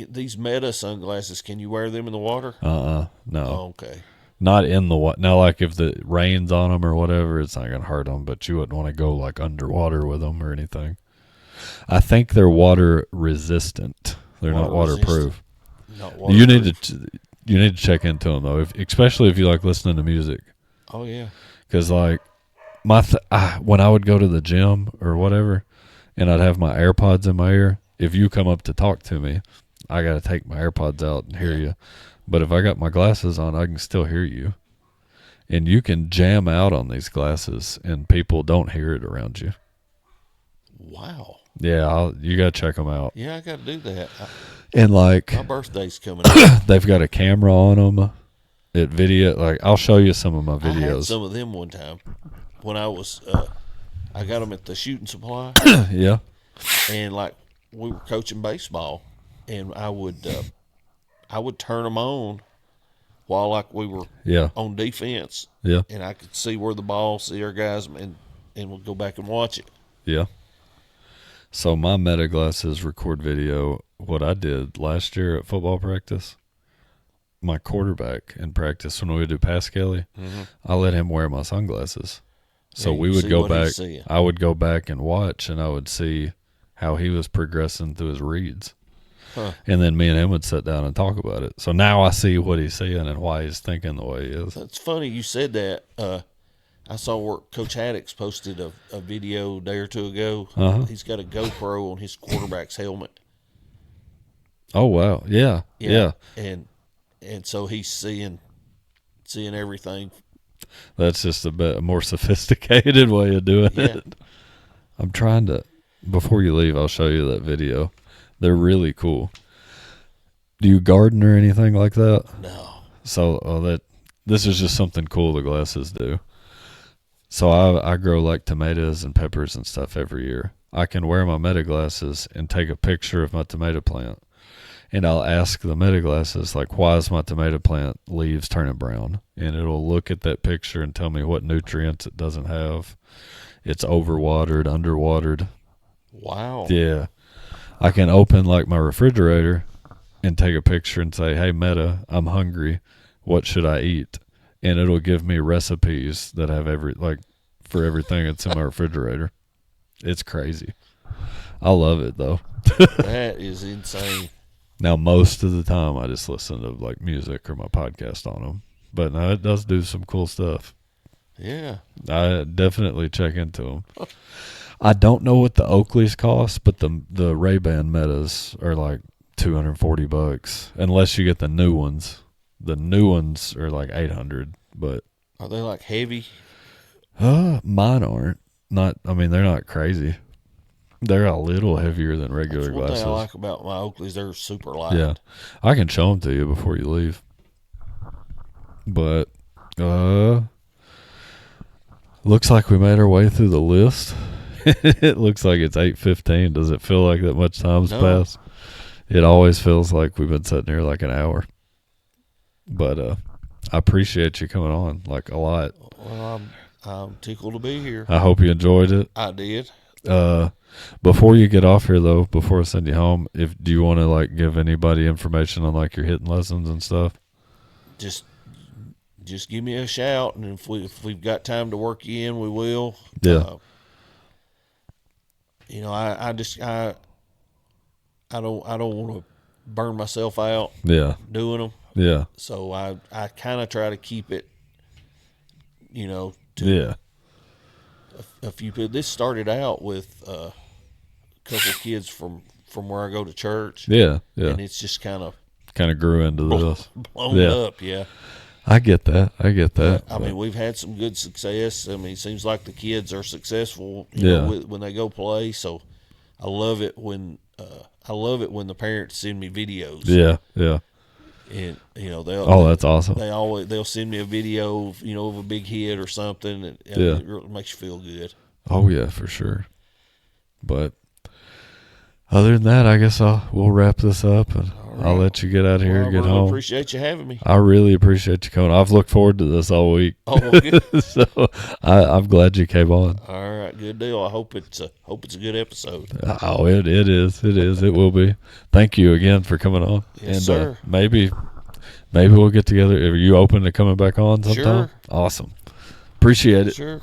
these Meta sunglasses, can you wear them in the water? No. Oh, okay. Not in the water. Now, like if the rain's on them or whatever, it's not going to hurt them, but you wouldn't want to go like underwater with them or anything. I think they're water resistant. They're not waterproof. Not waterproof. You need to check into them though, especially if you like listening to music. Oh yeah. Because like when I would go to the gym or whatever, and I'd have my AirPods in my ear. If you come up to talk to me, I got to take my AirPods out and hear you. But if I got my glasses on, I can still hear you. And you can jam out on these glasses, and people don't hear it around you. Wow. Yeah, you got to check them out. Yeah, I got to do that. And like My birthday's coming up. they've got a camera on them. It video, like I'll show you some of my videos. I had some of them one time when I was, I got them at the shooting supply. Yeah. And like we were coaching baseball, and I would turn them on while like we were on defense. Yeah. And I could see where the ball, see our guys, and we'll go back and watch it. Yeah. So my Meta glasses record video. What I did last year at football practice, my quarterback in practice when we would do pass Kelly, I let him wear my sunglasses. So we would go back. I would go back and watch, and I would see how he was progressing through his reads. Huh. And then me and him would sit down and talk about it. So now I see what he's seeing and why he's thinking the way he is. That's funny you said that. I saw where Coach Haddix posted a video a day or two ago. He's got a GoPro on his quarterback's helmet. Oh wow, yeah. And so he's seeing everything. That's just a more sophisticated way of doing it. I'm trying to. Before you leave, I'll show you that video. They're really cool. Do you garden or anything like that? No. So this is just something cool the glasses do. So I grow like tomatoes and peppers and stuff every year. I can wear my Meta glasses and take a picture of my tomato plant. And I'll ask the Meta glasses, like, why is my tomato plant leaves turning brown? And it'll look at that picture and tell me what nutrients it doesn't have. It's overwatered, underwatered. Wow. Yeah. I can open like my refrigerator and take a picture and say, hey, Meta, I'm hungry. What should I eat? And it'll give me recipes that have for everything that's in my refrigerator. It's crazy. I love it though. That is insane. Now, most of the time I just listen to like music or my podcast on them, but no, it does do some cool stuff. Yeah. I definitely check into them. I don't know what the Oakleys cost, but the Ray-Ban Metas are like $240 unless you get the new ones. The new ones are like $800, but are they like heavy? Mine aren't. They're not crazy. They're a little heavier than regular glasses. One thing I like about my Oakleys, they're super light. Yeah, I can show them to you before you leave. But Looks like we made our way through the list. It looks like it's 8:15. Does it feel like that much time's No. passed? It always feels like we've been sitting here like an hour. But I appreciate you coming on like a lot. Well, I'm tickled to be here. I hope you enjoyed it. I did. Before you get off here though, before I send you home, do you want to like give anybody information on like your hitting lessons and stuff? Just give me a shout, and if we've got time to work you in, we will. Yeah. I don't want to burn myself out. Yeah. Doing them. Yeah. So I kind of try to keep it. To Yeah. a few people. This started out with a couple kids from where I go to church. Yeah. Yeah. And it's just kind of grew into this. blown up. Yeah. I get that. I mean, we've had some good success. I mean, it seems like the kids are successful, when they go play. So I love it when the parents send me videos. Yeah, yeah. And That's awesome. They'll send me a video, of a big hit or something, and it really makes you feel good. Oh yeah, for sure. But other than that, I guess we'll wrap this up, and I'll let you get out of here and get home. I appreciate you having me. I really appreciate you coming. I've looked forward to this all week. Oh, well, good. So I'm glad you came on. All right, good deal. I hope it's a good episode. Oh, it is. It will be. Thank you again for coming on. Yes, and sir. Maybe we'll get together. Are you open to coming back on sometime? Sure. Awesome. Appreciate it. Sure.